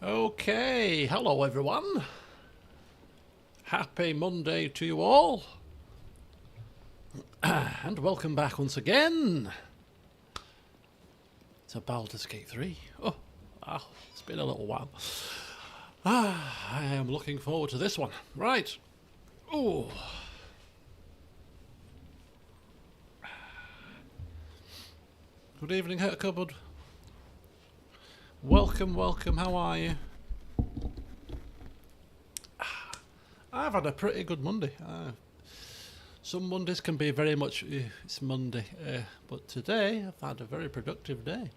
Okay, hello everyone. Happy Monday to you all. And welcome back once again to Baldur's Gate 3. It's been a little while. I am looking forward to this one. Right. Ooh. Good evening, Hurt Cupboard. Welcome, welcome. How are you? I've had a pretty good Monday. Some Mondays can be very much, it's Monday, but today I've had a very productive day.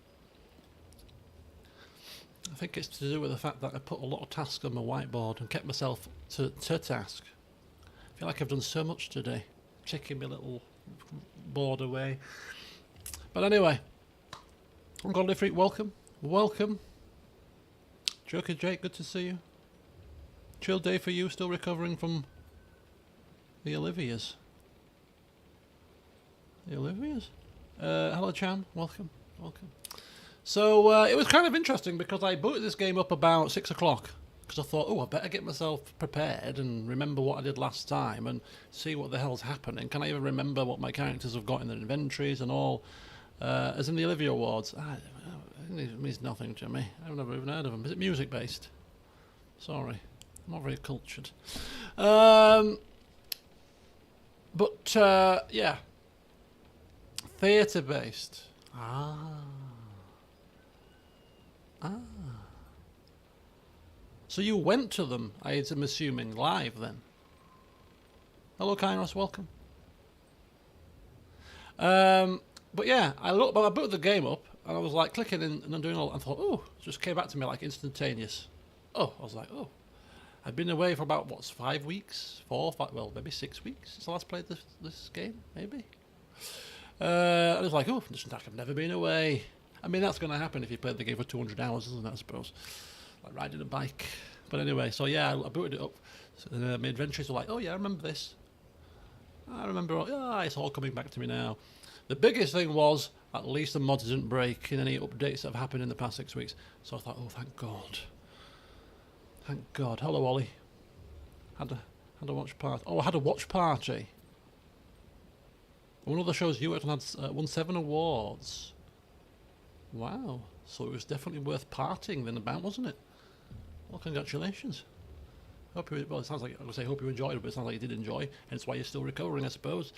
I think it's to do with the fact that I put a lot of tasks on my whiteboard and kept myself to task. I feel like I've done so much today, taking my little board away. But anyway, Ungodly Freak, welcome. Welcome. Joker Jake, good to see you. Chill day for you, still recovering from the Olivias. Hello Chan, welcome, welcome. So it was kind of interesting because I booted this game up about 6 o'clock because I thought, oh, I better get myself prepared and remember what I did last time and see what the hell's happening. Can I even remember what my characters have got in their inventories and all? As in the Olivia Awards, it means nothing to me. I've never even heard of them. Is it music based? Sorry, I'm not very cultured. Yeah, theatre based. So you went to them, I'm assuming, live then? Hello Kairos, welcome. But yeah, I booted the game up and I was like clicking in and doing all, and thought, oh, it just came back to me like instantaneous. Oh, I was like, oh, I've been away for about, 5 weeks? 4, 5, well, maybe 6 weeks since I last played this game, maybe. I was like, oh, I've never been away. I mean, that's going to happen if you played the game for 200 hours, isn't it, I suppose? Like riding a bike. But anyway, so yeah, I booted it up. So, my adventures were like, oh yeah, I remember this. I remember, it's all coming back to me now. The biggest thing was, at least the mods didn't break in any updates that have happened in the past 6 weeks. So I thought, oh, thank God. Thank God. Hello, Ollie. Had a watch party. Oh, I had a watch party. One of the shows you worked on had won 7 awards. Wow. So it was definitely worth partying then about, wasn't it? Well, congratulations. Hope you, well, it sounds like, I was say hope you enjoyed it, but it sounds like you did enjoy. Hence why you're still recovering, I suppose.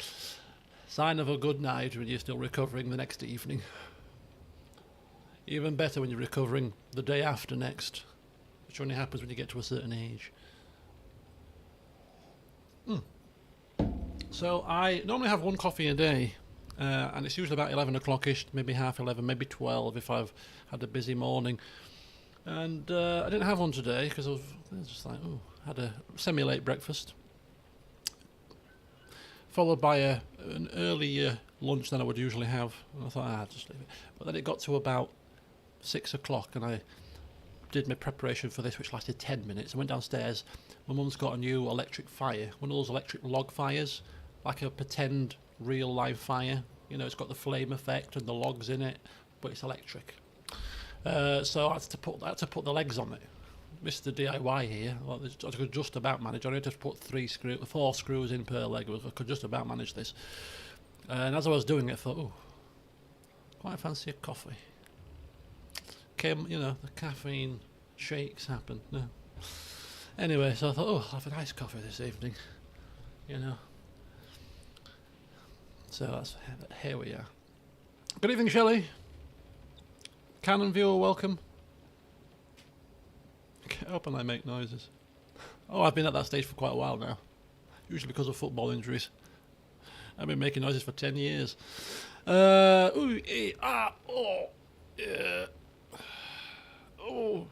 Sign of a good night when you're still recovering the next evening. Even better when you're recovering the day after next, which only happens when you get to a certain age. So I normally have 1 coffee a day, and it's usually about 11 o'clock-ish, maybe half 11, maybe 12 if I've had a busy morning. And I didn't have one today because I was just like, oh, had a semi-late breakfast, followed by an earlier lunch than I would usually have. And I thought, I'll just leave it. But then it got to about 6 o'clock and I did my preparation for this, which lasted 10 minutes. I went downstairs. My mum's got a new electric fire, one of those electric log fires, like a pretend real live fire. You know, it's got the flame effect and the logs in it, but it's electric. So I had to put the legs on it. Mr. DIY here. Well, I could just about manage. I had to put 4 screws in per leg. I could just about manage this. And as I was doing it, I thought, oh, quite fancy a coffee. Came, the caffeine shakes happened. No. Anyway, so I thought, oh, I'll have a nice coffee this evening. So here we are. Good evening, Shelley. Canon viewer, welcome. Get up and I make noises. Oh, I've been at that stage for quite a while now. Usually because of football injuries. I've been making noises for 10 years. Ooh, oh, yeah. Oh.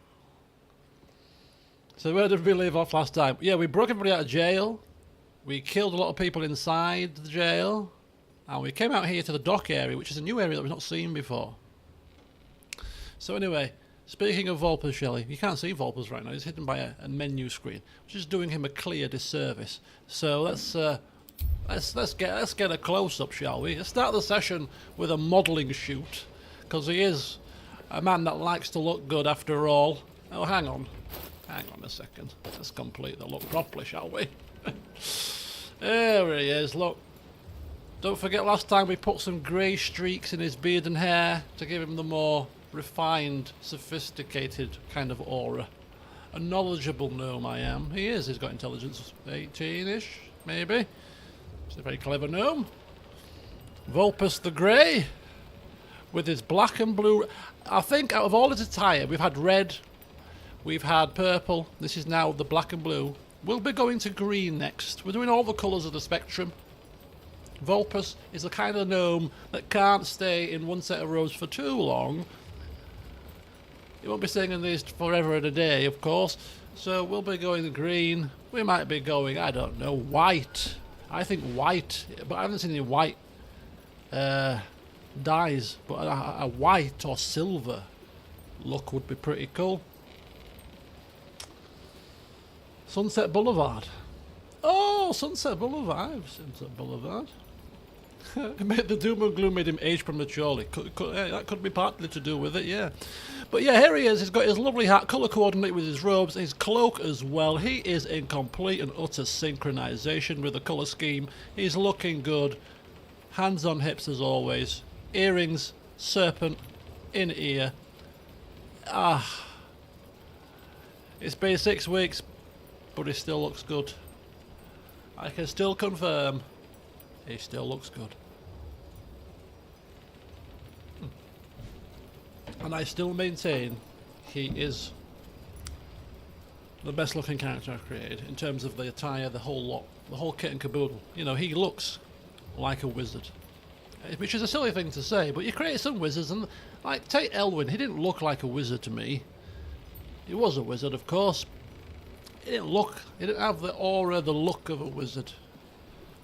So where did we leave off last time? Yeah, we broke everybody out of jail. We killed a lot of people inside the jail. And we came out here to the dock area, which is a new area that we've not seen before. So anyway, speaking of Volpers, Shelley, you can't see Volpers right now. He's hidden by a menu screen, which is doing him a clear disservice. So let's get a close-up, shall we? Let's start the session with a modelling shoot, because he is a man that likes to look good after all. Oh, hang on. Hang on a second. Let's complete the look properly, shall we? There he is, look. Don't forget last time we put some grey streaks in his beard and hair to give him the more refined, sophisticated kind of aura. A knowledgeable gnome I am. He is. He's got intelligence 18-ish, maybe. He's a very clever gnome. Vulpus the Grey, with his black and blue. I think out of all his attire, we've had red, we've had purple. This is now the black and blue. We'll be going to green next. We're doing all the colours of the spectrum. Vulpus is the kind of gnome that can't stay in one set of robes for too long. He won't be staying in these forever and a day, of course. So we'll be going green. We might be going, I don't know, white. I think white, but I haven't seen any white dyes. But a white or silver look would be pretty cool. Sunset Boulevard. Oh, Sunset Boulevard. I've Sunset Boulevard. The doom and gloom made him age prematurely. That could be partly to do with it, yeah. But yeah, here he is. He's got his lovely hat, colour coordinated with his robes, his cloak as well. He is in complete and utter synchronisation with the colour scheme. He's looking good. Hands on hips as always. Earrings, serpent, in ear. It's been 6 weeks, but he still looks good. I can still confirm he still looks good. And I still maintain he is the best looking character I've created in terms of the attire, the whole lot, the whole kit and caboodle. You know, he looks like a wizard. Which is a silly thing to say, but you create some wizards and, like, take Elwyn, he didn't look like a wizard to me. He was a wizard, of course. He didn't have the aura, the look of a wizard.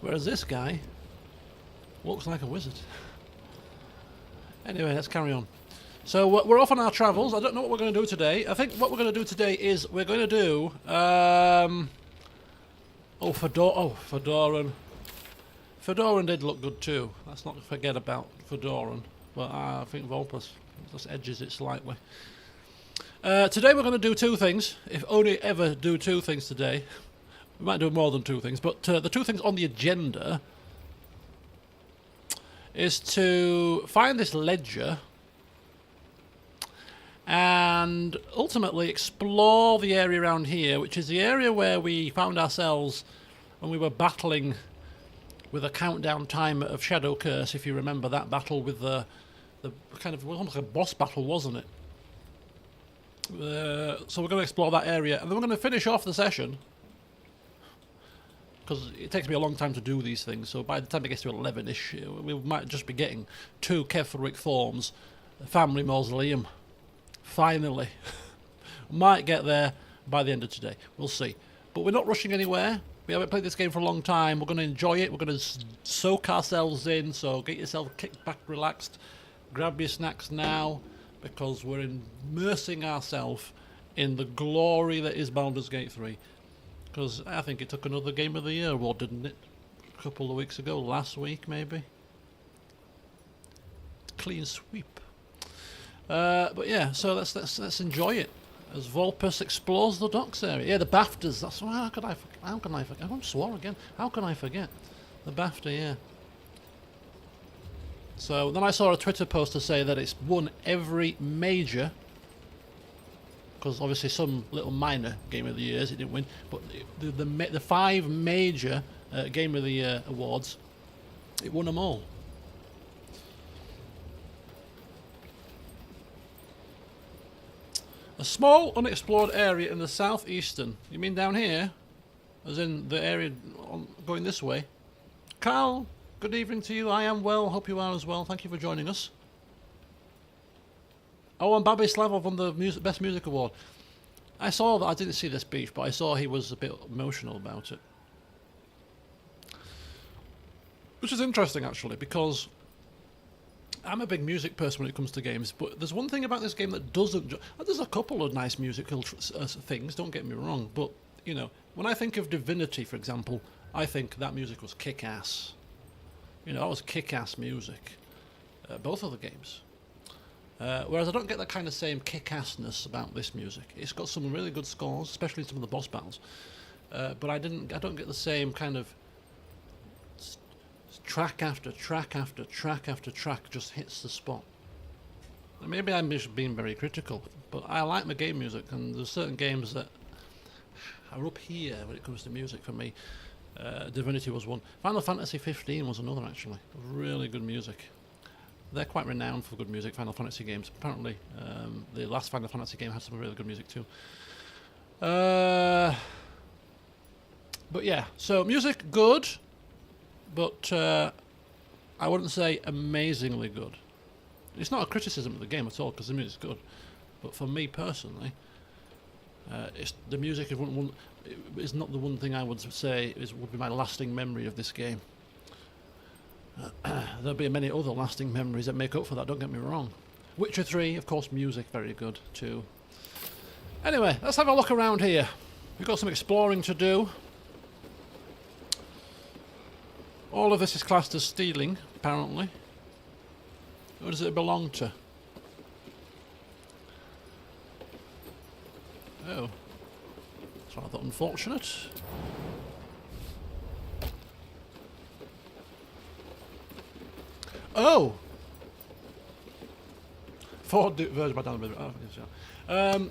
Whereas this guy looks like a wizard. Anyway, let's carry on. So we're off on our travels. I don't know what we're going to do today. I think what we're going to do today is we're going to do... Fedoran. Fedoran did look good too. Let's not forget about Fedoran. But I think Vulpus just edges it slightly. Today we're going to do two things. If only ever do two things today. We might do more than two things. But the two things on the agenda is to find this ledger and ultimately explore the area around here, which is the area where we found ourselves when we were battling with a countdown timer of Shadow Curse, if you remember that battle with the kind of, almost like a boss battle, wasn't it? So we're going to explore that area, and then we're going to finish off the session, because it takes me a long time to do these things, so by the time it gets to 11ish, we might just be getting 2 Keferic forms, a family mausoleum. Finally. Might get there by the end of today. We'll see. But we're not rushing anywhere. We haven't played this game for a long time. We're going to enjoy it. We're going to soak ourselves in. So get yourself kicked back, relaxed. Grab your snacks now, because we're immersing ourselves in the glory that is Baldur's Gate 3. Because I think it took another Game of the Year award, didn't it? A couple of weeks ago. Last week, maybe. Clean sweep. But yeah, so let's enjoy it as Vulpus explores the docks area. Yeah, the BAFTAs. That's how can I forget? I swore again. How can I forget the BAFTA? Yeah. So then I saw a Twitter post to say that it's won every major, because obviously some little minor Game of the Years it didn't win, but the 5 major Game of the Year awards, it won them all. A small unexplored area in the southeastern. You mean down here? As in the area going this way? Carl, good evening to you. I am well. Hope you are as well. Thank you for joining us. Oh, and Babi Slavov won the Best Music Award. I saw that. I didn't see the speech, but I saw he was a bit emotional about it. Which is interesting, actually, because I'm a big music person when it comes to games, but there's one thing about this game that doesn't... There's a couple of nice musical things, don't get me wrong, but, you know, when I think of Divinity, for example, I think that music was kick-ass. You know, that was kick-ass music. Both of the games. Whereas I don't get that kind of same kick-assness about this music. It's got some really good scores, especially some of the boss battles. But I don't get the same kind of track after track after track after track just hits the spot. Maybe I'm just being very critical, but I like my game music, and there's certain games that are up here when it comes to music for me. Divinity was one. Final Fantasy 15 was another, actually. Really good music. They're quite renowned for good music, Final Fantasy games. Apparently, the last Final Fantasy game had some really good music too. But yeah, so music, good, but I wouldn't say amazingly good. It's not a criticism of the game at all, because the music's good. But for me personally, the music is not the one thing I would say would be my lasting memory of this game. There'll be many other lasting memories that make up for that, don't get me wrong. Witcher 3, of course, music, very good too. Anyway, let's have a look around here. We've got some exploring to do. All of this is classed as stealing, apparently. Who does it belong to? Oh. That's rather unfortunate. Oh!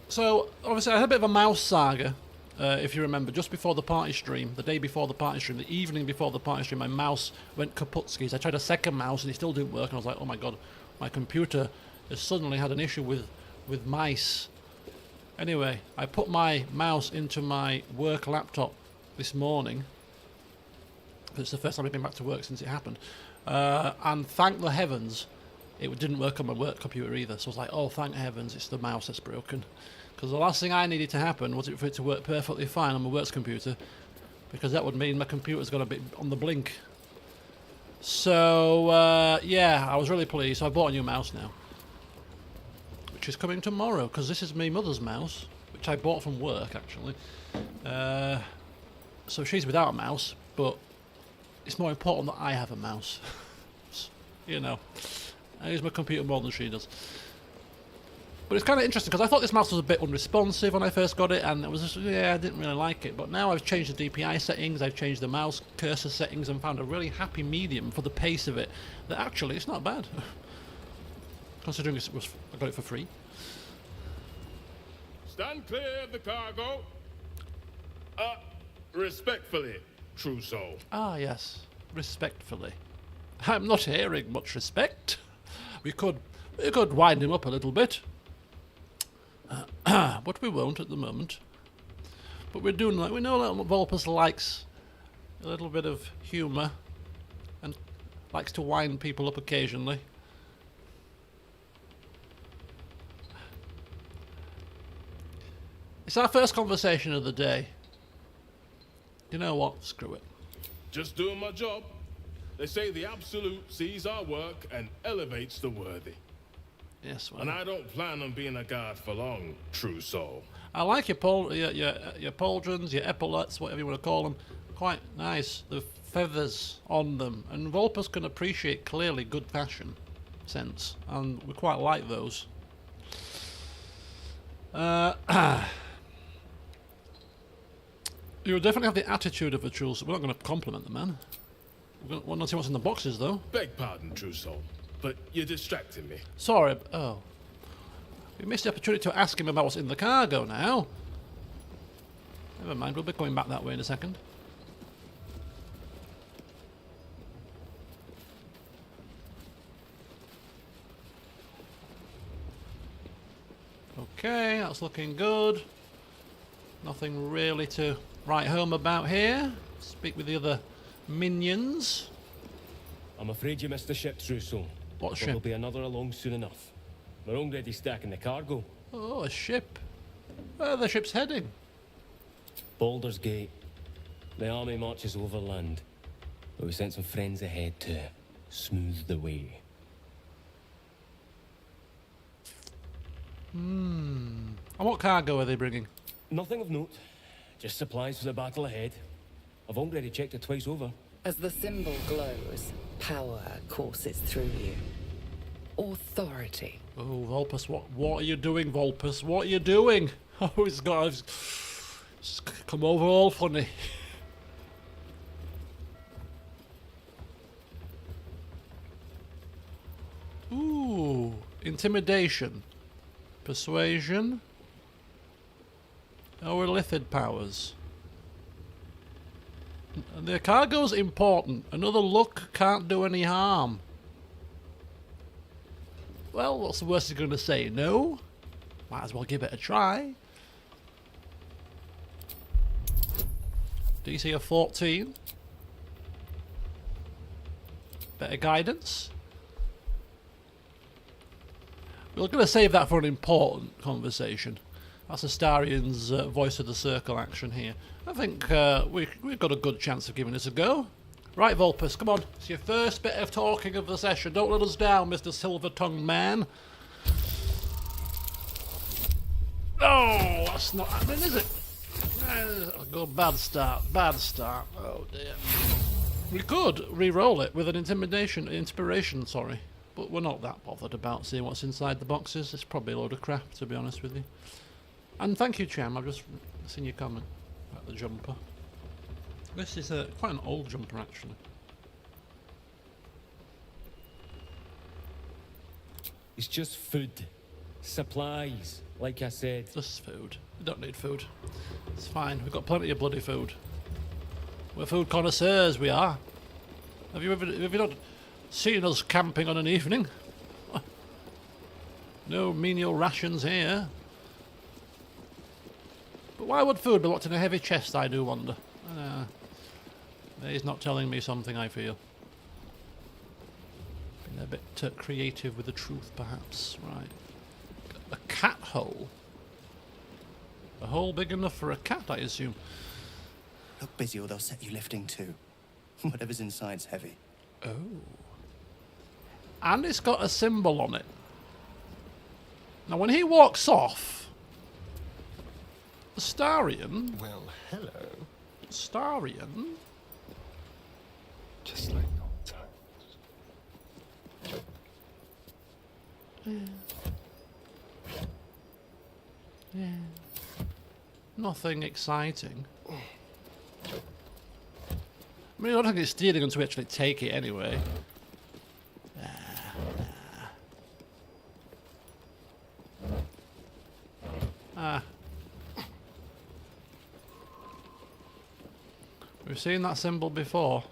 So, obviously I had a bit of a mouse saga, if you remember, just before the party stream, the day before the party stream, the evening before the party stream, my mouse went kaputskis. I tried a second mouse and it still didn't work, and I was like, oh my god, my computer has suddenly had an issue with mice. Anyway, I put my mouse into my work laptop this morning. It's the first time I've been back to work since it happened. And thank the heavens, it didn't work on my work computer either. So I was like, oh, thank heavens, it's the mouse that's broken. Because the last thing I needed to happen was for it to work perfectly fine on my work's computer, because that would mean my computer's got a bit on the blink. So, yeah, I was really pleased. So I bought a new mouse now, which is coming tomorrow, because this is my mother's mouse, which I bought from work, actually. So she's without a mouse, but it's more important that I have a mouse. You know, I use my computer more than she does. But it's kind of interesting, because I thought this mouse was a bit unresponsive when I first got it, and it was just, yeah, I didn't really like it. But now I've changed the DPI settings, I've changed the mouse cursor settings, and found a really happy medium for the pace of it, that actually it's not bad. Considering I got it for free. Stand clear of the cargo. Respectfully, true soul. Ah, yes. Respectfully. I'm not hearing much respect. We could wind him up a little bit. But we won't at the moment. But we're doing like, we know that Vulpus likes a little bit of humour and likes to wind people up occasionally. It's our first conversation of the day. You know what? Screw it. Just doing my job. They say the absolute sees our work and elevates the worthy. Yes, well. And I don't plan on being a guard for long, true soul. I like your pauldrons, your epaulets, whatever you want to call them. Quite nice. The feathers on them. And Vulpus can appreciate clearly good fashion sense. And we quite like those. You definitely have the attitude of a true soul. We're not going to compliment the man. We're going to see what's in the boxes, though. Beg pardon, true soul, but you're distracting me. Sorry. Oh. We missed the opportunity to ask him about what's in the cargo now. Never mind, we'll be coming back that way in a second. Okay, that's looking good. Nothing really to write home about here. Speak with the other minions. I'm afraid you missed the ship, true soul. What ship? There'll be another along soon enough. We're already stacking the cargo. Oh, a ship. Where the ship's heading? Baldur's Gate. The army marches overland, but we sent some friends ahead to smooth the way. And what cargo are they bringing? Nothing of note. Just supplies for the battle ahead. I've already checked it twice over. As the symbol glows, power courses through you. authority. Oh, Volpus, what are you doing, Volpus? What are you doing? Oh, it's come over all funny. Ooh, intimidation, persuasion, or lithid powers. The cargo's important. Another look can't do any harm. Well, what's the worst he's going to say? No? Might as well give it a try. DC of 14. Better guidance. We're going to save that for an important conversation. That's Astarian's voice of the circle action here. I think we've got a good chance of giving this a go. Right, Volpus, come on. It's your first bit of talking of the session. Don't let us down, Mr. Silver-Tongued Man. Oh, that's not happening, is it? Go bad start, bad start. Oh dear. We could re-roll it with an inspiration, sorry. But we're not that bothered about seeing what's inside the boxes. It's probably a load of crap, to be honest with you. And thank you, Cham. I've just seen your comment about the jumper. This is quite an old jumper, actually. It's just food. Supplies, like I said. Just food. We don't need food. It's fine. We've got plenty of bloody food. We're food connoisseurs, we are. Have you not seen us camping on an evening? No menial rations here. But why would food be locked in a heavy chest, I do wonder. He's not telling me something, I feel. Being a bit creative with the truth, perhaps. Right. A cat hole? A hole big enough for a cat, I assume. Look busy or they'll set you lifting too. Whatever's inside's heavy. Oh. And it's got a symbol on it. Now when he walks off, Astarian... Well, hello. Astarian... Just like old times. Yeah. Nothing exciting. I mean, I don't think it's stealing until we actually take it anyway. We've seen that symbol before.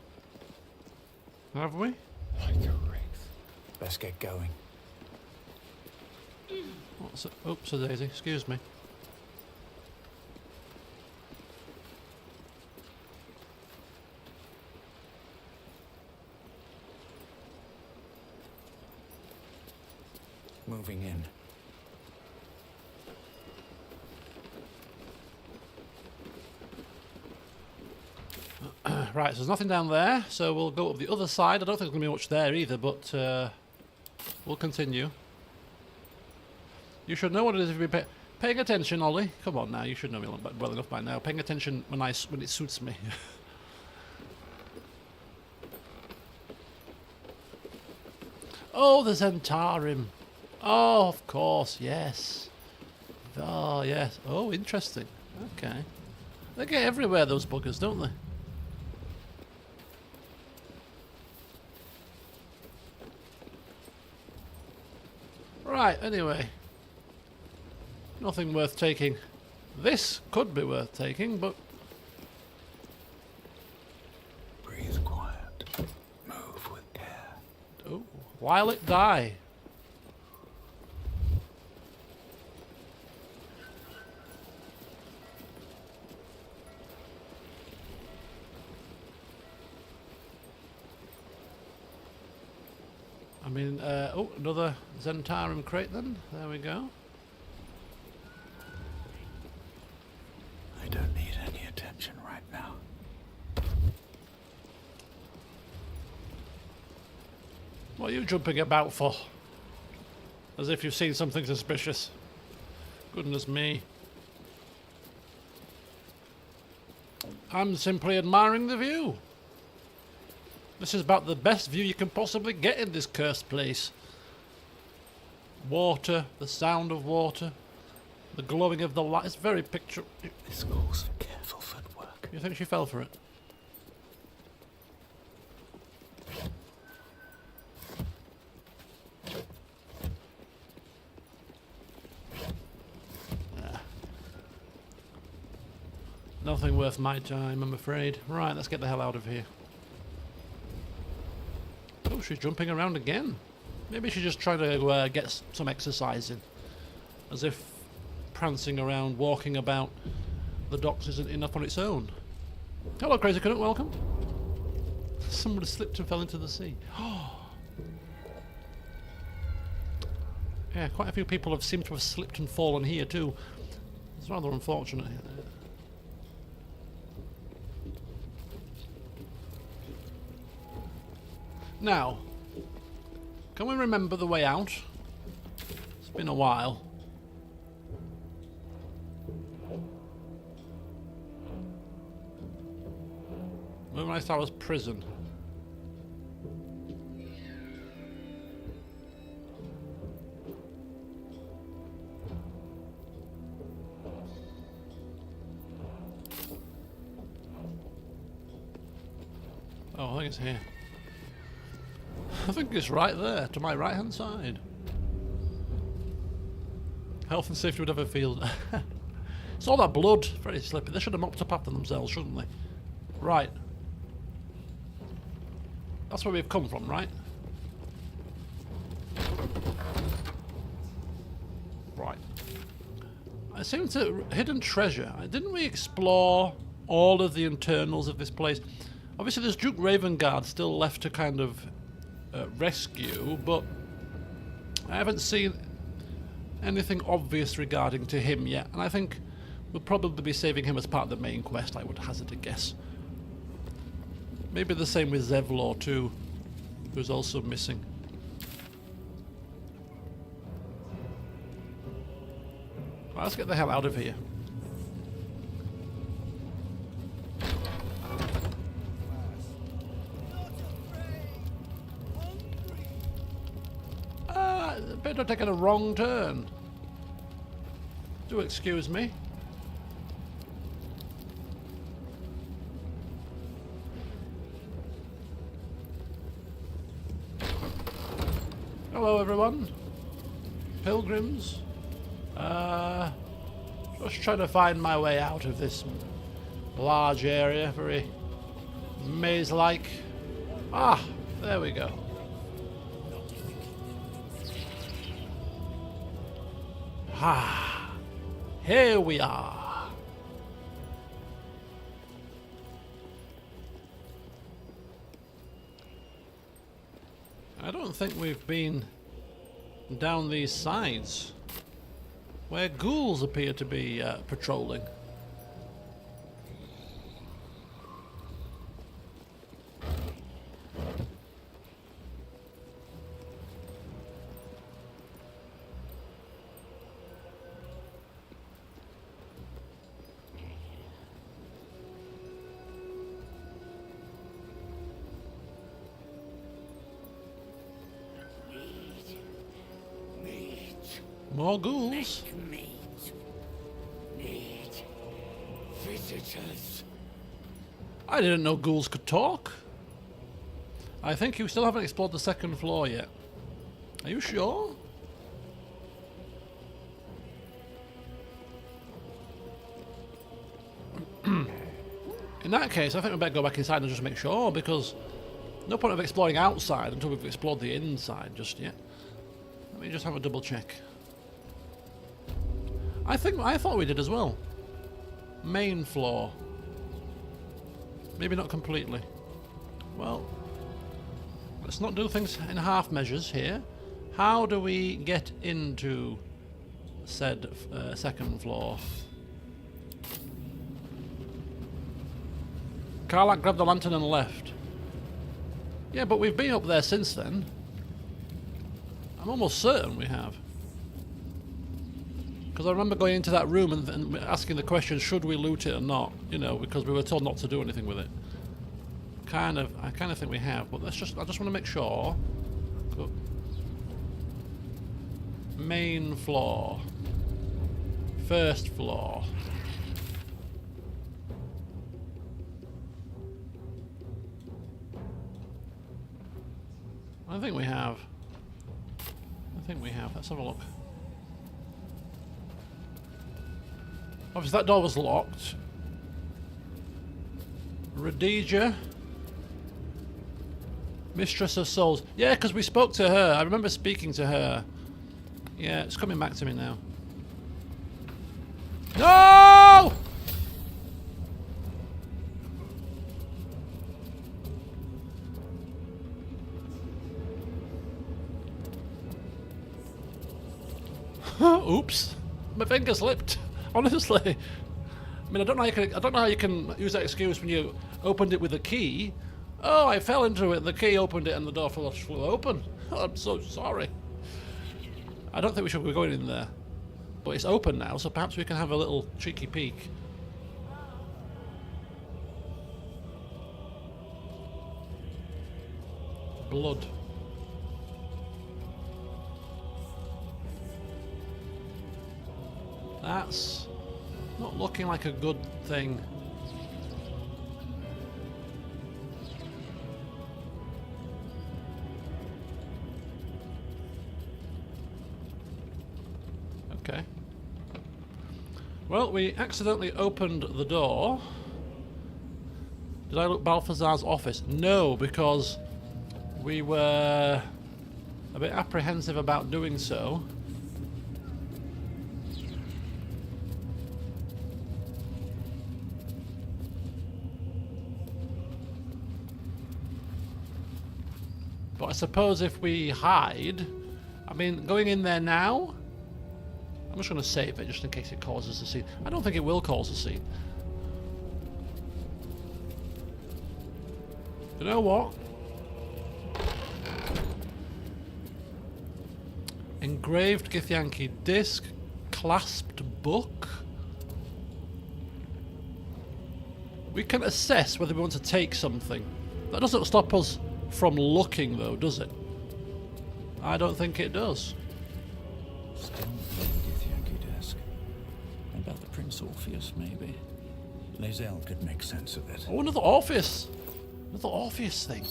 Have we? Like a wraith. Let's get going. What's it? Oops, a daisy. Excuse me. Moving in. Right, so there's nothing down there, so we'll go up the other side. I don't think there's going to be much there either, but we'll continue. You should know what it is if you're paying attention, Ollie. Come on now, you should know me well enough by now. Paying attention when it suits me. Oh, the Zentarim. Oh, of course, yes. Oh, yes. Oh, interesting. Okay. They get everywhere, those buggers, don't they? Right, anyway. Nothing worth taking. This could be worth taking, but... Breathe quiet. Move with care. Oh, while it die. I mean, oh, another Zentarum crate then. There we go. I don't need any attention right now. What are you jumping about for? As if you've seen something suspicious. Goodness me. I'm simply admiring the view. This is about the best view you can possibly get in this cursed place. Water, the sound of water, the glowing of the light. It's very picture. This calls for careful footwork. You think she fell for it? Nothing worth my time, I'm afraid. Right, let's get the hell out of here. Oh, she's jumping around again. Maybe she's just trying to get some exercise in. As if prancing around, walking about the docks isn't enough on its own. Hello, Crazy Canuck, welcome. Somebody slipped and fell into the sea. Yeah, quite a few people have seemed to have slipped and fallen here too. It's rather unfortunate. Now, can we remember the way out? It's been a while. Moonlight Tower's prison. Oh, I think it's here. I think it's right there, to my right-hand side. Health and safety, whatever field. It's all that blood. Very slippy. They should have mopped up after themselves, shouldn't they? Right. That's where we've come from, right? Right. I seem to... Hidden treasure. Didn't we explore all of the internals of this place? Obviously, there's Duke Ravengard still left to kind of... rescue, but I haven't seen anything obvious regarding to him yet, and I think we'll probably be saving him as part of the main quest, I would hazard a guess. Maybe the same with Zevlor too, who's also missing. Right, let's get the hell out of here. Better taking a wrong turn. Do excuse me. Hello everyone. Pilgrims. Just trying to find my way out of this large area, very maze-like. Ah, there we go. Ah, here we are. I don't think we've been down these sides where ghouls appear to be patrolling. More ghouls. Need visitors. I didn't know ghouls could talk. I think you still haven't explored the second floor yet. Are you sure? In that case, I think we better go back inside and just make sure, because no point of exploring outside until we've explored the inside just yet. Let me just have a double check. I thought we did as well. Main floor. Maybe not completely. Well, let's not do things in half measures here. How do we get into said second floor? Karlak grabbed the lantern and left. Yeah, but we've been up there since then. I'm almost certain we have. Because I remember going into that room and asking the question, should we loot it or not? You know, because we were told not to do anything with it. I kind of think we have, but I just want to make sure. Main floor. First floor. I think we have. Let's have a look. Obviously that door was locked. Radija. Mistress of Souls. Yeah, because we spoke to her. I remember speaking to her. Yeah, it's coming back to me now. No! Oops, my finger slipped. Honestly, I mean, I don't know how you can use that excuse when you opened it with a key. Oh, I fell into it. The key opened it, and the door flew open. Oh, I'm so sorry. I don't think we should be going in there, but it's open now, so perhaps we can have a little cheeky peek. Blood. That's not looking like a good thing. Okay. Well, we accidentally opened the door. Did I look Balthazar's office? No, because we were a bit apprehensive about doing so. But I suppose if we hide, I mean, going in there now, I'm just going to save it just in case it causes a scene. I don't think it will cause a scene. You know what? Engraved Githyanki disc, clasped book. We can assess whether we want to take something. That doesn't stop us from looking, though, does it? I don't think it does. Still the Yankee desk. About the Prince Orpheus, maybe. Lae'zel could make sense of it. Oh, another Orpheus! Another Orpheus thing.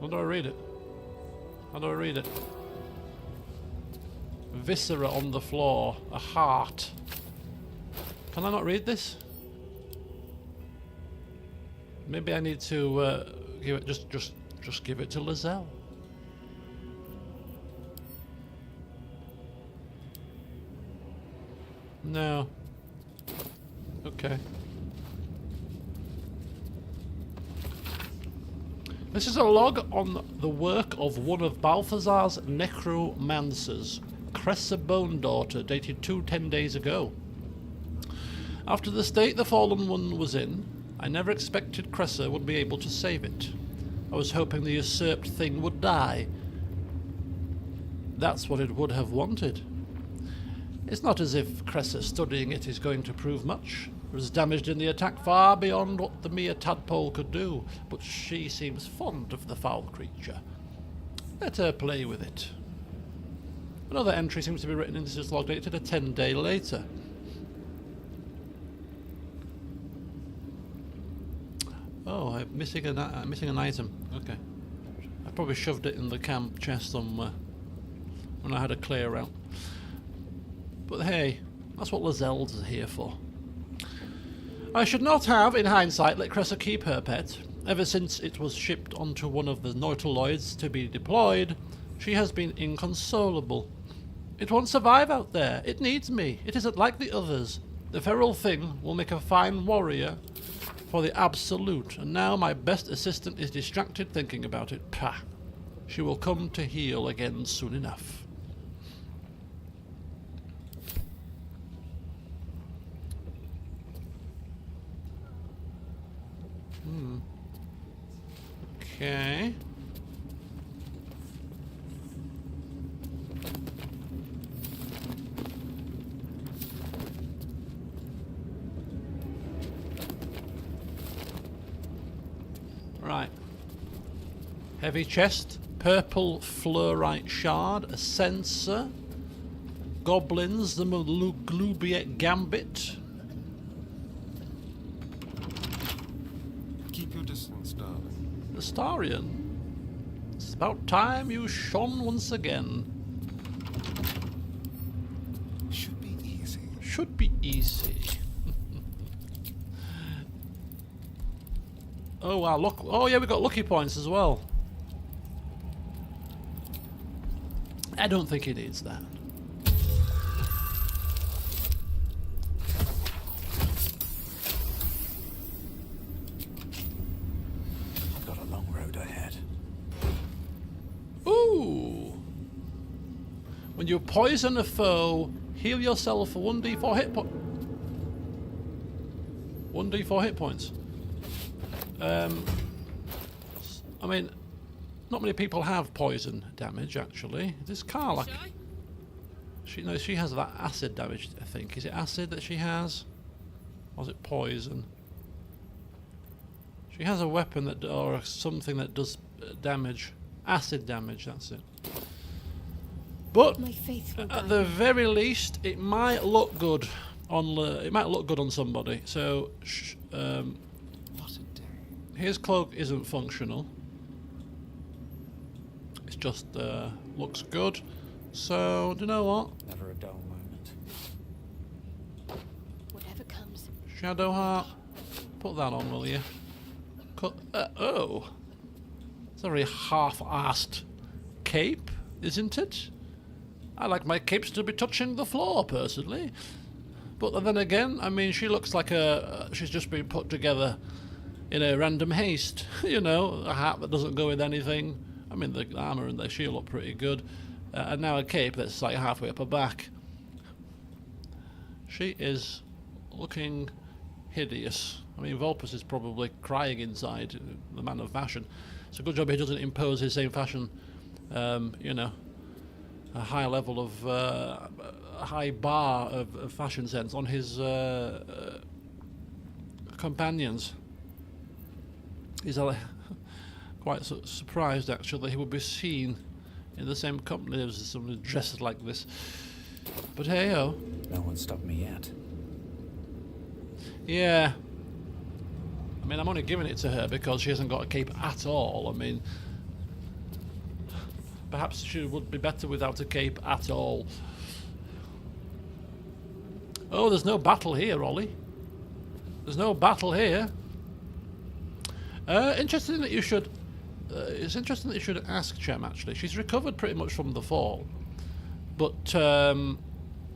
How do I read it? How do I read it? Viscera on the floor. A heart. Can I not read this? Maybe I need to give it just give it to Lae'zel. No. Okay. This is a log on the work of one of Balthazar's necromancers, Cressa Bone Daughter, dated 10 days ago. After the state the fallen one was in, I never expected Cressa would be able to save it. I was hoping the usurped thing would die. That's what it would have wanted. It's not as if Cressa studying it is going to prove much. It was damaged in the attack far beyond what the mere tadpole could do, but she seems fond of the foul creature. Let her play with it. Another entry seems to be written in this log dated a 10-day later. Oh, I'm missing an item. Okay. I probably shoved it in the camp chest somewhere when I had a clear out. But hey, that's what Lae'zel's here for. I should not have, in hindsight, let Cressa keep her pet. Ever since it was shipped onto one of the Nautiloids to be deployed, she has been inconsolable. It won't survive out there. It needs me. It isn't like the others. The feral thing will make a fine warrior for the Absolute, and now my best assistant is distracted thinking about it. Pah. She will come to heel again soon enough. Okay. Right. Heavy chest, purple fluorite shard, a censer, goblins, the Maglubiet gambit. Keep your distance, darling. The Starion. It's about time you shone once again. Should be easy. Should be easy. Oh wow, look. Oh yeah, we got lucky points as well. I don't think he needs that. I've got a long road ahead. Ooh! When you poison a foe, heal yourself for 1d4 hit points. 1d4 hit points. I mean, not many people have poison damage actually. This car, like, she has that acid damage. I think, is it acid that she has, or is it poison? She has a weapon that, or something that does damage, acid damage. That's it. But My faith will at guide the me. very least, it might look good on somebody. So. What a day. His cloak isn't functional. It's just looks good. So, do you know what? Never a dull moment. Whatever comes. Shadowheart, put that on, will you? Oh. It's a very half-assed cape, isn't it? I like my capes to be touching the floor, personally. But then again, I mean, she looks like she's just been put together in a random haste. You know, a hat that doesn't go with anything. I mean, the armour and the shield look pretty good. And now a cape that's like halfway up her back. She is looking hideous. I mean, Vulpus is probably crying inside, the man of fashion. It's a good job he doesn't impose his same fashion, you know, a high level of, a high bar of fashion sense on his companions. He's quite surprised, actually, that he would be seen in the same company as somebody dressed like this. But hey-ho. No one stopped me yet. Yeah. I mean, I'm only giving it to her because she hasn't got a cape at all. I mean, perhaps she would be better without a cape at all. Oh, there's no battle here, Ollie. There's no battle here. Interesting that you should... it's interesting that you should ask Chem, actually. She's recovered pretty much from the fall. But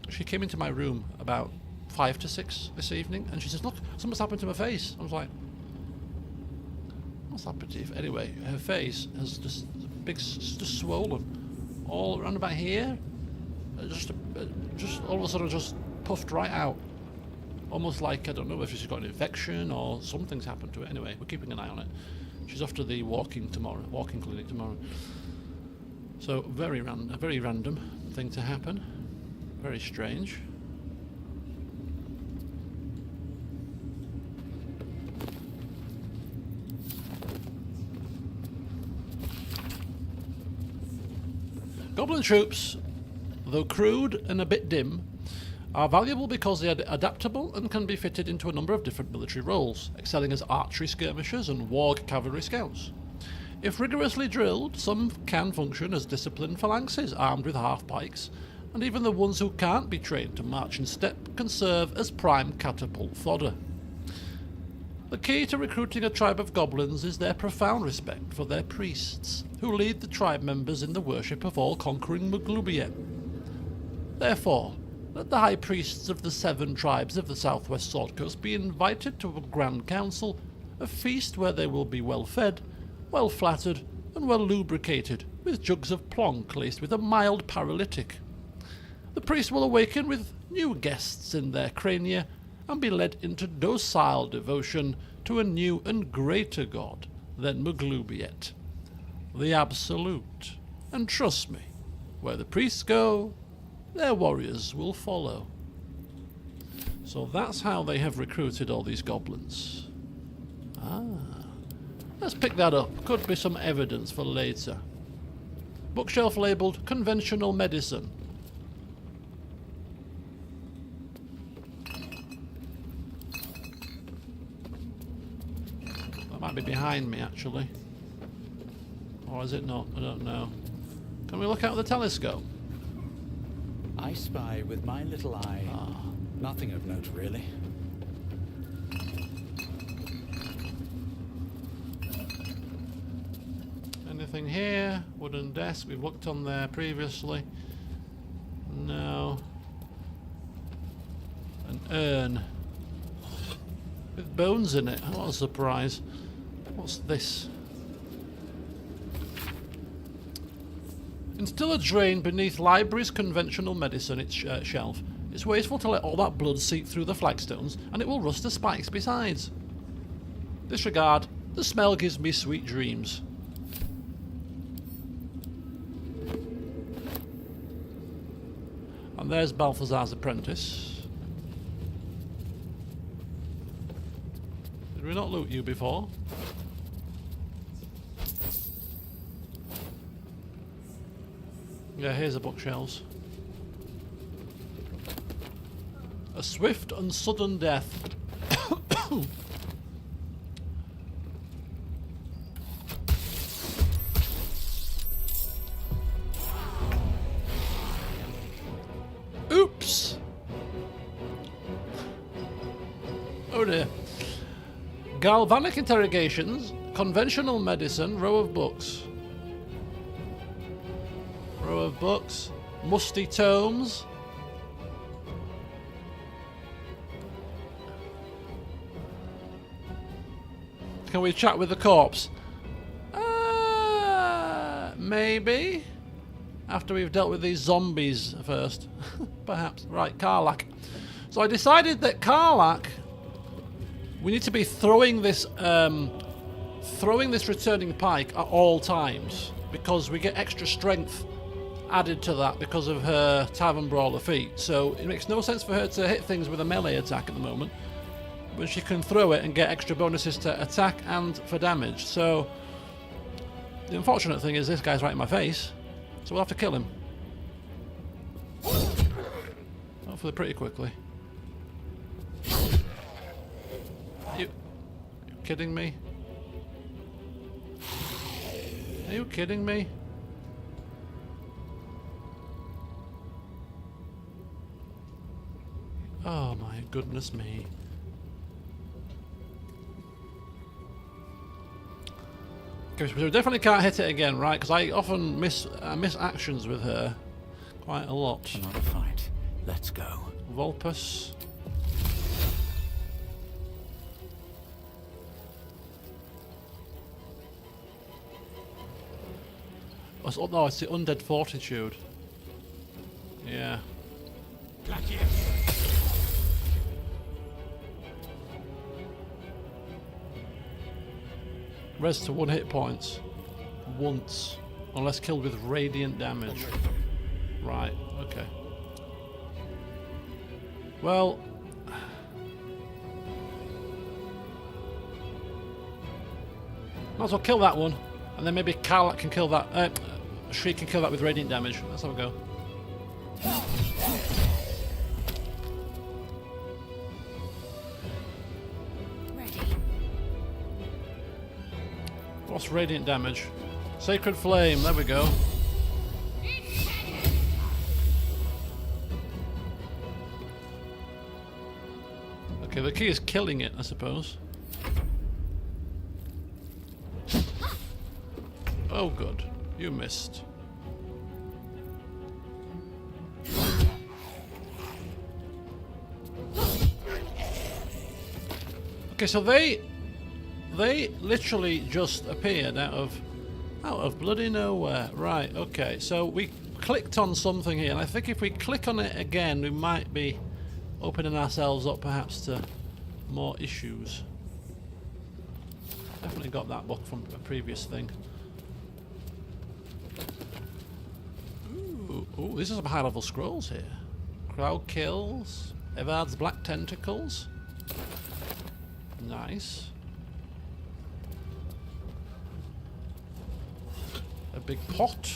she came into my room about 5 to 6 this evening, and she says, look, something's happened to my face. I was like, what's happened to you? Anyway, her face has just just swollen all around about here. Just all of a sudden just puffed right out. Almost like, I don't know if she's got an infection or something's happened to it. Anyway, we're keeping an eye on it. She's off to the walking clinic tomorrow. So a very random thing to happen. Very strange. Goblin troops, though crude and a bit dim, are valuable because they are adaptable and can be fitted into a number of different military roles, excelling as archery skirmishers and warg cavalry scouts. If rigorously drilled, some can function as disciplined phalanxes armed with half-pikes, and even the ones who can't be trained to march in step can serve as prime catapult fodder. The key to recruiting a tribe of goblins is their profound respect for their priests, who lead the tribe members in the worship of all-conquering Maglubiet. Therefore, let the high priests of the 7 tribes of the southwest Sword Coast be invited to a grand council, a feast where they will be well fed, well flattered, and well lubricated, with jugs of plonk laced with a mild paralytic. The priest will awaken with new guests in their crania, and be led into docile devotion to a new and greater god than Maglubiet, the Absolute. And trust me, where the priests go, their warriors will follow. So that's how they have recruited all these goblins. Let's pick that up. Could be some evidence for later. Bookshelf labelled conventional medicine. That might be behind me, actually. Or is it not? I don't know. Can we look out the telescope? I spy with my little eye. Nothing of note, really. Anything here? Wooden desk. We've looked on there previously. No. An urn. With bones in it. What a surprise. What's this? Instill a drain beneath library's conventional medicine shelf. It's wasteful to let all that blood seep through the flagstones, and it will rust the spikes besides. Disregard. The smell gives me sweet dreams. And there's Balthazar's apprentice. Did we not loot you before? Yeah, here's the bookshelves. A swift and sudden death. Oops! Oh dear. Galvanic interrogations, conventional medicine, row of books. Row of books, musty tomes. Can we chat with the corpse? Maybe. After we've dealt with these zombies first. Perhaps. Right, Karlach. So I decided that Karlach, we need to be throwing this returning pike at all times, because we get extra strength added to that because of her tavern brawler feat. So it makes no sense for her to hit things with a melee attack at the moment, but she can throw it and get extra bonuses to attack and for damage. So the unfortunate thing is this guy's right in my face, so we'll have to kill him. Hopefully pretty quickly. You kidding me? Are you kidding me? Oh my goodness me. Okay, so we definitely can't hit it again, right? Because I often miss actions with her quite a lot. Another fight. Let's go. Vulpus. Oh no, it's the Undead Fortitude. Yeah. Res to 1 hit points. Once. Unless killed with radiant damage. Right, okay. Well... might as well kill that one. And then maybe Karlach can kill that... She can kill that with radiant damage. Let's have a go. What's radiant damage? Sacred Flame, there we go. Okay, the key is killing it, I suppose. Oh good, you missed. Okay, so they literally just appeared out of bloody nowhere. Right, okay, so we clicked on something here, and I think if we click on it again, we might be opening ourselves up perhaps to more issues. Definitely got that book from a previous thing. Ooh, these are some high level scrolls here. Crowd kills, Evard's Black Tentacles. Nice. A big pot.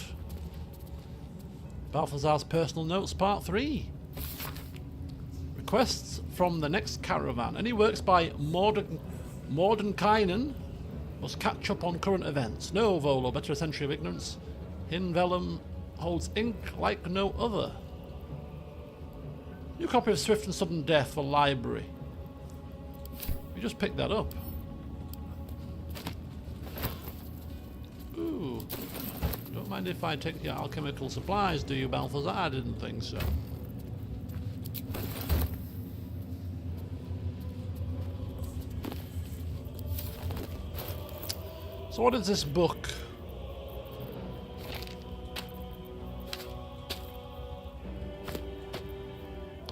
Balthazar's Personal Notes, Part 3. Requests from the next caravan. Any works by Mordenkainen must catch up on current events. No Volo, better a century of ignorance. Hin Vellum holds ink like no other. New copy of Swift and Sudden Death for library. You just picked that up. Ooh. Don't mind if I take your alchemical supplies, do you, Balthazar? I didn't think so. So what is this book?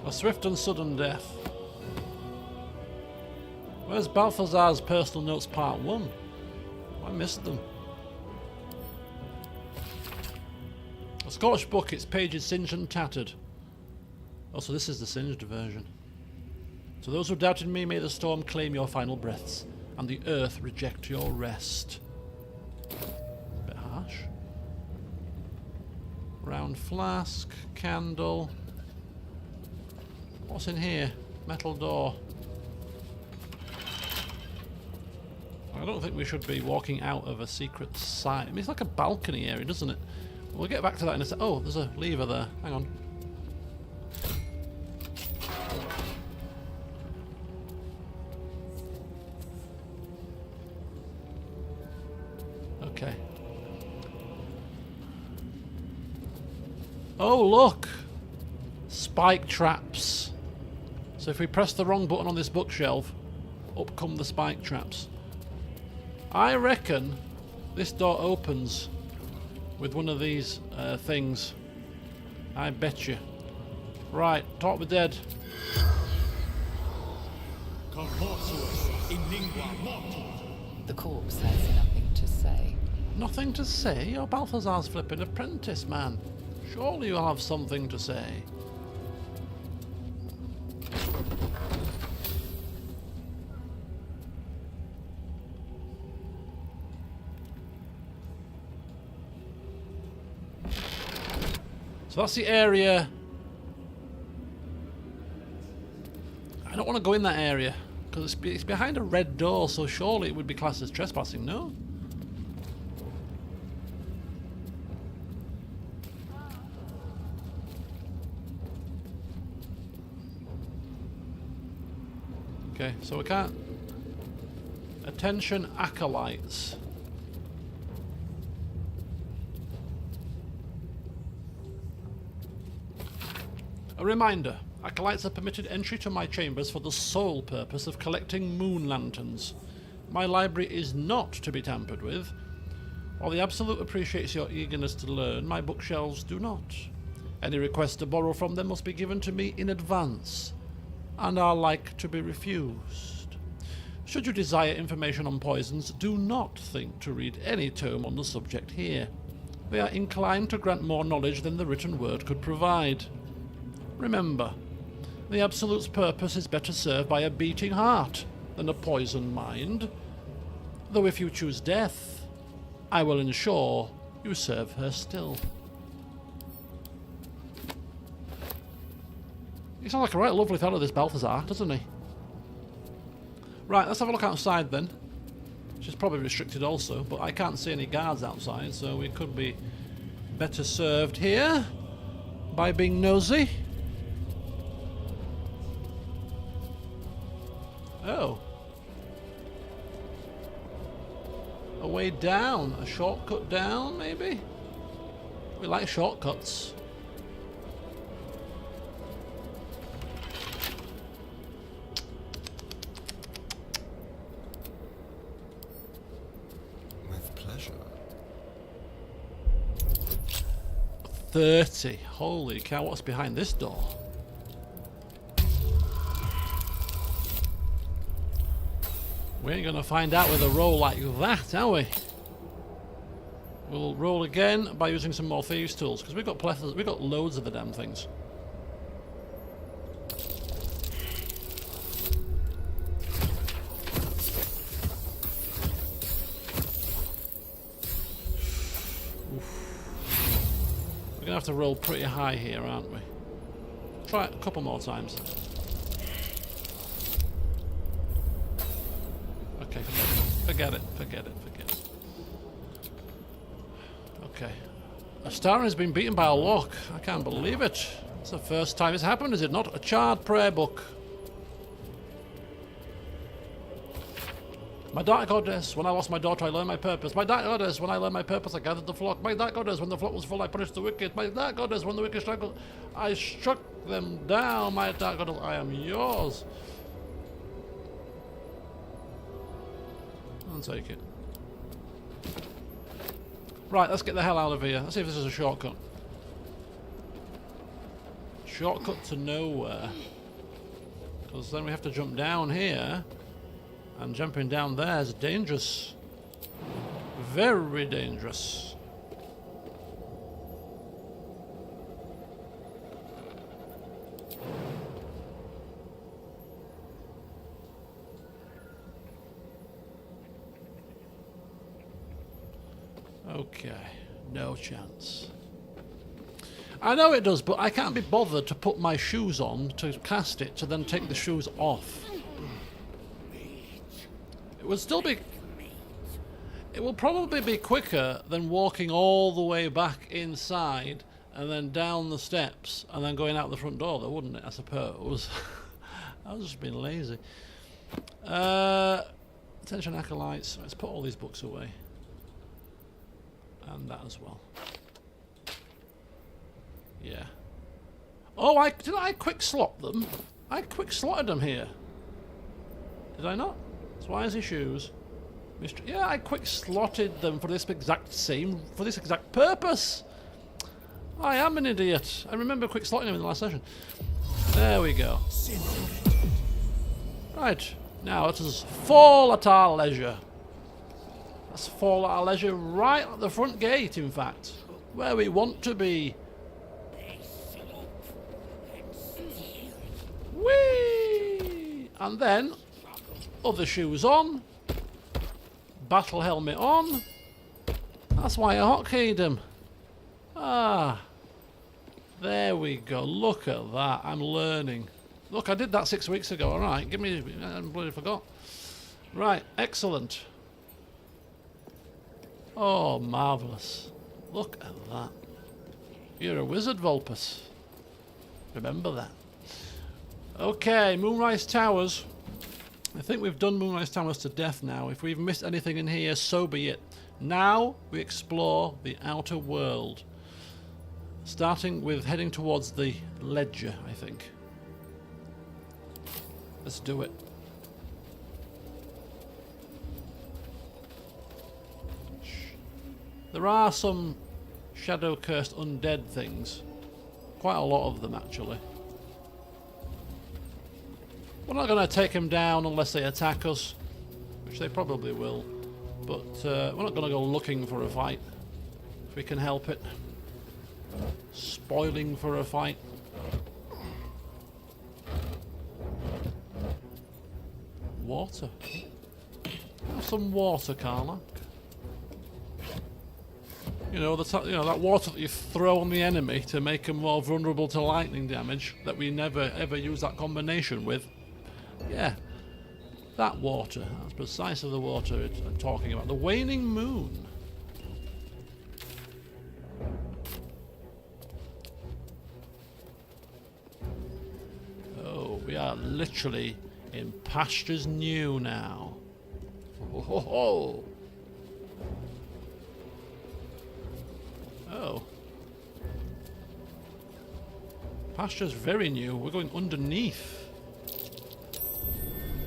A Swift and Sudden Death. Where's Balthazar's Personal Notes Part 1? I missed them. A Scottish book, its pages singed and tattered. Oh, so this is the singed version. To those who doubted me, may the storm claim your final breaths, and the earth reject your rest. Bit harsh. Round flask, candle. What's in here? Metal door. I don't think we should be walking out of a secret site. I mean, it's like a balcony area, doesn't it? We'll get back to that in a sec. Oh, there's a lever there. Hang on. Okay. Oh, look! Spike traps. So if we press the wrong button on this bookshelf, up come the spike traps. I reckon this door opens with one of these things. I bet you. Right, talk with dead. The corpse has nothing to say. Nothing to say? You're Balthazar's flipping apprentice, man. Surely you'll have something to say. So that's the area. I don't want to go in that area because it's behind a red door, so surely it would be classed as trespassing, no? Okay, so we can't. Attention, acolytes. A reminder, acolytes are permitted entry to my chambers for the sole purpose of collecting moon lanterns. My library is not to be tampered with. While the Absolute appreciates your eagerness to learn, my bookshelves do not. Any request to borrow from them must be given to me in advance, and are like to be refused. Should you desire information on poisons, do not think to read any tome on the subject here. They are inclined to grant more knowledge than the written word could provide. Remember, the Absolute's purpose is better served by a beating heart than a poisoned mind. Though if you choose death, I will ensure you serve her still. He sounds like a right lovely fellow, this Balthazar, doesn't he? Right, let's have a look outside then. Which is probably restricted also, but I can't see any guards outside, so we could be better served here by being nosy. Oh. A way down. A shortcut down, maybe? We like shortcuts. With pleasure. 30. Holy cow, what's behind this door? We ain't gonna find out with a roll like that, are we? We'll roll again by using some more thieves' tools, because we've got loads of the damn things. Oof. We gonna have to roll pretty high here, aren't we? Try it a couple more times. Okay, forget it. Okay. A star has been beaten by a lock. I can't believe it. It's the first time it's happened, is it not? A charred prayer book. My dark goddess, when I lost my daughter, I learned my purpose. My dark goddess, when I learned my purpose, I gathered the flock. My dark goddess, when the flock was full, I punished the wicked. My dark goddess, when the wicked struggled, I struck them down. My dark goddess, I am yours. I'll take it. Right, let's get the hell out of here. Let's see if this is a shortcut. Shortcut to nowhere. Because then we have to jump down here. And jumping down there is dangerous. Very dangerous. Okay, no chance. I know it does, but I can't be bothered to put my shoes on to cast it, to then take the shoes off. It would still be... It will probably be quicker than walking all the way back inside and then down the steps and then going out the front door, though, wouldn't it, I suppose? I was just being lazy. Attention acolytes. Let's put all these books away. And that as well. Yeah. Oh, did I quick slot them? I quick slotted them here. Did I not? So why is his shoes? Yeah, I quick slotted them for this exact purpose. I am an idiot. I remember quick slotting them in the last session. There we go. Right. Now let us fall at our leisure. Let's fall at our leisure right at the front gate, in fact. Where we want to be. Whee! And then, other shoes on. Battle helmet on. That's why I hotkeyed him. Ah. There we go. Look at that. I'm learning. Look, I did that 6 weeks ago. Alright, give me... I bloody forgot. Right, excellent. Oh, marvellous. Look at that. You're a wizard, Vulpus. Remember that. Okay, Moonrise Towers. I think we've done Moonrise Towers to death now. If we've missed anything in here, so be it. Now we explore the outer world. Starting with heading towards the ledger, I think. Let's do it. There are some shadow-cursed undead things. Quite a lot of them, actually. We're not going to take them down unless they attack us, which they probably will. But we're not going to go looking for a fight, if we can help it. Spoiling for a fight. Water. Have some water, Carla. You know, that water that you throw on the enemy to make them more vulnerable to lightning damage, that we never ever use that combination with. Yeah, that water. That's precisely the water I'm talking about. The waning moon. Oh, we are literally in pastures new now. Oh, ho, ho. Oh. Pastures very new. We're going underneath.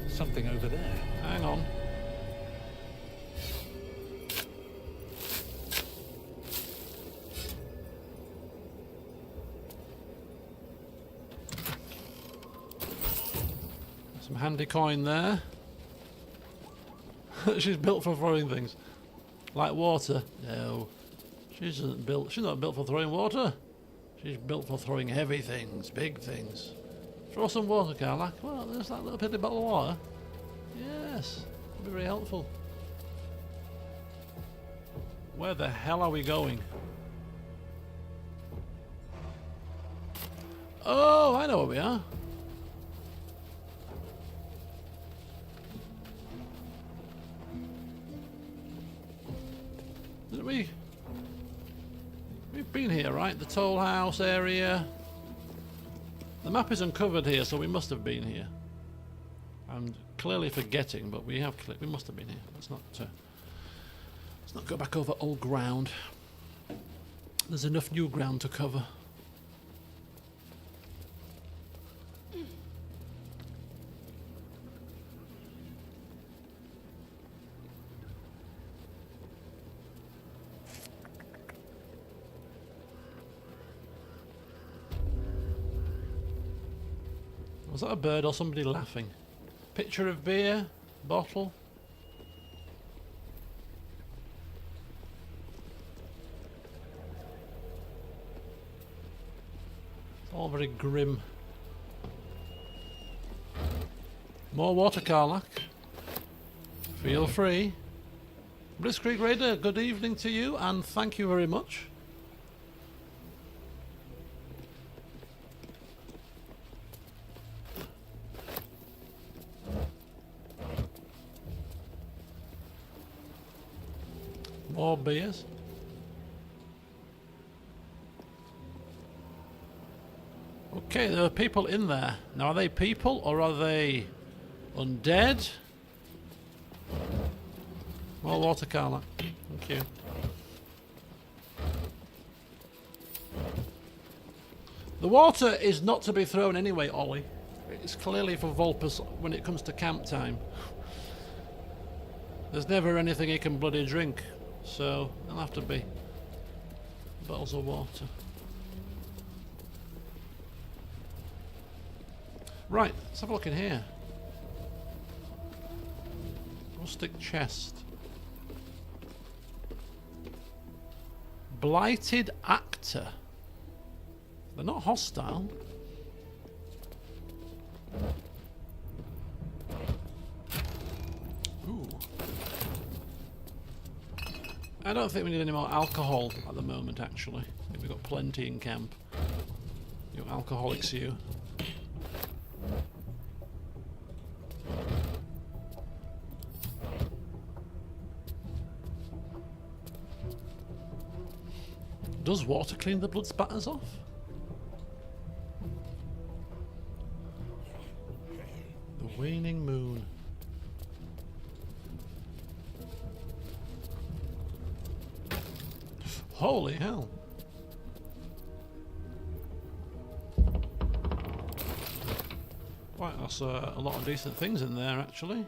Something over there. Hang on. Some handy coin there. She's built for throwing things. Like water? No. She's not built for throwing water. She's built for throwing heavy things, big things. Throw some water, Carla. Well, there's that little piddly bottle of water. Yes, that'd be very helpful. Where the hell are we going? Oh, I know where we are. Didn't we? We've been here, right? The toll house area. The map is uncovered here, so we must have been here. I'm clearly forgetting, but we must have been here. Let's not go back over old ground. There's enough new ground to cover. Was that a bird or somebody laughing? Pitcher of beer? Bottle? It's all very grim. More water, Karlach. Feel free. Blitzkrieg Raider, good evening to you and thank you very much. More beers. Okay, there are people in there. Now, are they people or are they undead? More water, Carla. Thank you. The water is not to be thrown anyway, Ollie. It's clearly for Vulpus when it comes to camp time. There's never anything he can bloody drink. So, there'll have to be bottles of water. Right, let's have a look in here. Rustic chest. Blighted actor. They're not hostile. Ooh. I don't think we need any more alcohol at the moment, actually. I think we've got plenty in camp. You alcoholics, you. Does water clean the blood spatters off? The waning moon. Holy hell. Right, that's a lot of decent things in there, actually.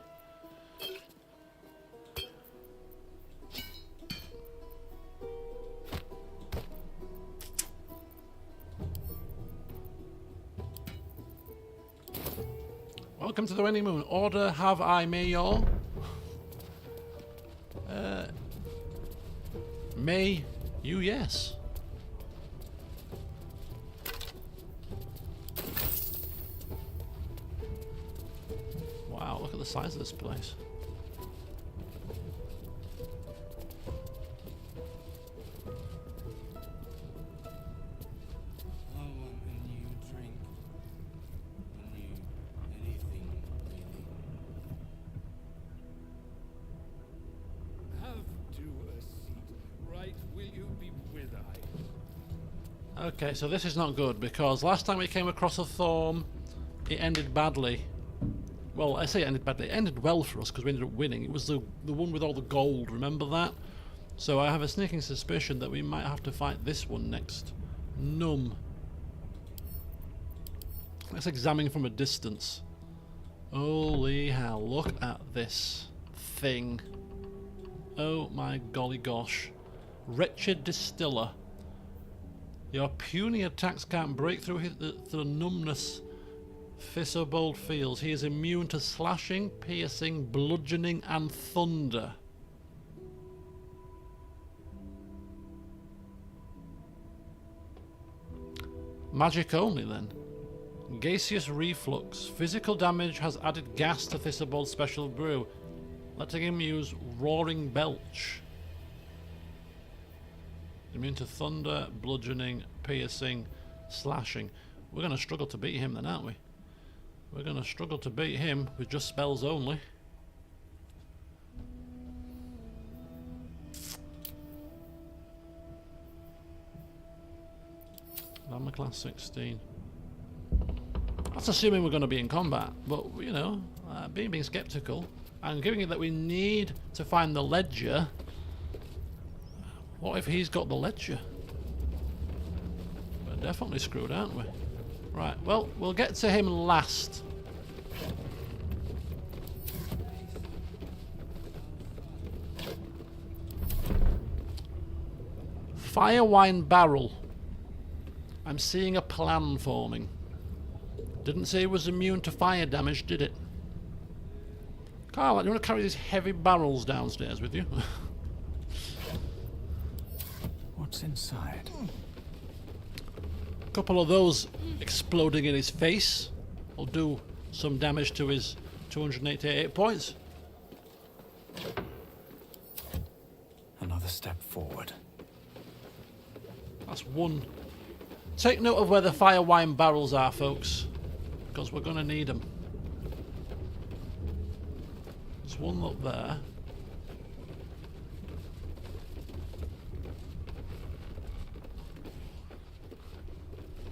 Welcome to the waning moon. Order have I, Mayor? May you, yes. Wow, look at the size of this place. I want a new drink. A new anything, really. Have to a seat. Right, will you be with I? Okay, so this is not good because last time we came across a Thorn, it ended badly. Well, I say it ended badly. It ended well for us because we ended up winning. It was the one with all the gold, remember that? So I have a sneaking suspicion that we might have to fight this one next. Gnome. Let's examine from a distance. Holy hell, look at this thing. Oh my golly gosh. Wretched Distiller. Your puny attacks can't break through the numbness Fisserbold feels. He is immune to slashing, piercing, bludgeoning and thunder. Magic only then. Gaseous reflux. Physical damage has added gas to Fisserbold's special brew, letting him use roaring belch. Immune to thunder, bludgeoning, piercing, slashing. We're going to struggle to beat him then, aren't we? We're going to struggle to beat him with just spells only. I'm a class 16. That's assuming we're going to be in combat, but you know, being skeptical and giving it that we need to find the ledger. What if he's got the ledger? We're definitely screwed, aren't we? Right, well, we'll get to him last. Firewine barrel. I'm seeing a plan forming. Didn't say it was immune to fire damage, did it? Carl, do you want to carry these heavy barrels downstairs with you? What's inside? A couple of those exploding in his face will do some damage to his 288 points. Another step forward. That's one. Take note of where the firewine barrels are, folks, because we're going to need them. There's one up there.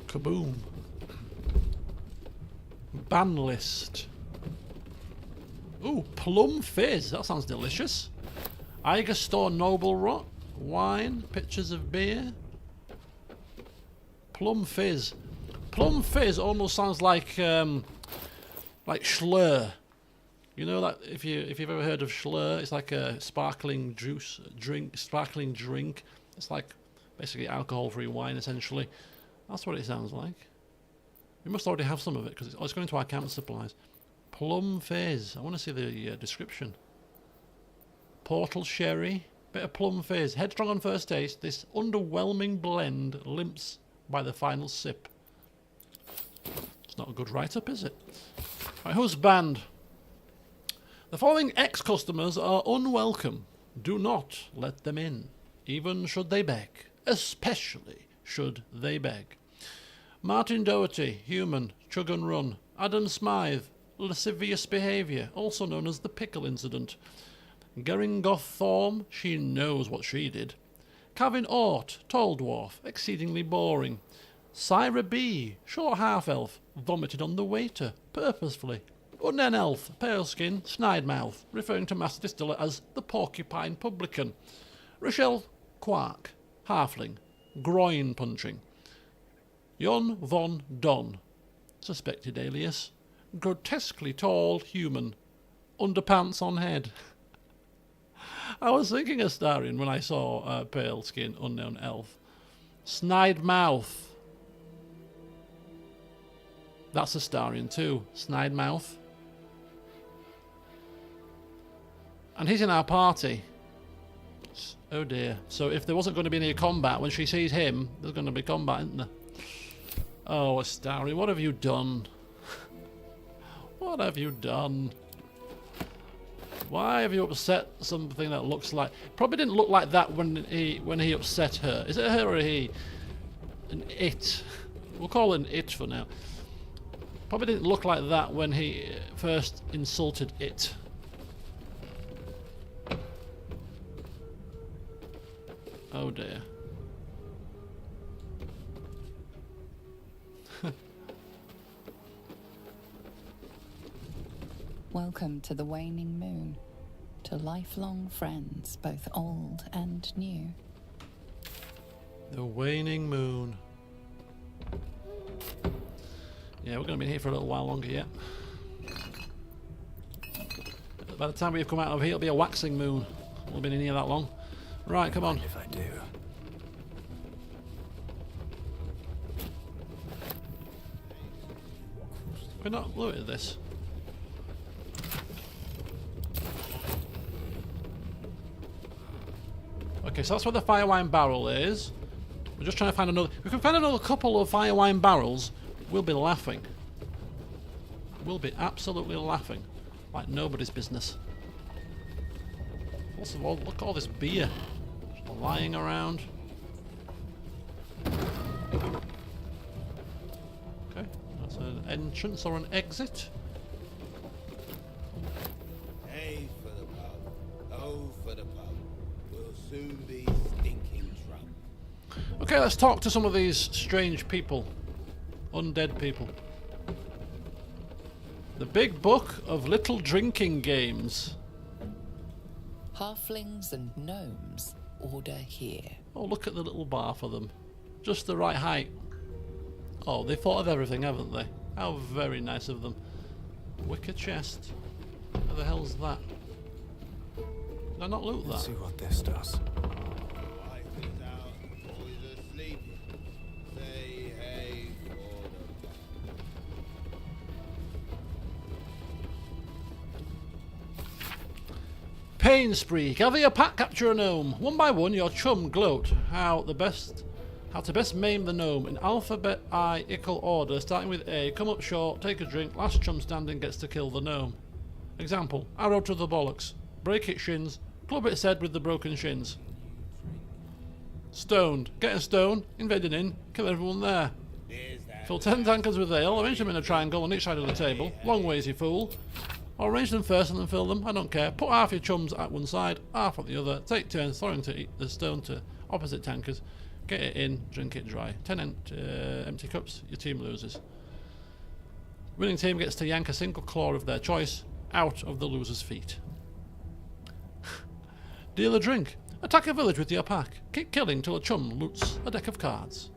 Kaboom. Ban list. Ooh, plum fizz. That sounds delicious. Eiger store noble rot. Wine. Pictures of beer. Plum fizz. Plum fizz almost sounds like Schlur. You know that if you've ever heard of Schlur, it's like a sparkling sparkling drink. It's like basically alcohol-free wine essentially. That's what it sounds like. We must already have some of it because it's going into our camp supplies. Plum fizz. I want to see the description. Portal sherry. Bit of plum fizz. Headstrong on first taste. This underwhelming blend limps by the final sip. It's not a good write-up, is it? Right, who's banned? The following ex-customers are unwelcome. Do not let them in, even should they beg. Especially should they beg. Martin Doherty, human, chug and run. Adam Smythe, lascivious behaviour, also known as the pickle incident. Geringoth Thorm, she knows what she did. Kavin Ort, tall dwarf, exceedingly boring. Syra B, short half-elf, vomited on the waiter, purposefully. Unknown elf, pale skin, snide mouth, referring to Master Distiller as the porcupine publican. Rochelle Quark, halfling, groin punching. Jon von Don, suspected alias. Grotesquely tall human, underpants on head. I was thinking Astarion when I saw pale skin, unknown elf. Snide mouth. That's Astarion too. Snide mouth. And he's in our party. Oh dear. So if there wasn't going to be any combat, when she sees him, there's going to be combat, isn't there? Oh, Astarion, what have you done? What have you done? Why have you upset something that looks like... Probably didn't look like that when he upset her. Is it her or he? An it. We'll call it an it for now. Probably didn't look like that when he first insulted it. Oh dear. Welcome to the Waning Moon. To lifelong friends, both old and new. The waning moon. Yeah, we're going to be here for a little while longer yet. By the time we've come out of here, it'll be a waxing moon. We'll be in here that long. Right, come on. If I do. We're not look at this. Okay, so that's where the firewine barrel is. We're just trying to find another... If we can find another couple of firewine barrels, we'll be laughing. We'll be absolutely laughing. Like nobody's business. First of all, look at all this beer just lying around. Okay, entrance or an exit. Hey for the pub, oh for the pub. We'll soon be stinking drunk. Okay, let's talk to some of these strange people. Undead people. The Big Book of Little Drinking Games. Halflings and gnomes order here. Oh, look at the little bar for them. Just the right height. Oh, they thought of everything, haven't they? How very nice of them. Wicker chest. How the hell's that? Did I not loot Let's that? see what this does. Wife is out, boys are sleeping. Say hey for the pub. Pain spree. Gather your pack, capture a gnome. One by one, your chum gloat how to best maim the gnome in alphabet I order, starting with A. Come up short, take a drink. Last chum standing gets to kill the gnome. Example: arrow to the bollocks. Break its shins. Club its head with the broken shins. Stoned. Get a stone. Invade an inn. Kill everyone there. Fill 10 tankards with ale. Arrange them in a triangle on each side of the table. Long ways, you fool. Or arrange them first and then fill them. I don't care. Put half your chums at one side, half at the other. Take turns throwing the stone to opposite tankards. Get it in, drink it dry. 10 empty cups, your team loses. Winning team gets to yank a single claw of their choice out of the loser's feet. Deal a drink. Attack a village with your pack. Keep killing till a chum loots a deck of cards.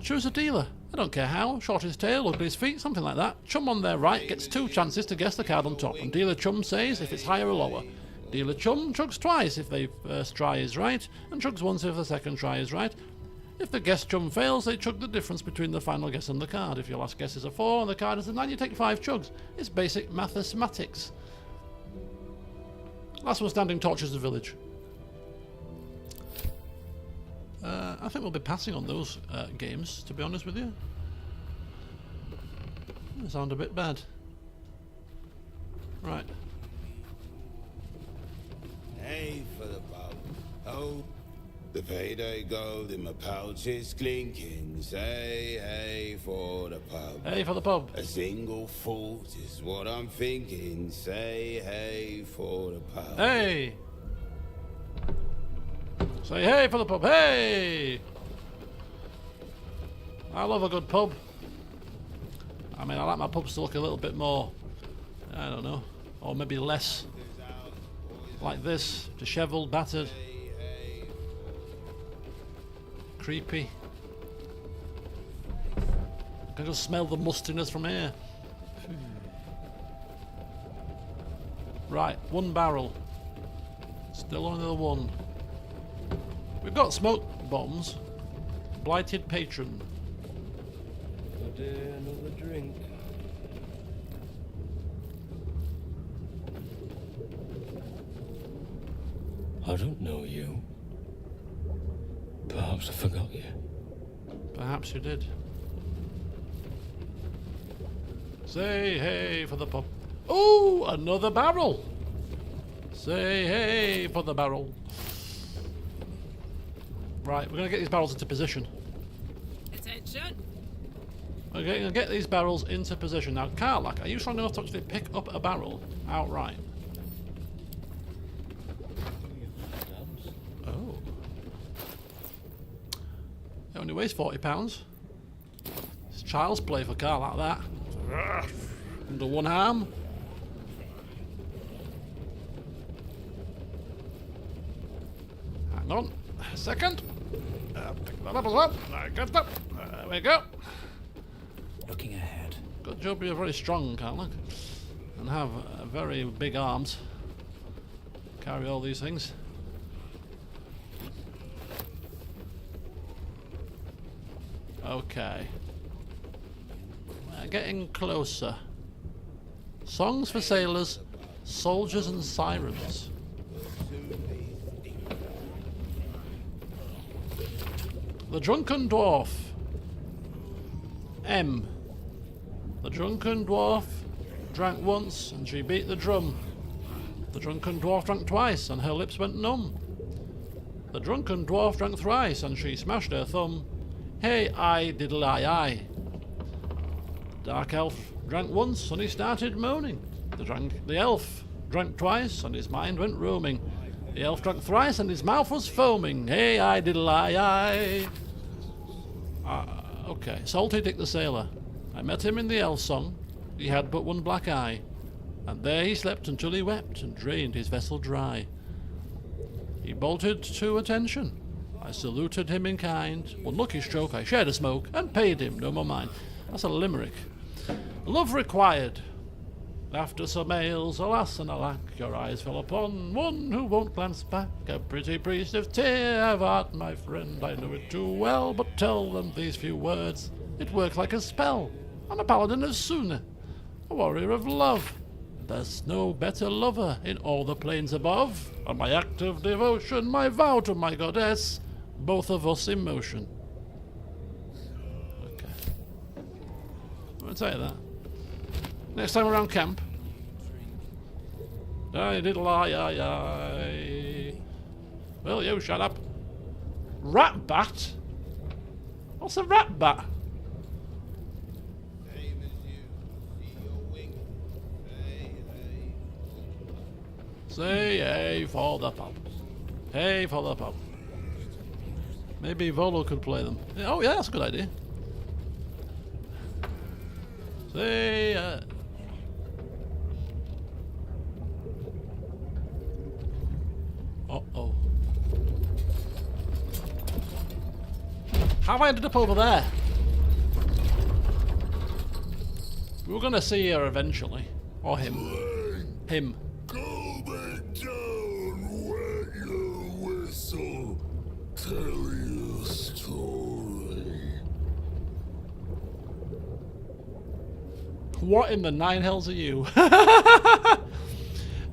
Choose a dealer. I don't care how. Short his tail, ugly his feet, something like that. Chum on their right gets 2 chances to guess the card on top, and dealer chum says if it's higher or lower. Dealer chum chugs twice if the first try is right, and chugs once if the second try is right. If the guess chum fails, they chug the difference between the final guess and the card. If your last guess is a 4 and the card is a 9, you take 5 chugs. It's basic mathematics. Last one standing torches the village. I think we'll be passing on those games, to be honest with you. They sound a bit bad. Right. Hey for the pub, oh. The payday gold in my pouch is clinking. Say hey for the pub. Hey for the pub. A single fault is what I'm thinking. Say hey for the pub. Hey! Say hey for the pub. Hey! I love a good pub. I mean, I like my pubs to look a little bit more, I don't know, or maybe less like this. Dishevelled, battered, creepy. I can just smell the mustiness from here. Right, 1 barrel. Still only the 1. We've got smoke bombs. Blighted patron. Another drink. I don't know you. Perhaps I forgot you. Perhaps you did. Say hey for the pub. Oh, another barrel. Say hey for the barrel. Right, we're going to get these barrels into position. Attention! We're going to get these barrels into position. Now, Karlak, are you strong enough to actually pick up a barrel outright? Oh. It only weighs 40 pounds. It's child's play for Karlak, that. Under one arm. Hang on a second. Pick the levels up. I get up. There we go. Looking ahead. Good job, you're very strong, Karlak. And have very big arms. Carry all these things. Okay. We're getting closer. Songs for sailors, soldiers and sirens. The Drunken Dwarf. M. The Drunken Dwarf drank once and she beat the drum. The Drunken Dwarf drank twice and her lips went numb. The Drunken Dwarf drank thrice and she smashed her thumb. Hey, I diddle I. Dark elf drank once and he started moaning. The elf drank twice and his mind went roaming. The elf drank thrice and his mouth was foaming. Hey, I diddle I. Okay, Salty Dick the Sailor. I met him in the elf song. He had but one black eye. And there he slept until he wept and drained his vessel dry. He bolted to attention. I saluted him in kind. One lucky stroke I shared a smoke and paid him no more mind. That's a limerick. Love required. After some ales, alas and alack, your eyes fell upon one who won't glance back. A pretty priest of tear of art, my friend. I know it too well, but tell them these few words. It worked like a spell. I'm a paladin of Suna, a warrior of love. There's no better lover in all the plains above. On my act of devotion, my vow to my goddess, both of us in motion. Okay. I'm going to tell you that. Next time around camp. I did lie. Will you shut up? Rat bat? What's a rat bat? Say hey for the pub. Hey for the pub. Maybe Volo could play them. Oh yeah, that's a good idea. Say uh-oh. How have I ended up over there? We were gonna see her eventually. Or him. Him. Tell you a story. What in the nine hells are you?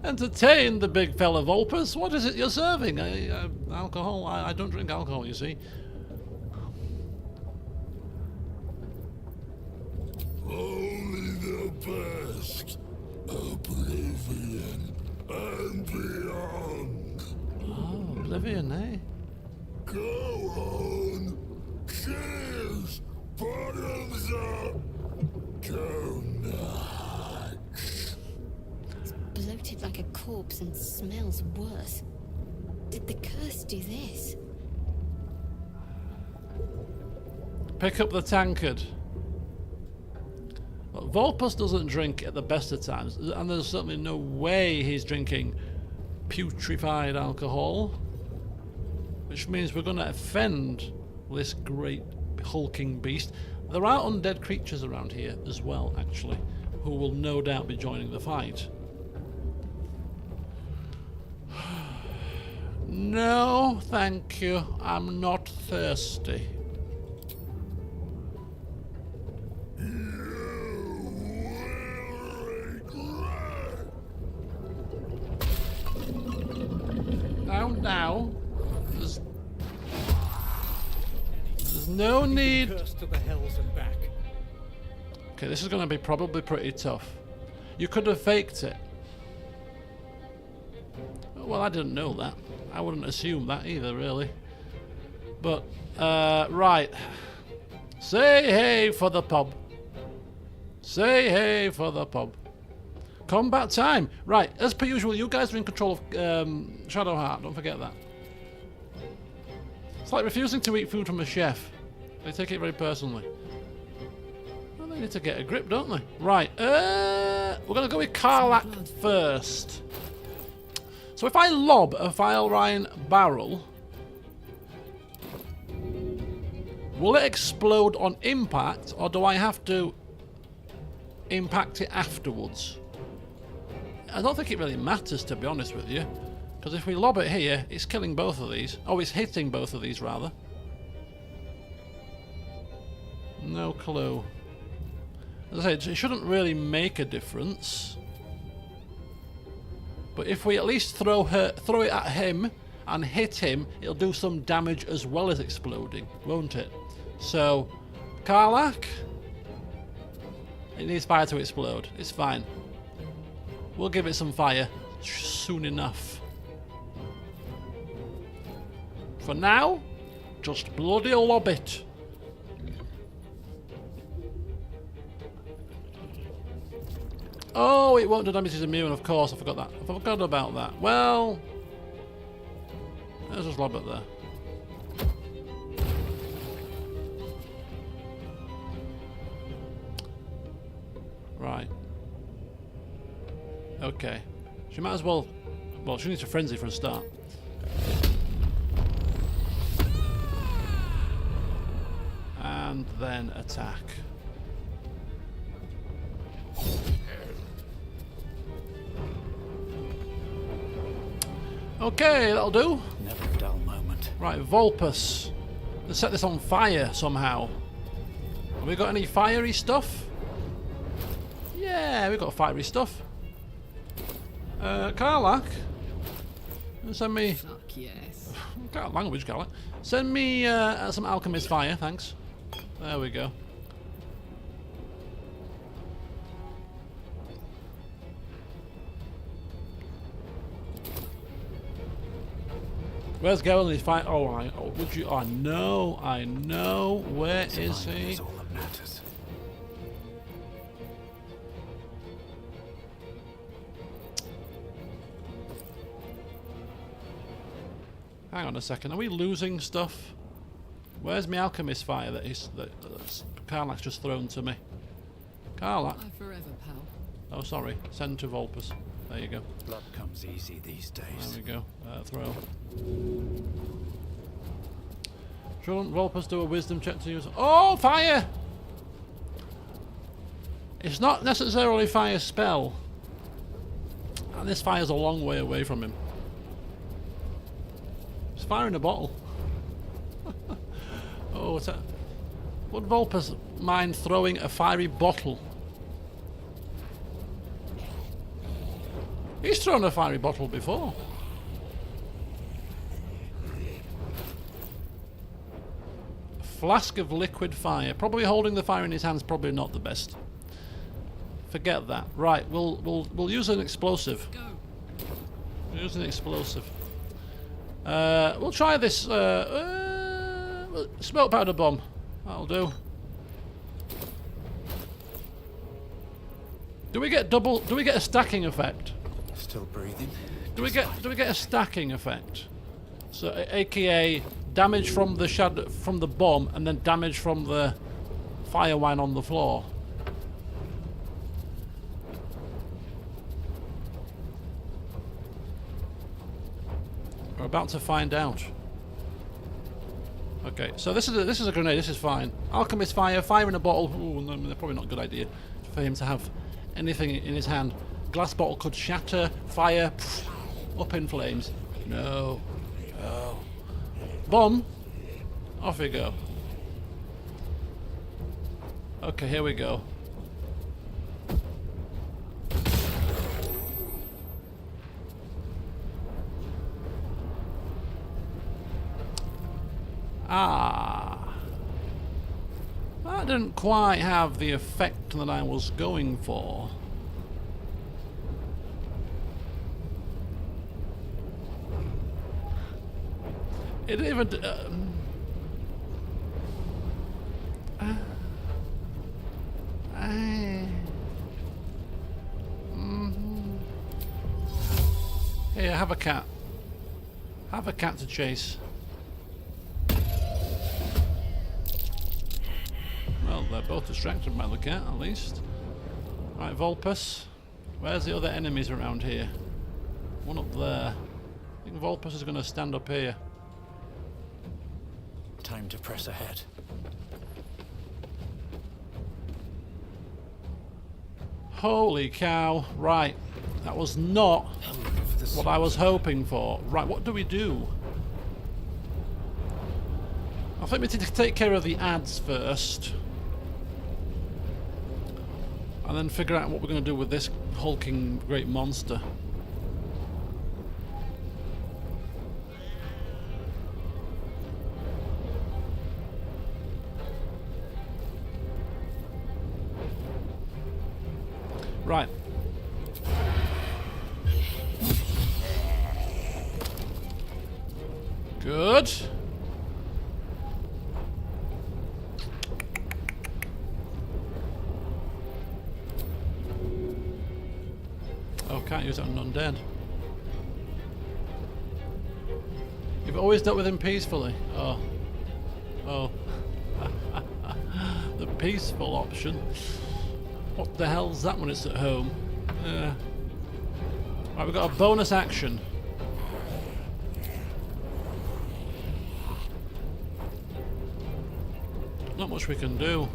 Entertain the big fella Volpus. What is it you're serving? Alcohol? I don't drink alcohol, you see. Only the best. Oblivion and beyond. Oh, Oblivion, eh? Go on. Cheers. Bottoms up. Go nuts. It's bloated like a corpse and smells worse. Did the curse do this? Pick up the tankard. Well, Volpus doesn't drink at the best of times, and there's certainly no way he's drinking putrefied alcohol. Which means we're going to offend this great hulking beast. There are undead creatures around here as well, actually, who will no doubt be joining the fight. No, thank you. I'm not thirsty. Now. There's no need. To the hells and back. Okay, this is going to be probably pretty tough. You could have faked it. Well, I didn't know that. I wouldn't assume that either, really. But, right. Say hey for the pub. Say hey for the pub. Combat time. Right, as per usual, you guys are in control of Shadowheart. Don't forget that. It's like refusing to eat food from a chef. They take it very personally. Well, they need to get a grip, don't they? Right, we're going to go with Karlak first. So if I lob a Vileryne barrel, will it explode on impact, or do I have to impact it afterwards? I don't think it really matters, to be honest with you. Because if we lob it here, it's killing both of these. Oh, it's hitting both of these, rather. No clue. As I say, it shouldn't really make a difference. But if we at least throw it at him and hit him, it'll do some damage as well as exploding, won't it? So, Karlak, it needs fire to explode. It's fine. We'll give it some fire soon enough. For now, just bloody lob it. Oh, it won't do damage to his immune, of course. I forgot that. I forgot about that. Well, let's just lob it there. Right. Okay. She might as well... Well, she needs a frenzy for a start. And then attack. Okay, that'll do. Never a dull moment. Right, Vulpus. Let's set this on fire somehow. Have we got any fiery stuff? Yeah, we've got fiery stuff. Karlak, send me... Fuck yes. Language, Karlak. Send me some alchemist fire, thanks. There we go. Where's Geralt? He's fight. Oh, would you? I know. Where is he? Survival is all that matters. Hang on a second. Are we losing stuff? Where's my alchemist fire that Karlak's just thrown to me? Karlak. Bye forever, pal. Oh, sorry. Send to Vulpus. There you go. Blood comes easy these days. There we go. Throw. Shouldn't Vulpus do a wisdom check to use? Oh, fire! It's not necessarily fire spell. And this fire's a long way away from him. It's fire in a bottle. Oh, what's that? Would Vulpus mind throwing a fiery bottle? He's thrown a fiery bottle before. A flask of liquid fire. Probably holding the fire in his hands. Probably not the best. Forget that. Right, we'll use an explosive. Go. We'll use an explosive. We'll try this. Smoke powder bomb. That'll do. Do we get double? Do we get a stacking effect? Still breathing. Do we get a stacking effect? So, AKA damage from the shadow from the bomb, and then damage from the fire wine on the floor. We're about to find out. Okay, so this is a grenade. This is fine. Alchemist fire, fire in a bottle. Ooh, no, probably not a good idea for him to have anything in his hand. Glass bottle could shatter. Fire, up in flames. No, no. Bomb. Off we go. Okay, here we go. Ah. That didn't quite have the effect that I was going for. It didn't even... Here, have a cat. Have a cat to chase. Well, they're both distracted by the cat, at least. Right, Vulpus. Where's the other enemies around here? One up there. I think Vulpus is going to stand up here. Time to press ahead. Holy cow. Right. That was not what I was hoping for. Right, what do we do? I think we need to take care of the ads first. And then figure out what we're going to do with this hulking great monster. Right. Good. Can't use it on undead. You've always dealt with him peacefully. Oh. Oh. The peaceful option. What the hell's that when it's at home? Right, we've got a bonus action. Not much we can do.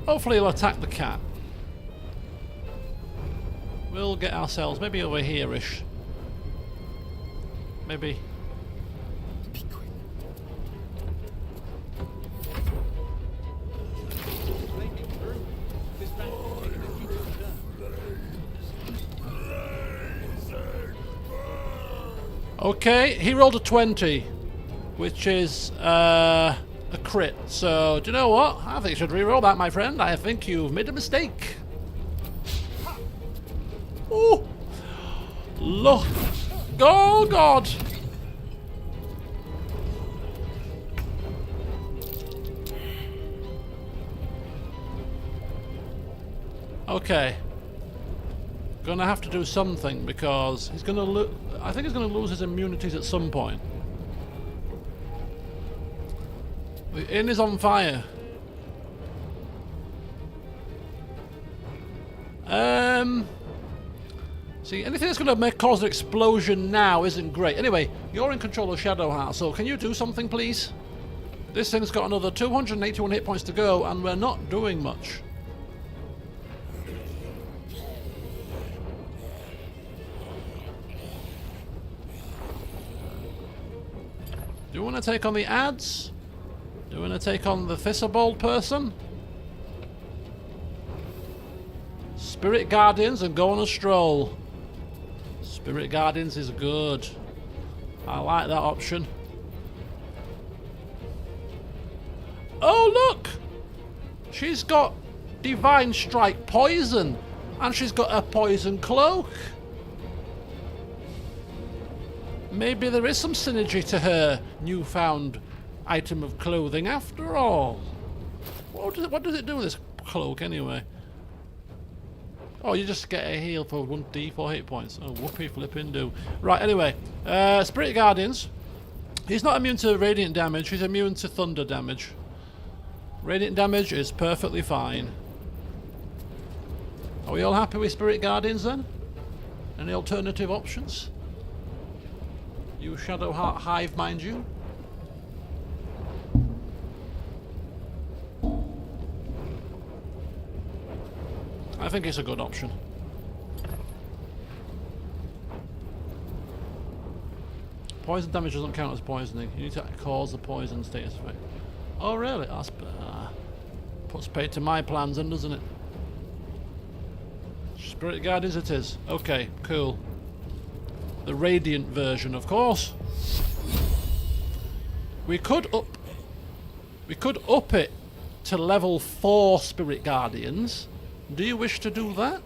Hopefully he'll attack the cat. We'll get ourselves maybe over here-ish. Maybe. Be quick. Okay, he rolled a 20, which is a crit. So, do you know what? I think you should re-roll that, my friend. I think you've made a mistake. Oh! Look! Oh, God! Okay. Gonna have to do something because he's gonna lose. I think he's gonna lose his immunities at some point. The inn is on fire. See, anything that's gonna cause an explosion now isn't great. Anyway, you're in control of Shadowheart, so can you do something, please? This thing's got another 281 hit points to go, and we're not doing much. Do you want to take on the ads? Do you want to take on the Thistlebolt person? Spirit Guardians and go on a stroll. Spirit Guardians is good. I like that option. Oh, look! She's got Divine Strike Poison. And she's got a Poison Cloak. Maybe there is some synergy to her newfound item of clothing after all. What does it do with this cloak anyway? Oh, you just get a heal for 1d4 hit points. Oh, whoopee flipping do. Right, anyway. Spirit Guardians. He's not immune to radiant damage. He's immune to thunder damage. Radiant damage is perfectly fine. Are we all happy with Spirit Guardians then? Any alternative options? You Shadowheart Hive, mind you. I think it's a good option. Poison damage doesn't count as poisoning. You need to cause the poison status effect. Oh really? That's puts paid to my plans then, doesn't it? Spirit Guardians it is. Okay, cool. The radiant version, of course. We could up it to level 4 Spirit Guardians. Do you wish to do that?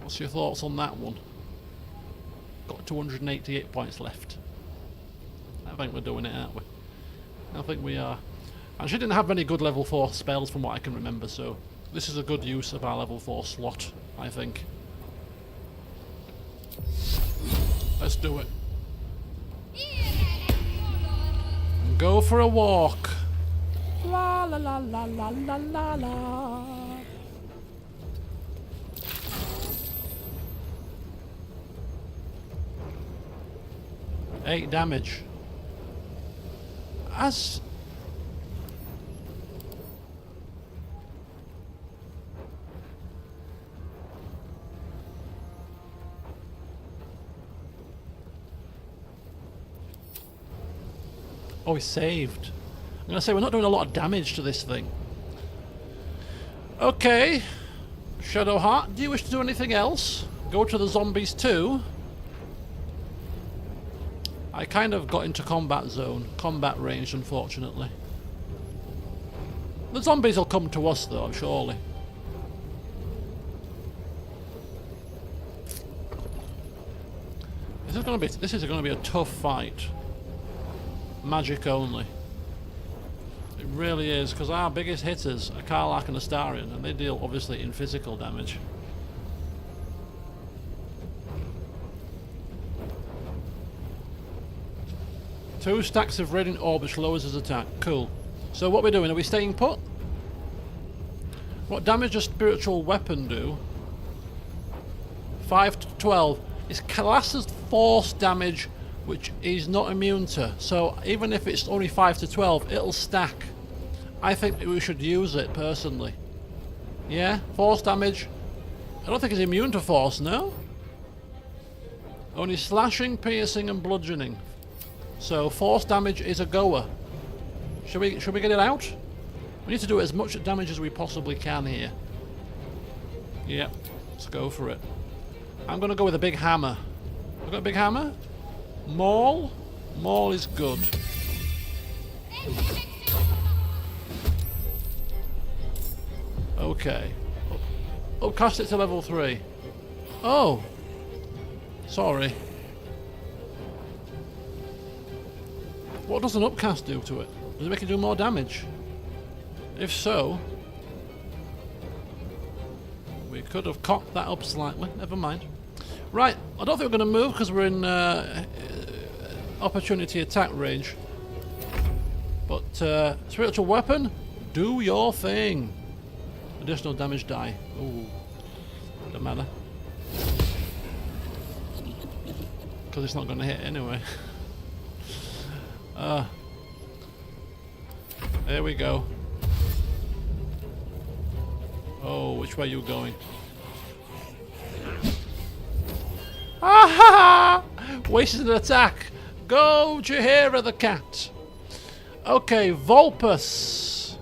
What's your thoughts on that one? Got 288 points left. I think we're doing it, aren't we? I think we are. And she didn't have many good level 4 spells from what I can remember, so this is a good use of our level 4 slot, I think. Let's do it. Go for a walk. La la la la la la la la. Eight damage. As oh, he saved. I'm going to say we're not doing a lot of damage to this thing. Okay. Shadowheart, do you wish to do anything else? Go to the zombies too? I kind of got into combat zone. Combat range, unfortunately. The zombies will come to us though, surely. This is gonna be a tough fight. Magic only. It really is, because our biggest hitters are Karlach and Astarion, and they deal obviously in physical damage. Two stacks of radiant orb which lowers his attack. Cool. So what are we doing? Are we staying put? What damage does spiritual weapon do? 5 to 12. It's classed as force damage, which he's not immune to. So even if it's only 5 to 12, it'll stack. I think that we should use it personally. Yeah, force damage. I don't think he's immune to force, no? Only slashing, piercing and bludgeoning. So force damage is a goer. Should we get it out? We need to do as much damage as we possibly can here. Yep, let's go for it. I'm gonna go with a big hammer. I've got a big hammer? Maul? Maul is good. Okay. Oh, cast it to level 3. Oh! Sorry. What does an upcast do to it? Does it make it do more damage? If so, we could have cocked that up slightly. Never mind. Right, I don't think we're going to move because we're in opportunity attack range. But spiritual weapon, do your thing. Additional damage die. Ooh, don't matter. Because it's not going to hit anyway. There we go. Oh, which way are you going? Ah ha ha! Wasted an attack. Go, Jaheira the cat. Okay, Vulpus.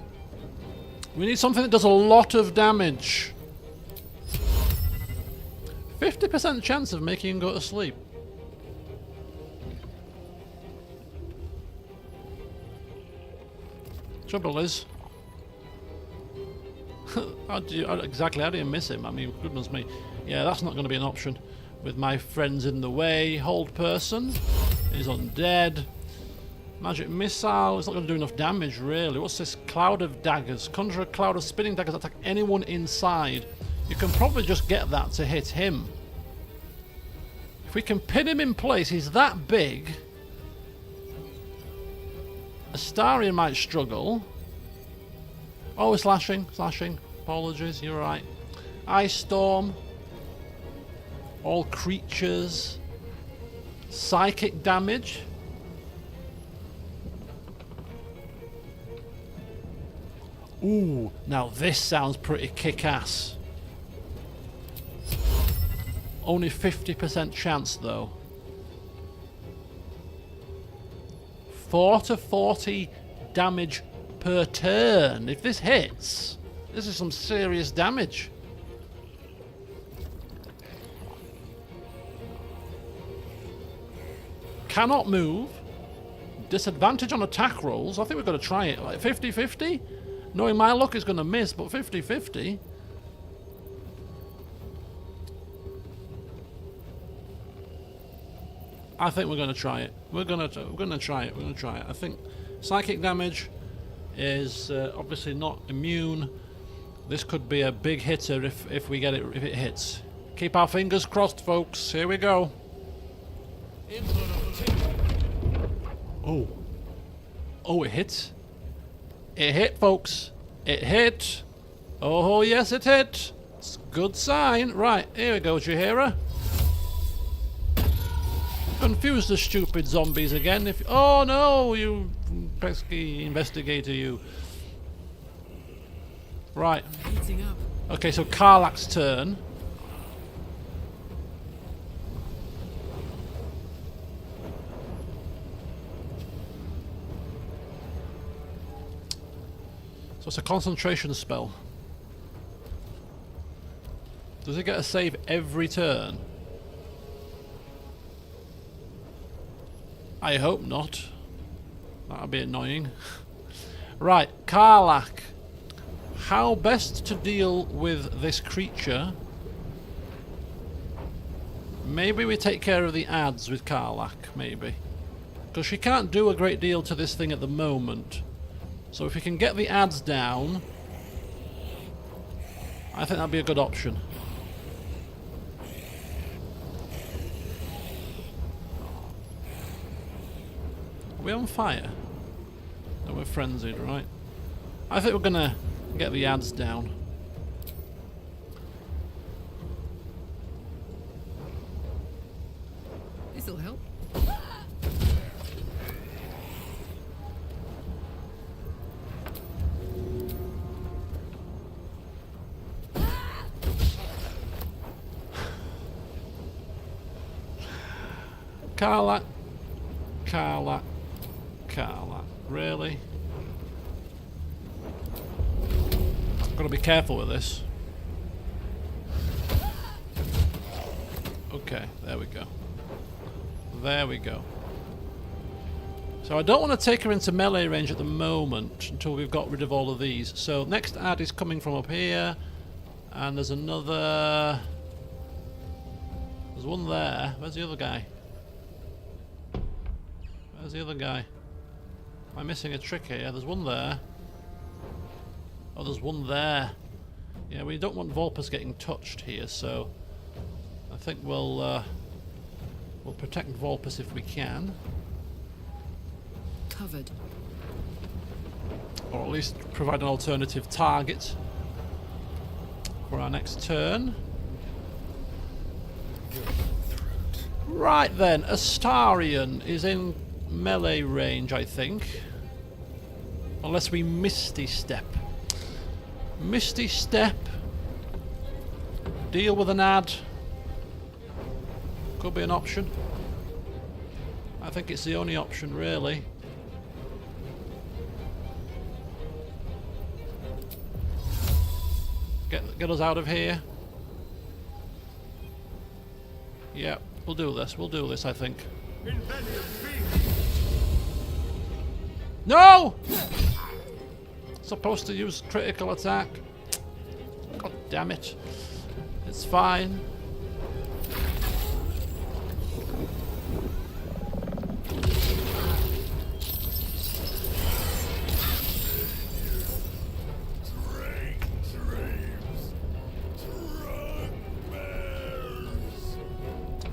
We need something that does a lot of damage. 50% chance of making him go to sleep. Trouble is, how do you miss him? I mean, goodness me. Yeah, that's not going to be an option. With my friends in the way, hold person is undead. Magic missile is not going to do enough damage, really. What's this? Cloud of daggers. Conjure a cloud of spinning daggers that attack anyone inside. You can probably just get that to hit him. If we can pin him in place, he's that big. Astarion might struggle. Oh, slashing. Apologies, you're right. Ice Storm. All creatures. Psychic damage. Ooh, now this sounds pretty kick-ass. Only 50% chance though. 4 to 40 damage per turn. If this hits, this is some serious damage. Cannot move. Disadvantage on attack rolls. I think we've got to try it. Like 50-50? Knowing my luck is going to miss, but 50-50. I think we're going to try it. We're going to try it. I think psychic damage is obviously not immune. This could be a big hitter if we get it, if it hits. Keep our fingers crossed, folks. Here we go. Oh, it hit. It hit, folks. It hit. Oh, yes, it hit. It's a good sign. Right, here we go, Jaheira. Confuse the stupid zombies again. Oh no, you pesky investigator, you. Right. Okay, so Karlach's turn. So it's a concentration spell. Does it get a save every turn? I hope not. That'd be annoying. Right, Karlach. How best to deal with this creature Maybe we take care of the ads with Karlach, maybe. Because she can't do a great deal to this thing at the moment. So if we can get the ads down, I think that'd be a good option. Are we on fire? No, we're frenzied, right? I think we're gonna get the ads down. This'll help. Karlach. Karlach. Karlach. Really? I've got to be careful with this. Okay, there we go. There we go. So I don't want to take her into melee range at the moment until we've got rid of all of these. So next ad is coming from up here. And there's another... There's one there. Where's the other guy? Where's the other guy? Am I missing a trick here? There's one there. Oh, there's one there. Yeah, we don't want Vulpes getting touched here, so I think we'll protect Vulpes if we can. Covered. Or at least provide an alternative target for our next turn. Right then, Astarion is in melee range, I think. Unless we Misty Step. Misty Step. Deal with an ad. Could be an option. I think it's the only option, really. Get us out of here. Yeah, we'll do this. We'll do this, I think. No! Supposed to use critical attack. God damn it. It's fine.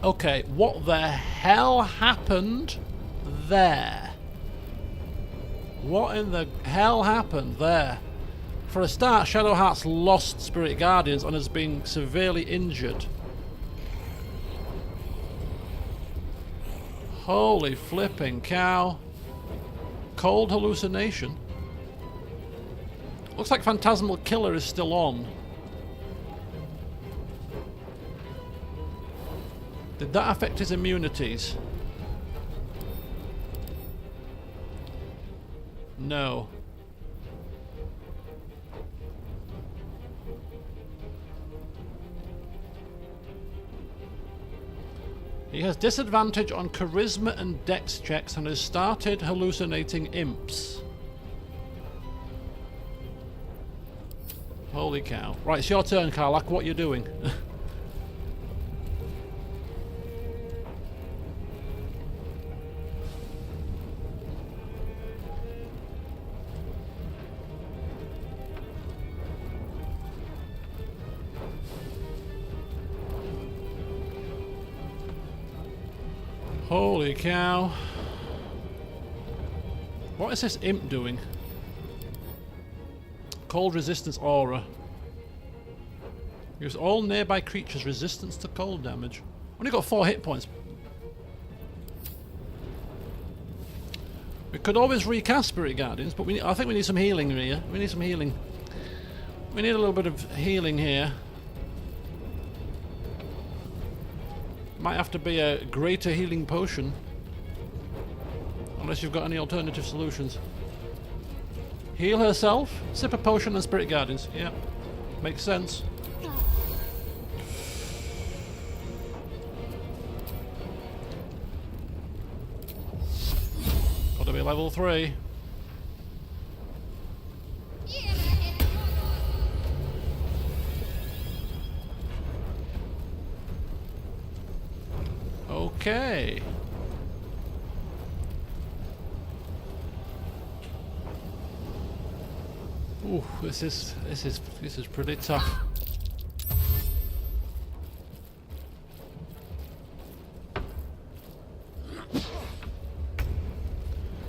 Okay, what the hell happened there? What in the hell happened there? For a start, Shadowheart's lost Spirit Guardians and has been severely injured. Holy flipping cow. Cold hallucination. Looks like Phantasmal Killer is still on. Did that affect his immunities? No. He has disadvantage on charisma and dex checks and has started hallucinating imps. Holy cow. Right, it's your turn, Karlach. What are you doing? Holy cow. What is this imp doing? Cold resistance aura. Gives all nearby creatures resistance to cold damage. Only got 4 hit points. We could always recast Spirit Guardians, but I think we need some healing here. We need some healing. We need a little bit of healing here. Might have to be a greater healing potion. Unless you've got any alternative solutions. Heal herself, sip a potion and Spirit Guardians. Yeah, makes sense. Got to be level 3. Okay. Ooh, this is pretty tough.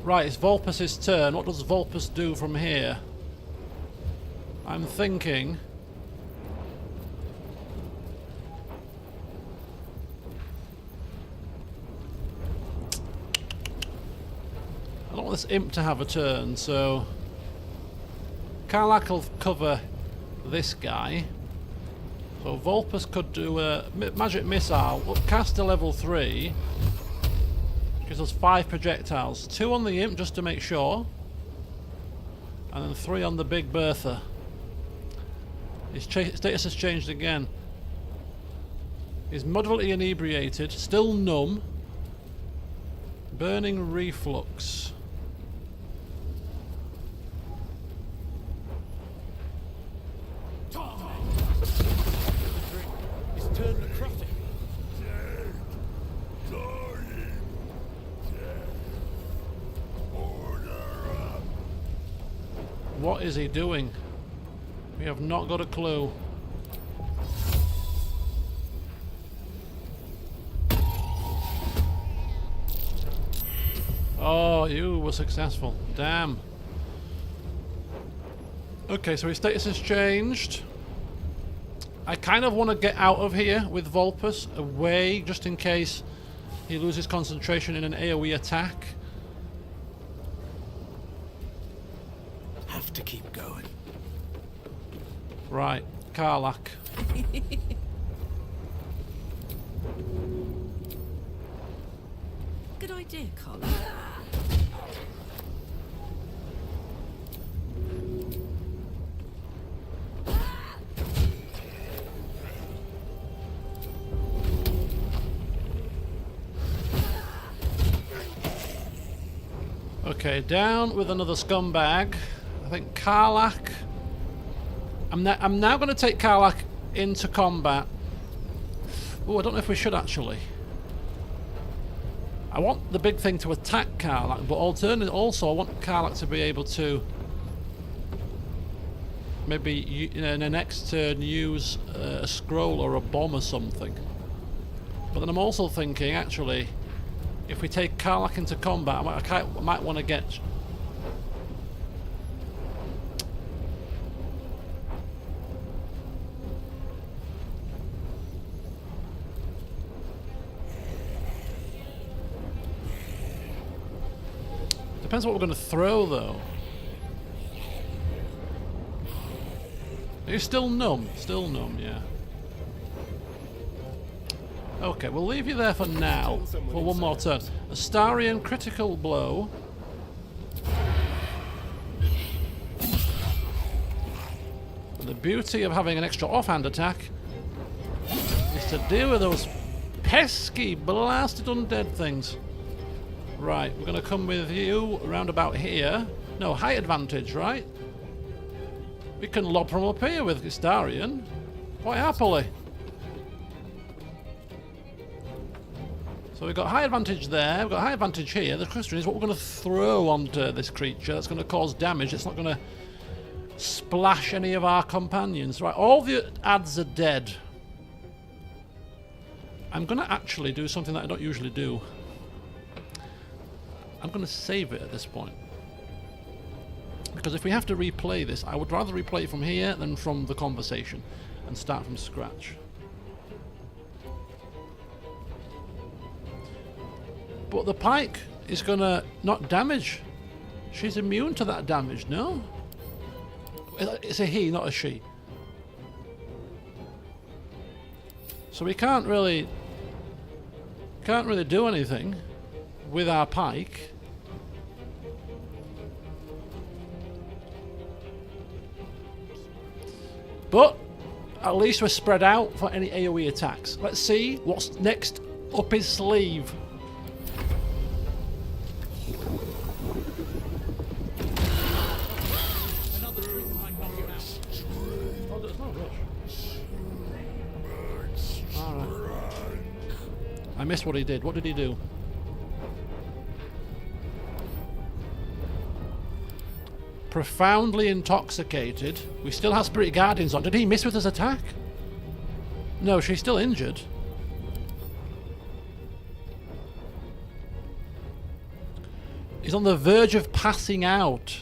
Right, it's Vulpus's turn. What does Vulpus do from here? I'm thinking... I don't want this imp to have a turn, so... Karlach will cover this guy. So Vulpus could do a magic missile, cast to level 3. Gives us 5 projectiles. 2 on the imp just to make sure. And then 3 on the Big Bertha. His status has changed again. He's moderately inebriated, still numb. Burning reflux. It's turned necrotic. What is he doing? We have not got a clue. Oh, you were successful. Damn. Okay, so his status has changed. I kind of want to get out of here with Vulpus, away, just in case he loses concentration in an AoE attack. Have to keep going. Right, Karlach. Good idea, Carl. Okay, down with another scumbag. I think Karlach. I'm now going to take Karlach into combat. Oh, I don't know if we should actually. I want the big thing to attack Karlach, but alternatively, also I want Karlach to be able to maybe in the next turn use a scroll or a bomb or something. But then I'm also thinking, actually, if we take Karlach into combat, I might want to get... Depends what we're going to throw, though. Are you still numb? Still numb, yeah. Okay, we'll leave you there for now, for one more turn. Astarian critical blow. And the beauty of having an extra offhand attack is to deal with those pesky, blasted undead things. Right, we're going to come with you around about here. No, height advantage, right? We can lob from up here with Astarian. Quite happily. So we've got high advantage there, we've got high advantage here. The question is what we're going to throw onto this creature that's going to cause damage. It's not going to splash any of our companions. Right, all the ads are dead. I'm going to actually do something that I don't usually do. I'm going to save it at this point. Because if we have to replay this, I would rather replay it from here than from the conversation and start from scratch. But the pike is going to not damage. She's immune to that damage, no? It's a he, not a she. So we can't really do anything with our pike. But at least we're spread out for any AoE attacks. Let's see what's next up his sleeve. I missed what he did. What did he do? Profoundly intoxicated. We still have Spirit Guardians on. Did he miss with his attack? No, she's still injured. He's on the verge of passing out.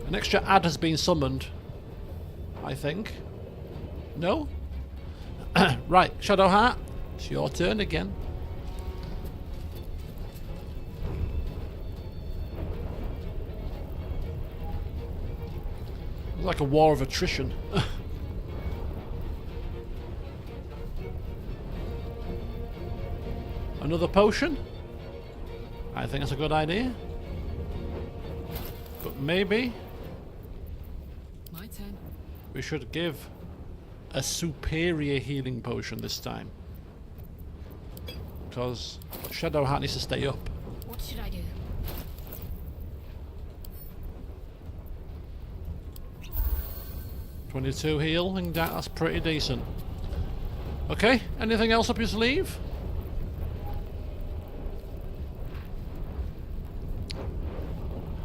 An extra ad has been summoned, I think. No? Right, Shadowheart, it's your turn again. It's like a war of attrition. Another potion? I think that's a good idea. But maybe My turn. we should give a superior healing potion this time. Because Shadowheart needs to stay up. What should I do? .22 heal, and that's pretty decent. Okay, anything else up your sleeve?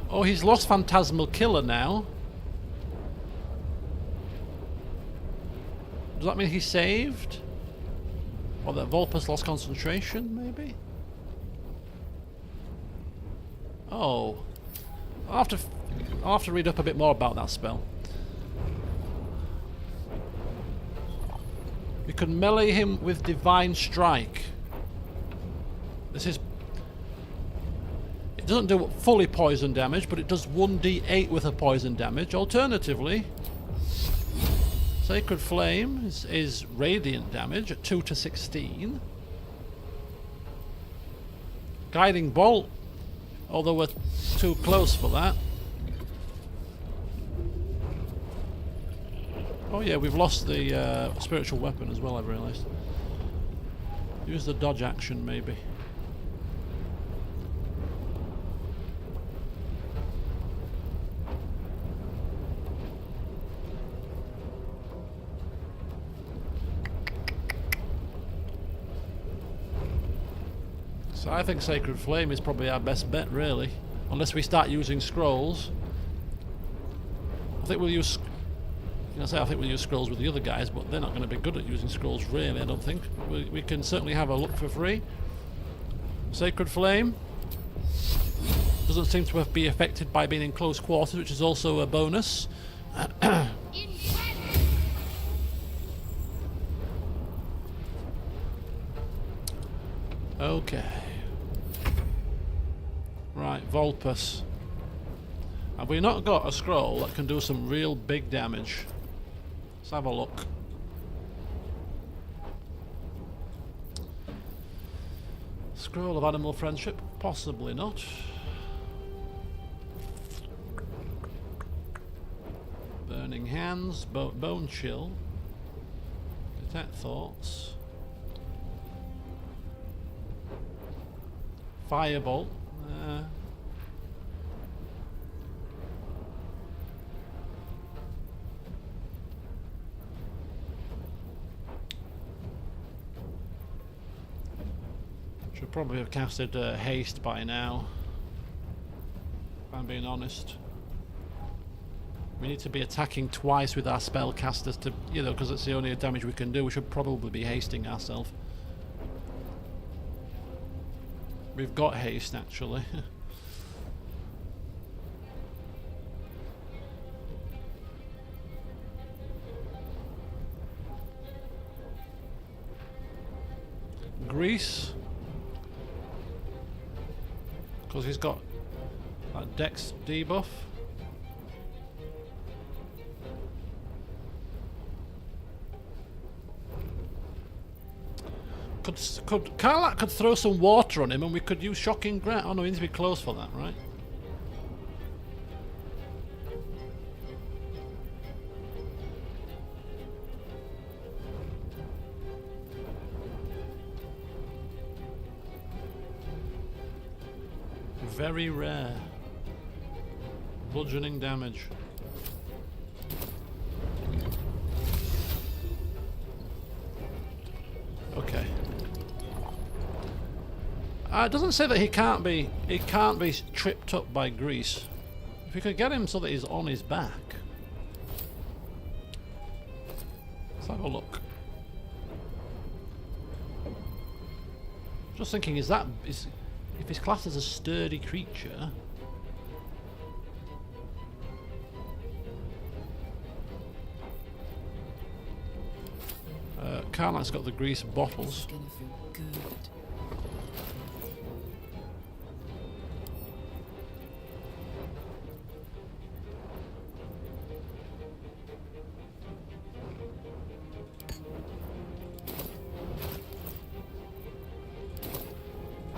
Oh, he's lost Phantasmal Killer now. Does that mean he's saved? Or that Vulpus lost concentration, maybe? Oh. I'll have to read up a bit more about that spell. We can melee him with Divine Strike. This is... It doesn't do fully poison damage, but it does 1d8 with a poison damage. Alternatively, Sacred Flame is radiant damage at 2 to 16. Guiding Bolt, although we're too close for that. Oh yeah, we've lost the spiritual weapon as well, I've realised. Use the dodge action, maybe. So I think Sacred Flame is probably our best bet, really. Unless we start using scrolls. I think we'll use... I think we'll use scrolls with the other guys, but they're not going to be good at using scrolls, really, I don't think. We can certainly have a look for free. Sacred Flame. Doesn't seem to be affected by being in close quarters, which is also a bonus. Okay. Right, Vulpus. Have we not got a scroll that can do some real big damage? Let's have a look. Scroll of Animal Friendship? Possibly not. Burning Hands, Bone Chill. Detect Thoughts. Firebolt. Should probably have casted haste by now, if I'm being honest. We need to be attacking twice with our spellcasters to, you know, because it's the only damage we can do. We should probably be hasting ourselves. We've got haste, actually. Grease. Because he's got that dex debuff. Karlak could throw some water on him and we could use Shocking Grasp. Oh no, he needs to be close for that, right? Very rare. Bludgeoning damage. It doesn't say that he can't be tripped up by grease. If we could get him so that he's on his back. Let's have a look. Just thinking, if he's classed as a sturdy creature, Carline's got the grease bottles. Gonna feel good.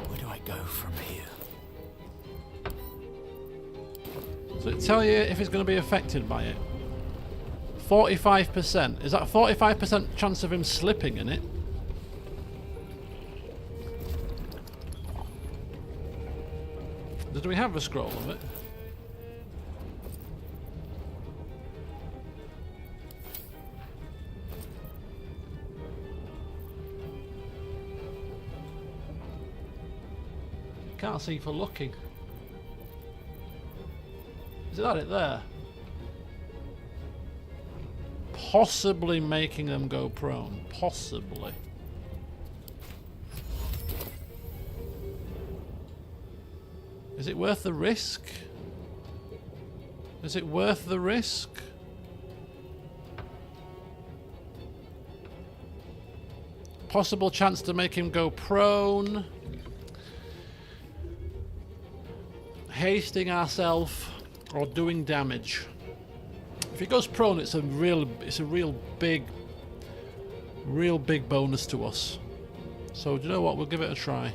Where do I go from here? Does it tell you if he's going to be affected by it? 45%. Is that a 45% chance of him slipping in it? Do we have a scroll of it? Can't see for looking. Is that it there? Possibly making them go prone. Possibly. Is it worth the risk? Is it worth the risk? Possible chance to make him go prone. Hasting ourselves or doing damage. If he goes prone, it's a real big bonus to us. So do you know what? We'll give it a try.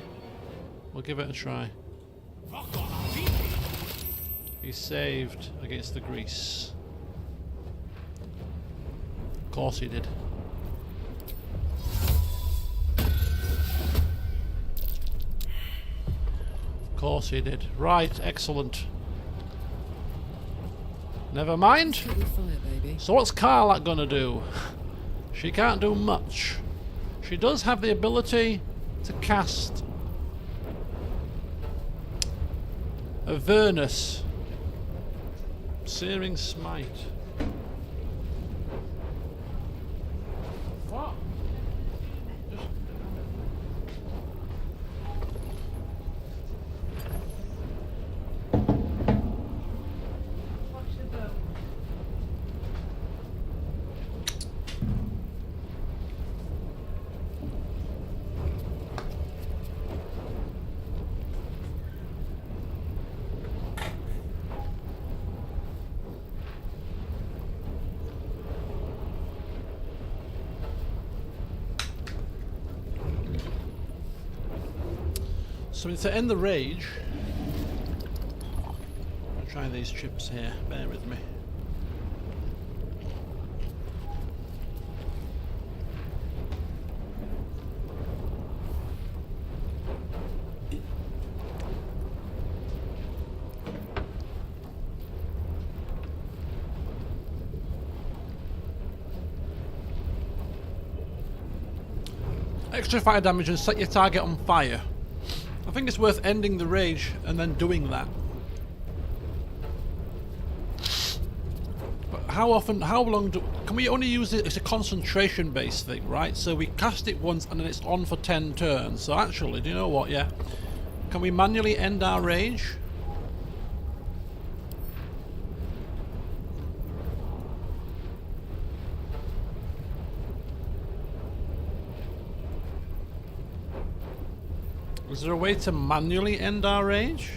We'll give it a try. He's saved against the grease. Of course he did. Of course he did. Right, excellent. Never mind. So what's Carlac gonna do? She can't do much. She does have the ability to cast Avernus. Searing Smite. What? So to end the rage, I'll try these chips here, bear with me. Extra fire damage and set your target on fire. I think it's worth ending the rage and then doing that. But how long can we only use it? It's a concentration based thing, right? So we cast it once and then it's on for 10 turns. So actually, do you know what? Yeah. Can we manually end our rage? Is there a way to manually end our rage?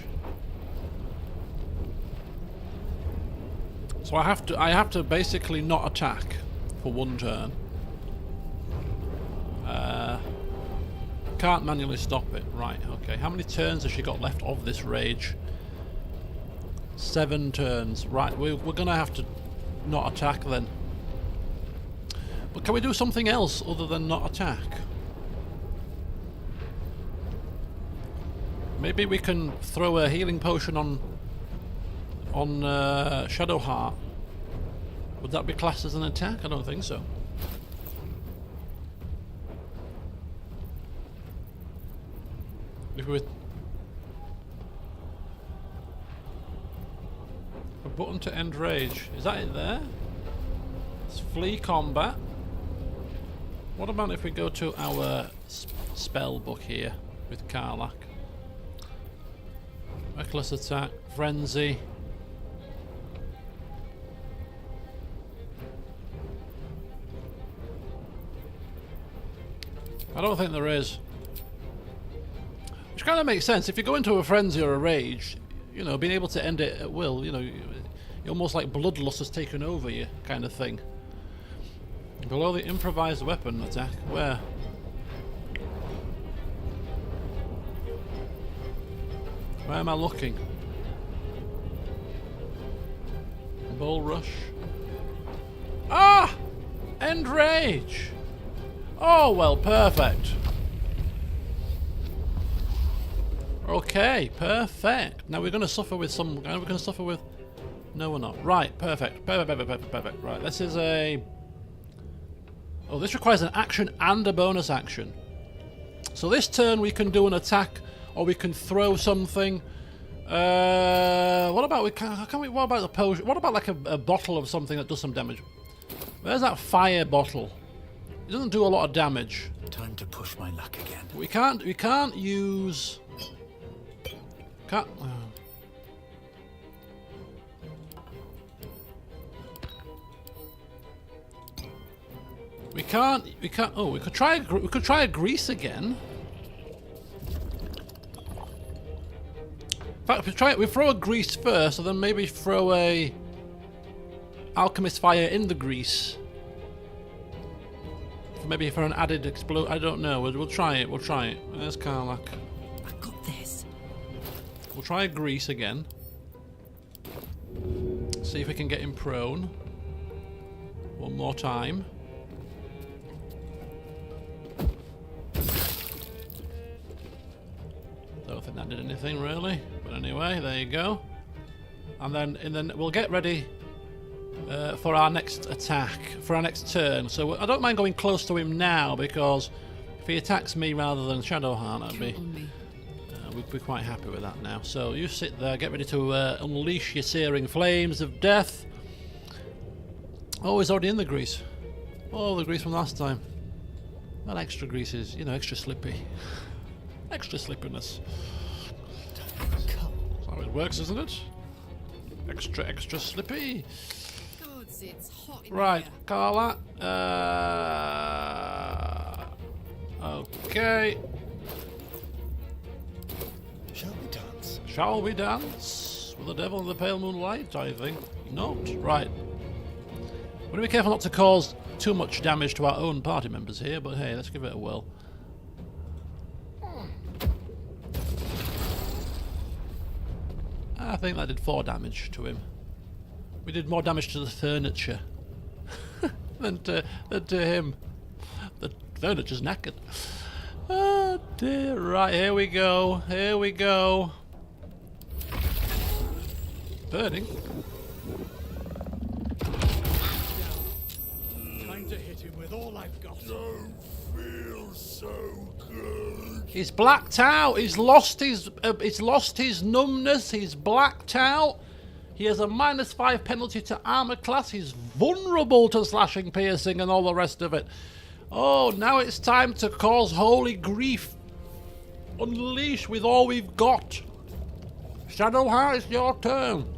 So I have to basically not attack for 1 turn. Can't manually stop it. Right, okay. How many turns has she got left of this rage? 7 turns. Right, we're gonna have to not attack then. But can we do something else other than not attack? Maybe we can throw a healing potion on Shadowheart. Would that be classed as an attack? I don't think so. if we... A button to end rage. Is that it there? It's flee combat. What about if we go to our spell book here with Karlach? Reckless attack, frenzy. I don't think there is. Which kind of makes sense. If you go into a frenzy or a rage, you know, being able to end it at will, you know, you're almost like bloodlust has taken over you, kind of thing. Below the improvised weapon attack, where? Where am I looking? Bull rush. Ah! End rage! Oh, well, perfect. Okay, perfect. Now we're going to suffer with some... We're going to suffer with... No, we're not. Right, perfect. Perfect. Right, this is a... Oh, this requires an action and a bonus action. So this turn we can do an attack, or we can throw something. What about what about the potion? What about like a bottle of something that does some damage? Where's that fire bottle? It doesn't do a lot of damage. Time to push my luck again. We can't use... Can't... We can't... Oh, we could try a grease again. In fact, we throw a grease first, and then maybe throw a... Alchemist fire in the grease. Maybe for an added explode. I don't know. We'll try it. There's Karlach. I've got this. We'll try grease again. See if we can get him prone. One more time. Don't think that did anything really. But anyway, there you go. And then we'll get ready for our next attack, for our next turn. So I don't mind going close to him now, because if he attacks me rather than Shadowheart, we'd be quite happy with that now. So you sit there, get ready to unleash your searing flames of death. Oh, he's already in the grease. Oh, the grease from last time. Well, extra grease is, you know, extra slippy. Extra slippiness. That's how it works, isn't it? Extra slippy. It's hot in Right, here. Carla. Okay. Shall we dance? With the devil in the pale moonlight, I think. Not. Right. We're going to be careful not to cause too much damage to our own party members here, but hey, let's give it a whirl. I think that did 4 damage to him. We did more damage to the furniture than to him. The furniture's knackered. Oh dear. Right, here we go. Here we go. Burning. Time to hit him with all I've got. Don't feel so good. He's blacked out. He's lost his numbness. He's blacked out. He has a -5 penalty to armor class. He's vulnerable to slashing, piercing, and all the rest of it. Oh, now it's time to cause holy grief. Unleash with all we've got. Shadowheart, it's your turn.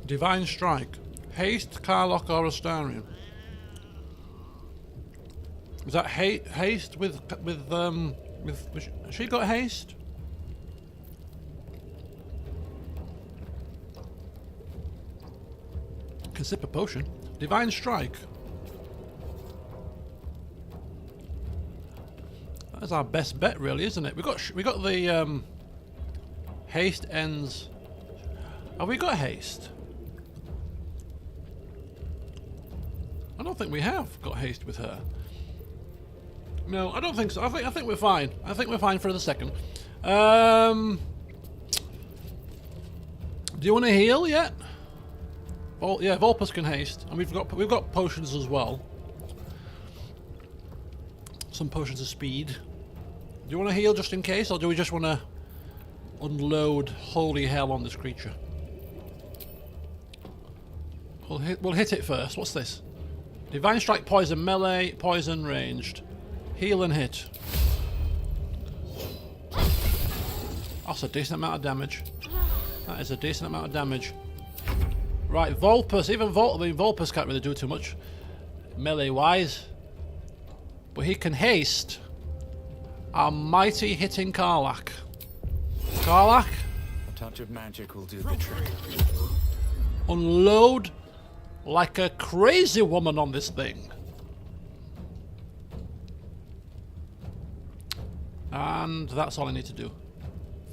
Divine Strike. Haste, Karlach, or Astarion? Is that haste with has she got haste? Can sip a potion. Divine Strike. That's our best bet, really, isn't it? We got the haste ends. Have we got haste? I don't think we have got haste with her. No, I don't think so. I think we're fine. I think we're fine for the second. Do you want to heal yet? Yeah, Vulpus can haste, and we've got potions as well. Some potions of speed. Do you want to heal just in case, or do we just want to unload holy hell on this creature? We'll hit it first. What's this? Divine Strike, poison, melee, poison, ranged. Heal and hit. That's a decent amount of damage. That is a decent amount of damage. Right, Vulpus. Even Vulpus can't really do too much melee-wise. But he can haste our mighty hitting Karlach. Karlach? A touch of magic will do the trick. Unload like a crazy woman on this thing. And that's all I need to do.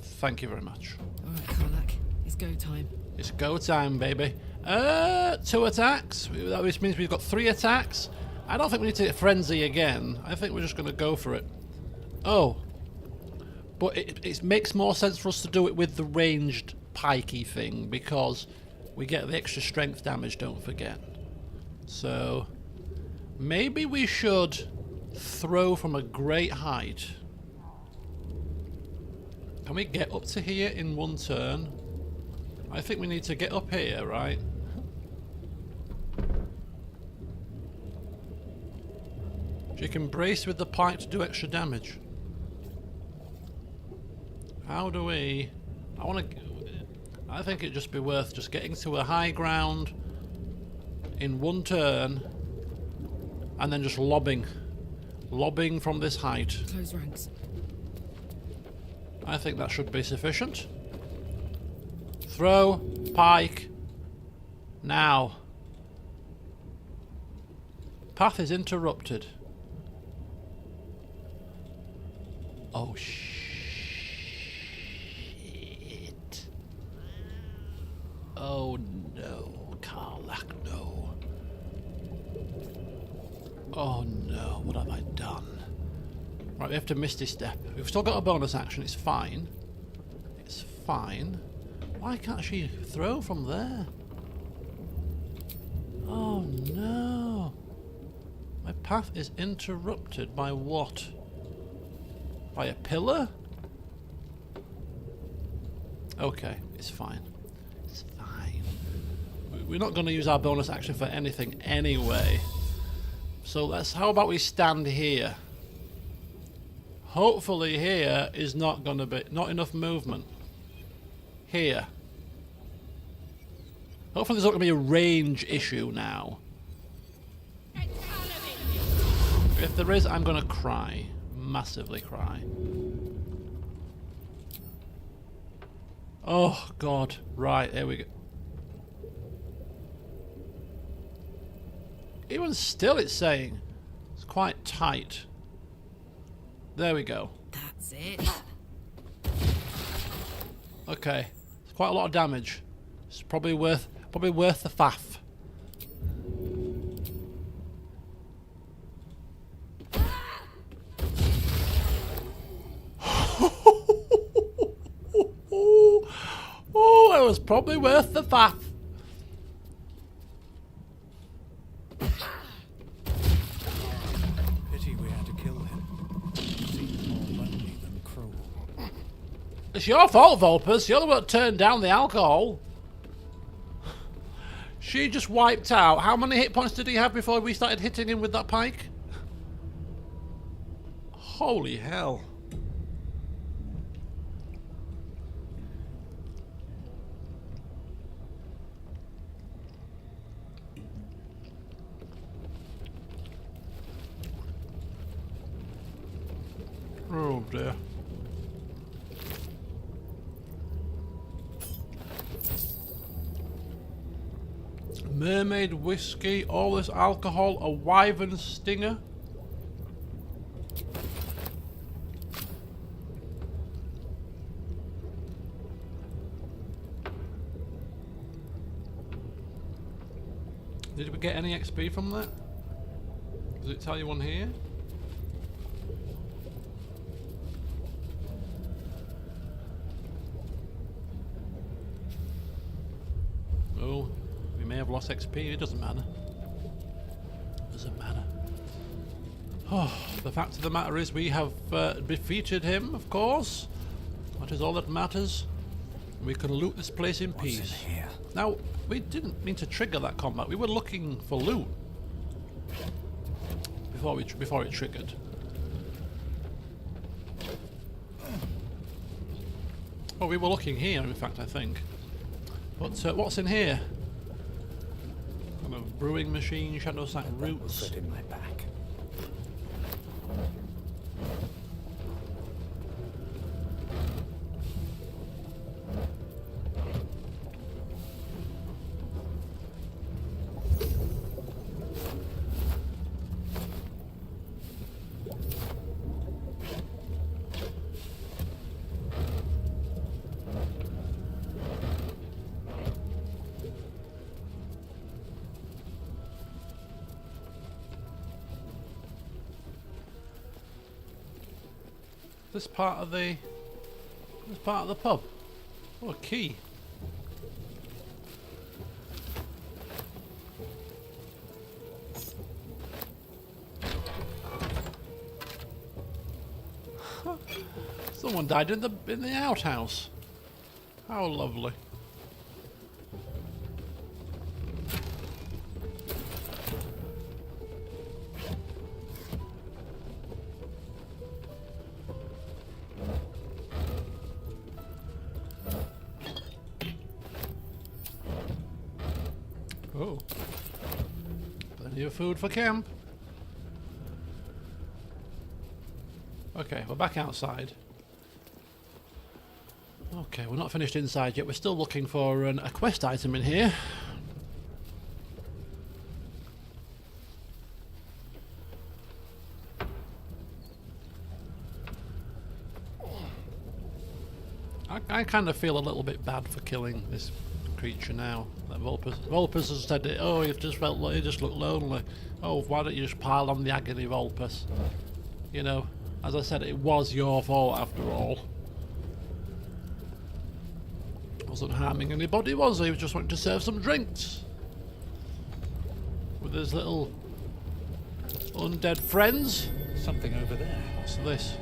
Thank you very much. Alright, Karlach. It's go time. It's go time, baby. 2 attacks. Which means we've got 3 attacks. I don't think we need to frenzy again. I think we're just going to go for it. Oh. But it makes more sense for us to do it with the ranged pikey thing, because we get the extra strength damage, don't forget. So maybe we should throw from a great height. Can we get up to here in 1 turn? I think we need to get up here, right? She can brace with the pike to do extra damage. How do we... I think it'd just be worth just getting to a high ground in 1 turn and then just lobbing from this height. Close ranks. I think that should be sufficient. Throw, pike, now. Path is interrupted. Oh shit. Oh no, Karlach, no. Oh no, what have I done? Right, we have to Misty Step. We've still got a bonus action, it's fine. It's fine. Why can't she throw from there? Oh no. My path is interrupted by what? By a pillar? Okay, it's fine. It's fine. We're not going to use our bonus action for anything anyway. So how about we stand here? Hopefully here is not going to be... not enough movement. Here. Hopefully there's not going to be a range issue now. If there is, I'm going to cry. Massively cry. Oh, God. Right, there we go. Even still, it's saying it's quite tight. There we go. That's it. Okay, it's quite a lot of damage. It's probably worth the faff. Oh, it was probably worth the faff. Pity we had to kill him. Seemed more lonely than cruel. It's your fault, Vulpus. You're the one that turned down the alcohol. She just wiped out. How many hit points did he have before we started hitting him with that pike? Holy hell. Oh dear. Mermaid whiskey, all this alcohol, a wyvern stinger. Did we get any XP from that? Does it tell you on here? lost XP. It doesn't matter. Doesn't matter. Oh, the fact of the matter is we have defeated him, of course. That is all that matters. We can loot this place in peace. What's in here? Now, we didn't mean to trigger that combat. We were looking for loot before it triggered. Well, we were looking here, in fact, I think. But what's in here? Kind of brewing machine, shadow sack roots. Fit in my back. This part of the pub. Oh, a key. Someone died in the outhouse. How lovely. Oh. Plenty of food for camp. Okay, we're back outside. Okay, we're not finished inside yet. We're still looking for a quest item in here. I kind of feel a little bit bad for killing this creature now. That Vulpus has said it. Oh, you just look lonely. Oh, why don't you just pile on the agony, Vulpus? You know, as I said, it was your fault after all. Wasn't harming anybody, was he? He was just wanting to serve some drinks with his little undead friends. Something over there. What's this?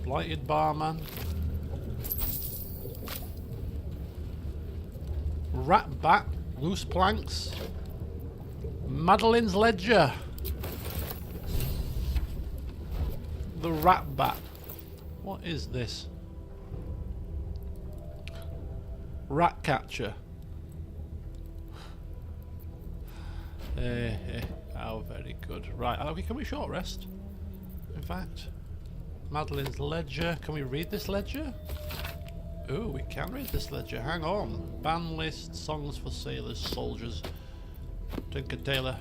Blighted barman. Rat bat. Loose planks. Madeline's ledger. The rat bat. What is this? Rat catcher. Oh, very good. Right, can we short rest? In fact, Madeline's ledger. Can we read this ledger? Oh, we can read this ledger. Hang on. Ban list, songs for sailors, soldiers. Tinker Tailor,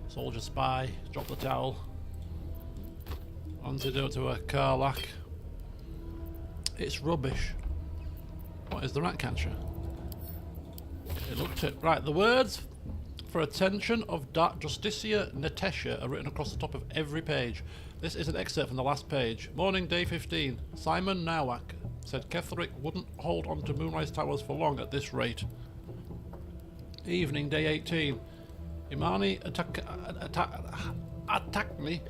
soldier spy, drop the towel. Antidote to a Karlach. It's rubbish. What is the rat catcher? It looked at right. The words for attention of Justicia Netesha are written across the top of every page. This is an excerpt from the last page. Morning, day 15. Simon Nowak said Ketherick wouldn't hold on to Moonrise Towers for long at this rate. Evening, day 18. Imani Atakni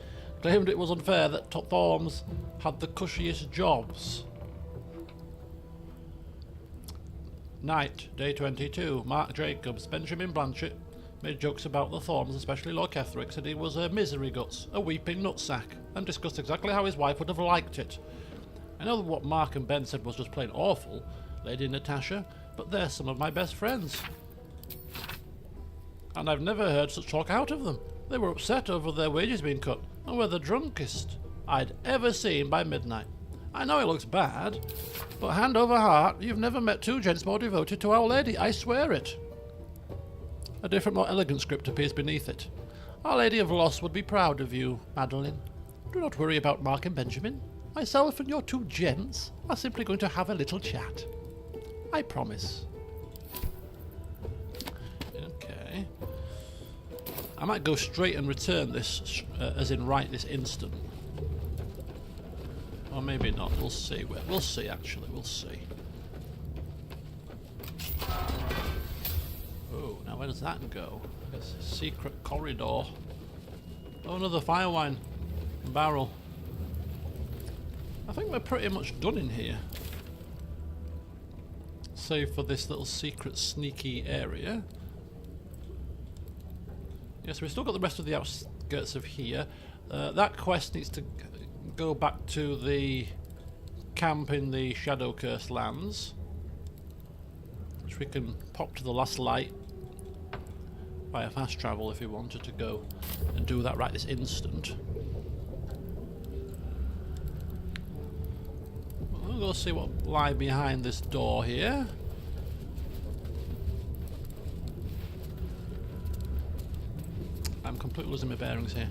claimed it was unfair that Thorms had the cushiest jobs. Night, day 22. Mark Jacobs, Benjamin Blanchett made jokes about the Thorns, especially Lord Ketherick, said he was a misery guts, a weeping nutsack, and discussed exactly how his wife would have liked it. I know that what Mark and Ben said was just plain awful, Lady Natasha, but they're some of my best friends. And I've never heard such talk out of them. They were upset over their wages being cut, and were the drunkest I'd ever seen by midnight. I know it looks bad, but hand over heart, you've never met two gents more devoted to Our Lady, I swear it. A different, more elegant script appears beneath it. Our Lady of Loss would be proud of you, Madeline. Do not worry about Mark and Benjamin. Myself and your two gents are simply going to have a little chat. I promise. Okay. I might go straight and return this, as in right this instant. Or maybe not. We'll see. We'll see, actually. We'll see. Now where does that go? It's a secret corridor. Oh, another fire wine barrel. I think we're pretty much done in here. Save for this little secret sneaky area. Yes, we've still got the rest of the outskirts of here. That quest needs to go back to the camp in the Shadow Curse lands, which we can pop to the last light via fast travel if we wanted to go and do that right this instant. We'll go see what lies behind this door here. I'm completely losing my bearings here.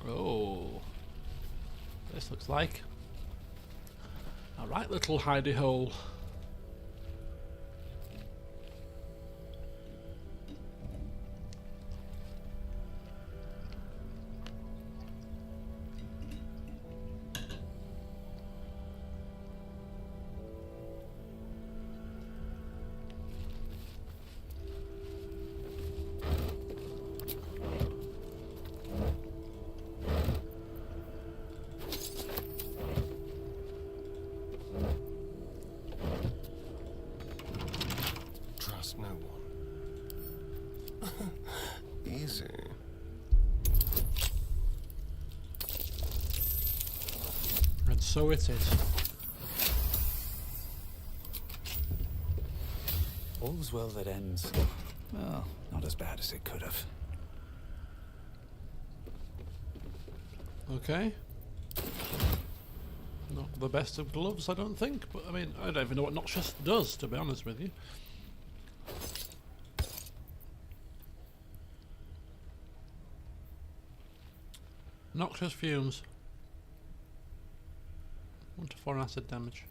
Oh, this looks like a right little hidey hole. Trust no one. Easy. And so it is. All's well that ends. Well, not as bad as it could have. Okay. Not the best of gloves, I don't think, but I mean, I don't even know what noxious does, to be honest with you. Noxious fumes. 1 to 4 acid damage.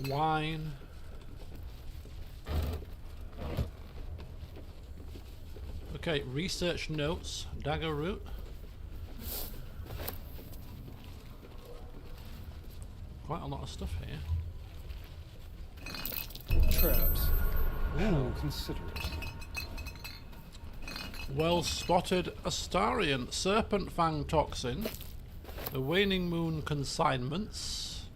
Wine. Okay, research notes, dagger root. Quite a lot of stuff here. Traps. How considerate. Well spotted Astarian, serpent fang toxin, the waning moon consignments.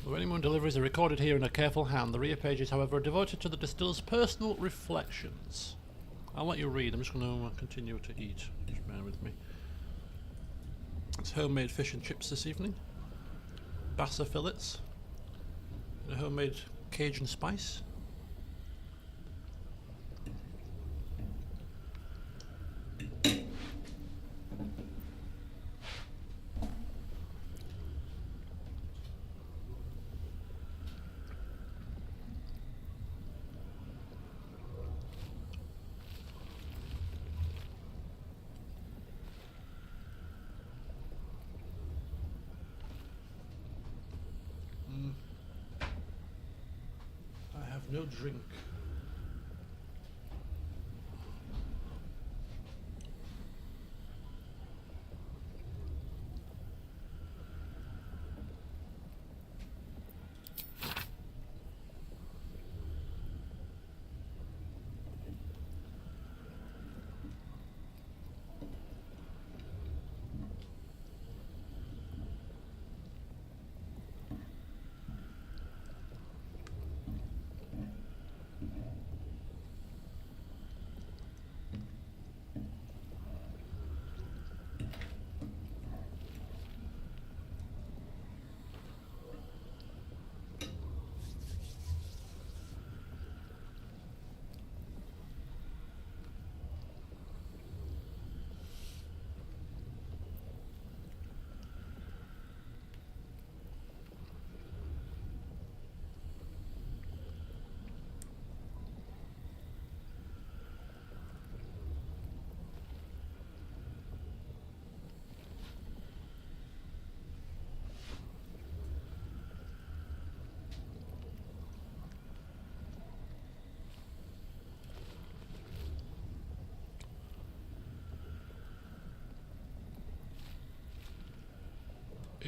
The waning moon deliveries are recorded here in a careful hand. The rear pages, however, are devoted to the distiller's personal reflections. I'll let you read. I'm just going to continue to eat. Just bear with me. It's homemade fish and chips this evening. Bassa fillets. And a homemade Cajun spice. I have no drink.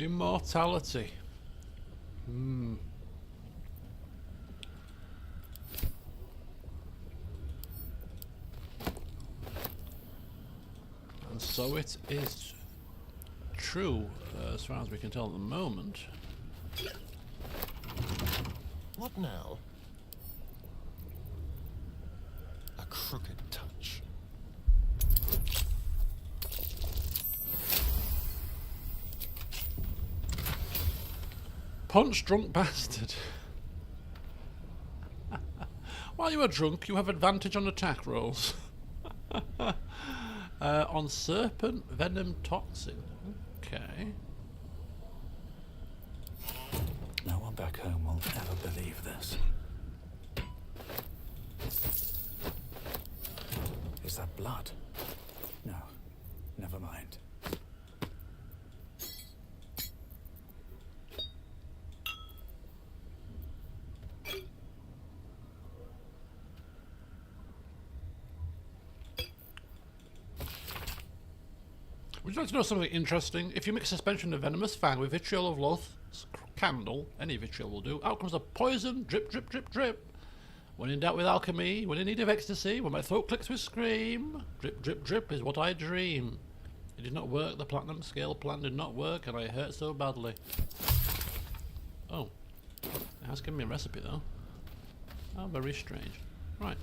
Immortality. Hmm. And so it is true, as far as we can tell at the moment. What now? A crooked touch. Punch drunk bastard. While you are drunk, you have advantage on attack rolls. On serpent venom toxin. Okay. No one back home will ever believe this. Is that blood? No, never mind. Would you like to know something interesting? If you mix suspension of venomous fang with vitriol of loath's candle, any vitriol will do, out comes a poison, drip, drip, drip, drip. When in doubt with alchemy, when in need of ecstasy, when my throat clicks with scream, drip, drip, drip is what I dream. It did not work, the platinum scale plan did not work, and I hurt so badly. Oh. It has given me a recipe though. Oh, very strange. Right.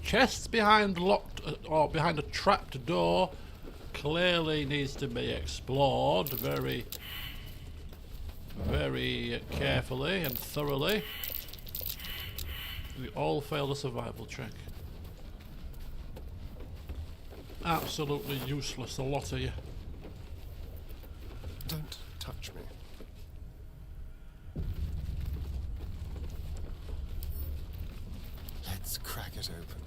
Chests behind locked, or behind a trapped door, clearly needs to be explored very, very carefully and thoroughly. We all failed a survival check. Absolutely useless, a lot of you. Don't touch me. Let's crack it open.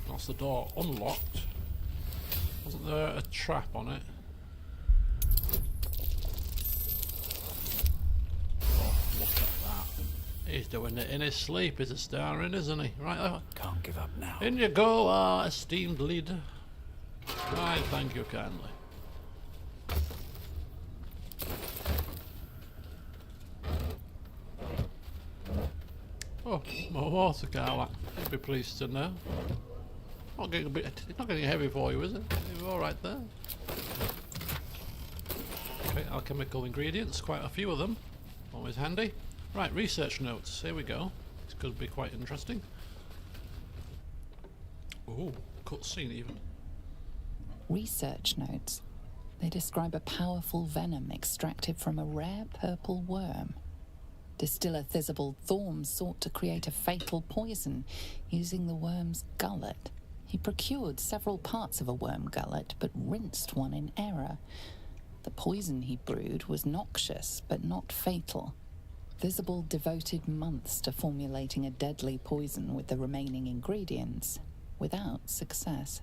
That's the door unlocked. Wasn't there a trap on it? Oh, look at that. He's doing it in his sleep. He's a starring, isn't he? Right, Can't give up now. in you go, our esteemed leader. I thank you kindly. Oh, more water, Carla. You'd be pleased to know. Not getting a bit. It's not getting heavy for you, is it? You're all right there. Okay, alchemical ingredients, quite a few of them. Always handy. Right, research notes. Here we go. This could be quite interesting. Ooh, cutscene even. Research notes. They describe a powerful venom extracted from a rare purple worm. Distiller Thizabald Thorm sought to create a fatal poison using the worm's gullet. He procured several parts of a worm gullet, but rinsed one in error. The poison he brewed was noxious, but not fatal. Thizabald devoted months to formulating a deadly poison with the remaining ingredients, without success.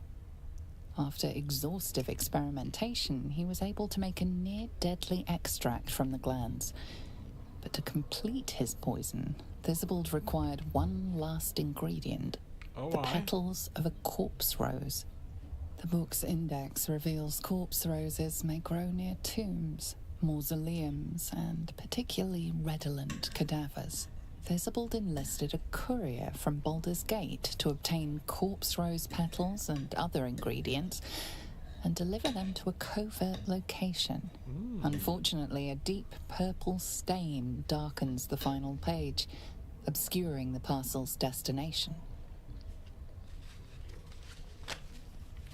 After exhaustive experimentation, he was able to make a near-deadly extract from the glands. But to complete his poison, Thizabald required one last ingredient, the petals of a corpse rose. The book's index reveals corpse roses may grow near tombs, mausoleums, and particularly redolent cadavers. Thizabald enlisted a courier from Baldur's Gate to obtain corpse rose petals and other ingredients and deliver them to a covert location. Unfortunately, a deep purple stain darkens the final page, obscuring the parcel's destination.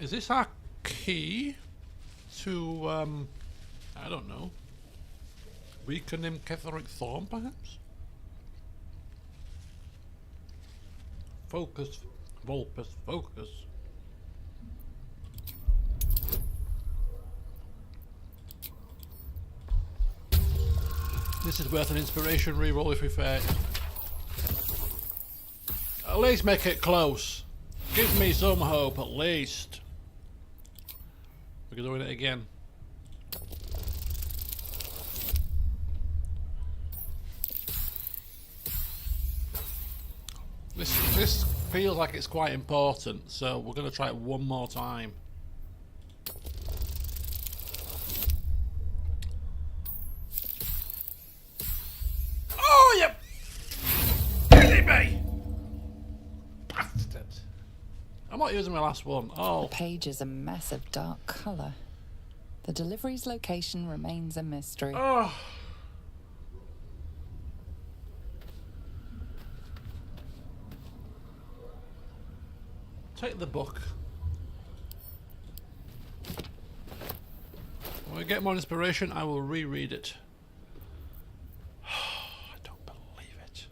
Is this our key to, I don't know, weaken him Ketheric Thorn, perhaps? Focus, Vulpus, focus. This is worth an inspiration reroll if we fail. At least make it close. Give me some hope, at least. We're doing it again. This feels like it's quite important, so we're going to try it one more time. not using my last one. Oh. The page is a massive dark colour. The delivery's location remains a mystery. Oh. Take the book. When I get more inspiration, I will reread it. I don't believe it.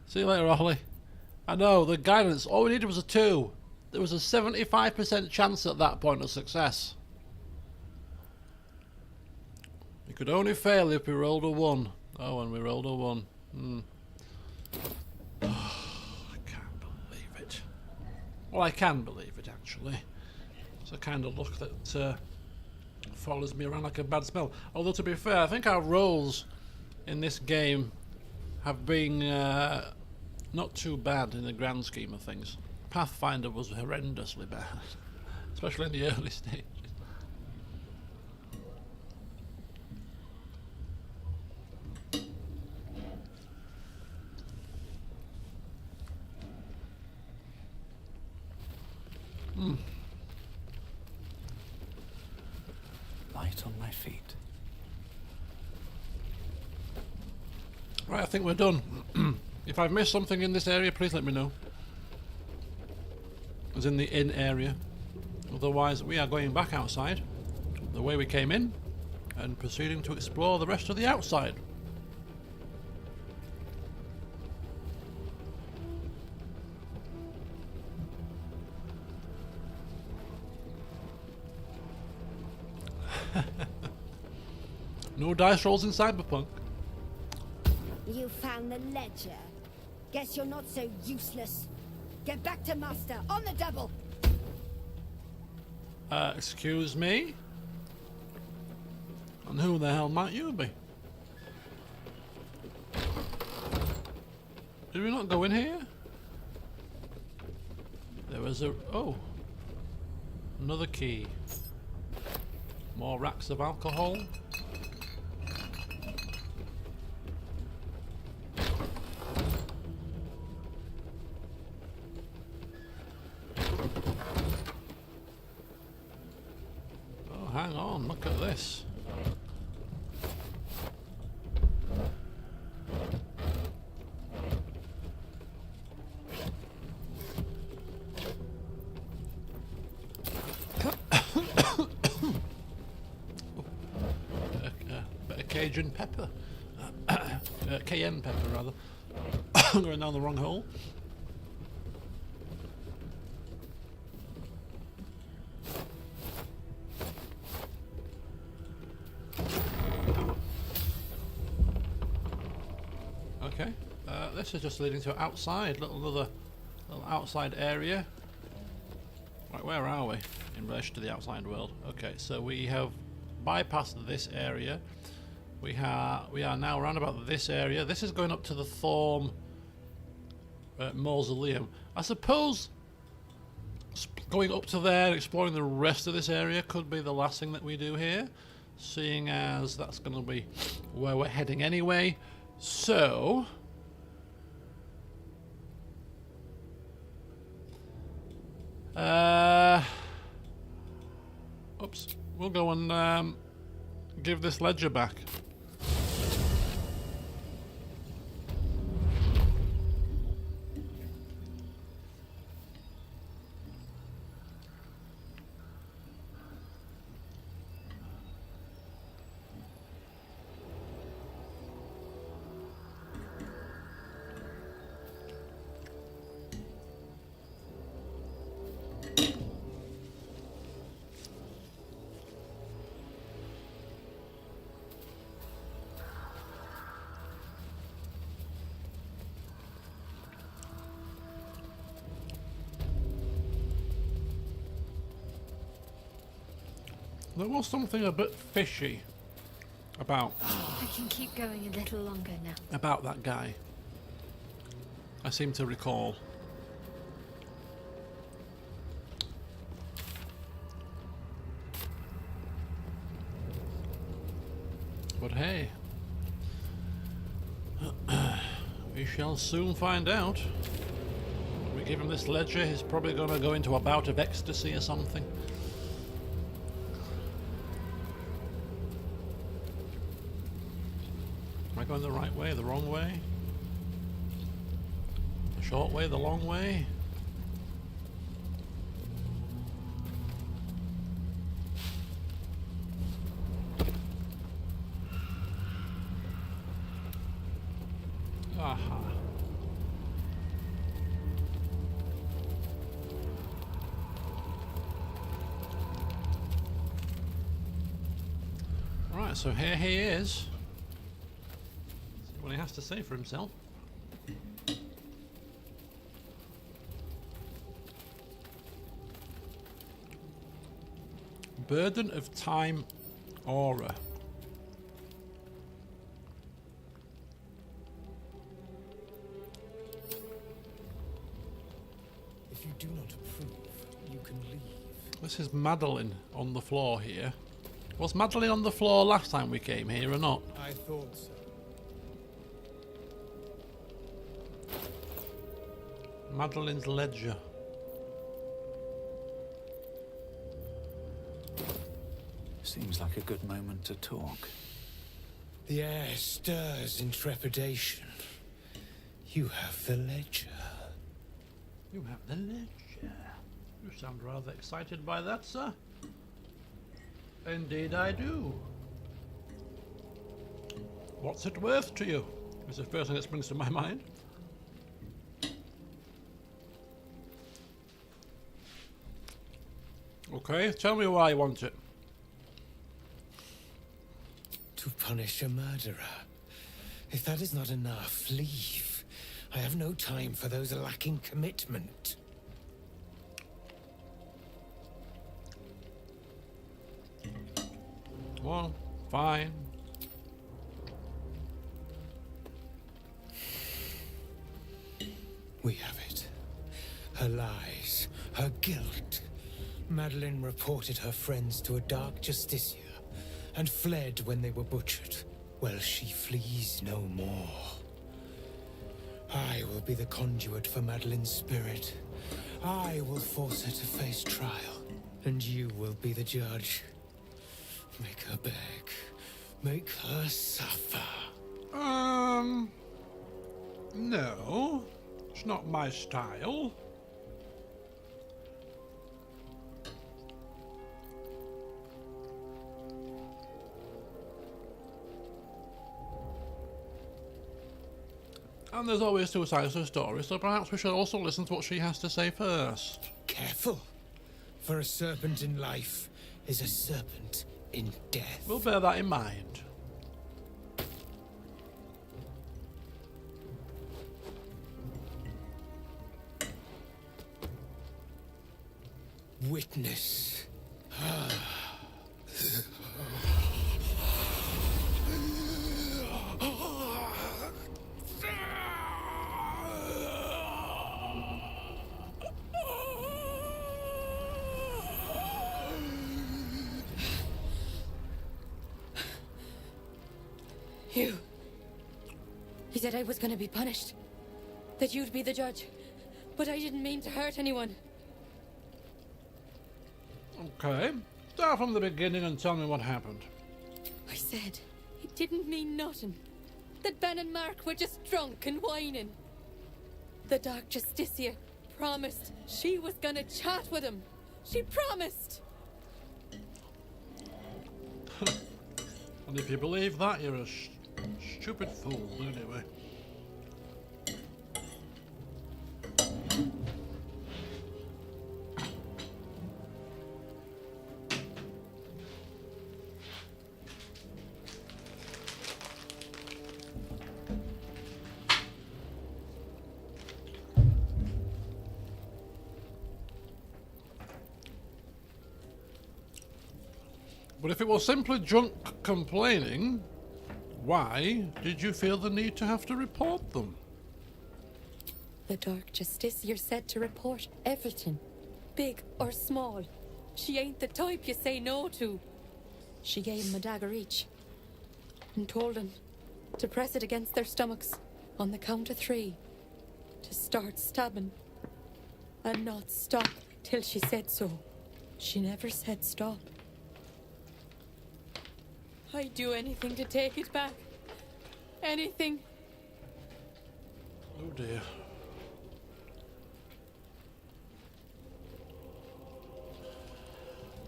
See you later, Ollie. I know, the guidance, all we needed was a 2. There was a 75% chance at that point of success. We could only fail if we rolled a 1. Oh, and we rolled a 1. I can't believe it. Well, I can believe it, actually. It's a kind of luck that follows me around like a bad smell. Although, to be fair, I think our rolls in this game have been not too bad in the grand scheme of things. Pathfinder was horrendously bad, especially in the early stages. Light on my feet. Right, I think we're done. If I've missed something in this area, please let me know. As in the inn area. Otherwise, we are going back outside, the way we came in, and proceeding to explore the rest of the outside. No dice rolls in Cyberpunk. You found the ledger. Guess you're not so useless. Get back to Master, on the double! Excuse me? And who the hell might you be? Did we not go in here? There was a... oh. Another key. More racks of alcohol. Oh, hang on, look at this. Cajun pepper. Cayenne pepper, rather. I'm going down the wrong hole. Okay. This is just leading to outside, another little outside area. Right, where are we in relation to the outside world? Okay, so we have bypassed this area. We are now around about this area. This is going up to the Thorm mausoleum. I suppose going up to there and exploring the rest of this area could be the last thing that we do here, seeing as that's going to be where we're heading anyway. So oops, we'll go and give this ledger back. There was something a bit fishy about I can keep going a little longer now. about that guy. I seem to recall. But hey, We shall soon find out. We give him this ledger, he's probably going to go into a bout of ecstasy or something. Am I going the right way, the wrong way? The short way, the long way? Aha. Right, so here he is. See what he has to say for himself. Burden of time aura. If you do not approve, you can leave. This is Madeline on the floor here. Was Madeline on the floor last time we came here or not? I thought so. Madeline's ledger. Seems like a good moment to talk. The air stirs in trepidation. You have the ledger. You have the ledger. You sound rather excited by that, sir. Indeed I do. What's it worth to you? Is the first thing that springs to my mind. Okay, tell me why you want it. To punish a murderer. If that is not enough, leave. I have no time for those lacking commitment. Well, fine. We have it. Her lies, her guilt. Madeline reported her friends to a dark justiciar and fled when they were butchered. Well, she flees no more. I will be the conduit for Madeline's spirit. I will force her to face trial, and you will be the judge. Make her beg. Make her suffer. No. It's not my style. And there's always two sides to the story, so perhaps we should also listen to what she has to say first. Careful. For a serpent in life is a serpent in death. We'll bear that in mind. Witness. You said I was going to be punished. That you'd be the judge. But I didn't mean to hurt anyone. Okay. Start from the beginning and tell me what happened. I said it didn't mean nothing. That Ben and Mark were just drunk and whining. The Dark Justiciar promised she was going to chat with him. She promised. And if you believe that, you're a stupid fool, anyway. But if it was simply drunk complaining, why did you feel the need to have to report them? The Dark Justiciar said to report everything, big or small. She ain't the type you say no to. She gave him a dagger each and told them to press it against their stomachs on the count of 3, to start stabbing. And not stop till she said so. She never said stop. I'd do anything to take it back. Anything. Oh dear.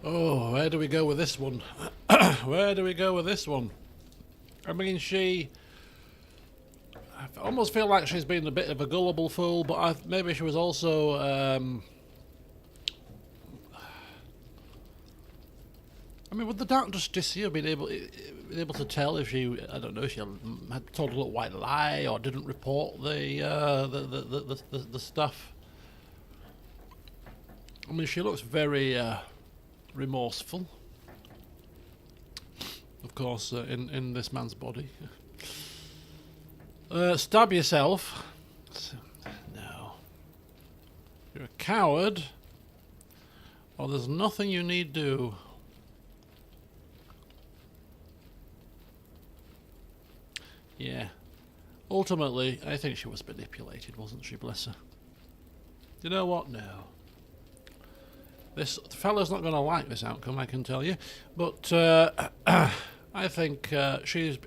Oh, where do we go with this one? Where do we go with this one? I mean, I almost feel like she's been a bit of a gullible fool, but maybe she was also, I mean, would the Dark Justicia been able to tell if she, I don't know, if she had told a little white lie or didn't report the stuff? I mean, she looks very remorseful, of course, in this man's body. Stab yourself. No. You're a coward. Or there's nothing you need do. Yeah. Ultimately, I think she was manipulated, wasn't she, bless her? You know what? No. This fella's not going to like this outcome, I can tell you. But I think she's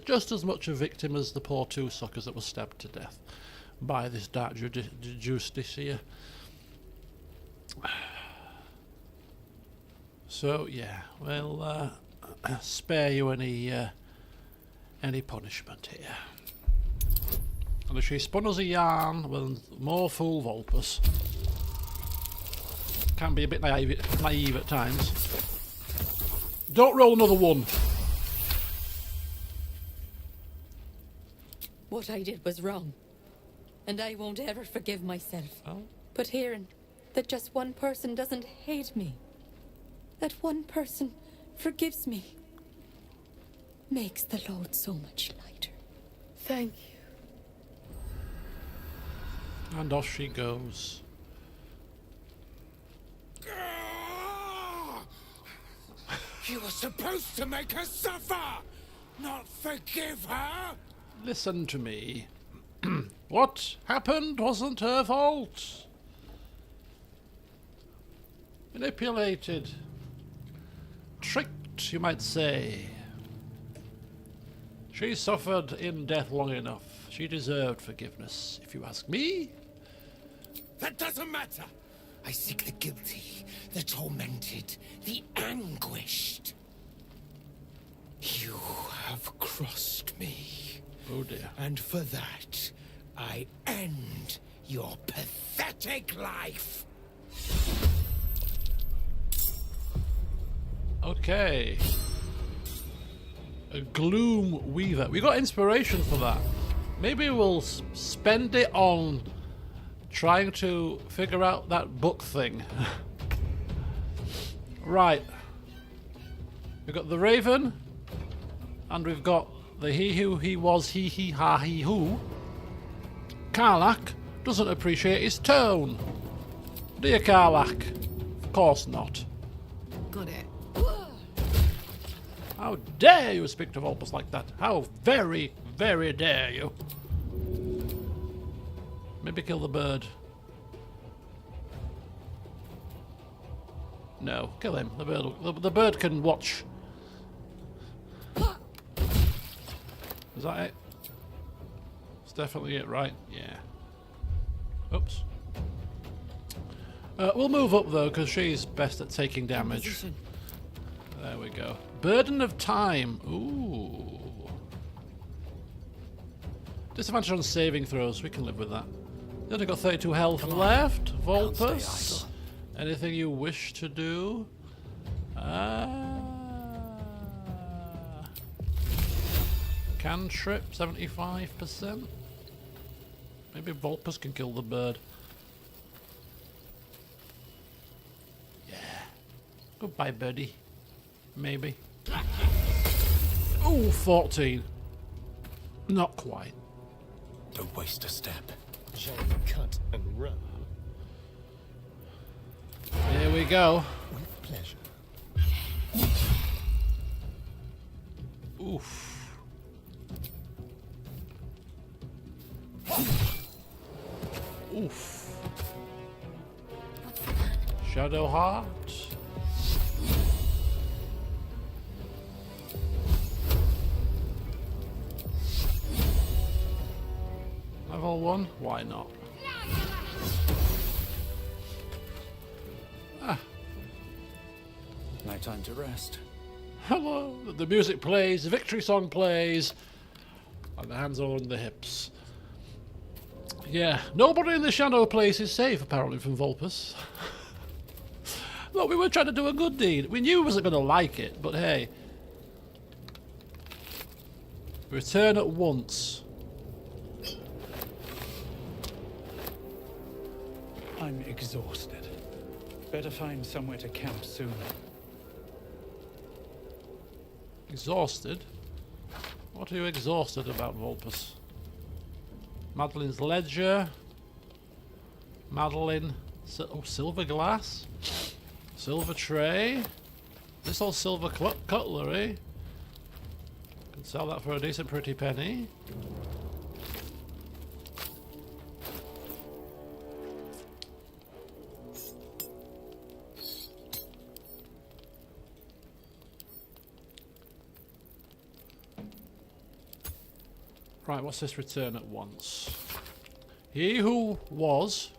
just as much a victim as the poor 2 suckers that were stabbed to death by this Dark Justicia. So yeah, we'll spare you any punishment here. And if she spun us a yarn, well, more fool Vulpus. Can be a bit naive at times. Don't roll another 1. What I did was wrong. And I won't ever forgive myself. Oh? But hearing that just one person doesn't hate me, that one person forgives me, makes the load so much lighter. Thank you. And off she goes. You were supposed to make her suffer, not forgive her. Listen to me. What happened wasn't her fault. Manipulated. Tricked, you might say. She suffered in death long enough. She deserved forgiveness, if you ask me. That doesn't matter. I seek the guilty, the tormented, the anguished. You have crossed me. Oh dear. And for that, I end your pathetic life. Okay. A Gloom Weaver. We got inspiration for that. Maybe we'll spend it on trying to figure out that book thing. Right. We've got the Raven. And we've got the he who, he was, he ha, he who. Karlach doesn't appreciate his tone. Do you, Karlach? Of course not. Got it. How dare you speak to Vulpus like that? How very, very dare you? Maybe kill the bird. No, kill him. The bird can watch. Is that it? It's definitely it, right? Yeah. Oops. We'll move up though, because she's best at taking damage. There we go. Burden of time. Ooh. Disadvantage on saving throws. We can live with that. You only got 32 health left. Vulpus. Anything you wish to do? Cantrip, 75%. Maybe Vulpus can kill the bird. Yeah. Goodbye, birdie. Maybe. Oh, 14. Not quite. Don't waste a step. Shall we cut and run? Here we go. With pleasure. Oof. Oof. Shadow Heart. Level 1? Why not? Ah. No time to rest. Hello! The music plays, the victory song plays, and the hands are on the hips. Yeah, nobody in the shadow place is safe apparently from Vulpus. Look, we were trying to do a good deed. We knew he wasn't going to like it, but hey. Return at once. I'm exhausted. Better find somewhere to camp soon. Exhausted? What are you exhausted about, Vulpus? Madeline's ledger. Madeline. Oh, silver glass. Silver tray. This all silver cutlery. Could sell that for a decent pretty penny. Right, what's this return at once? He who was,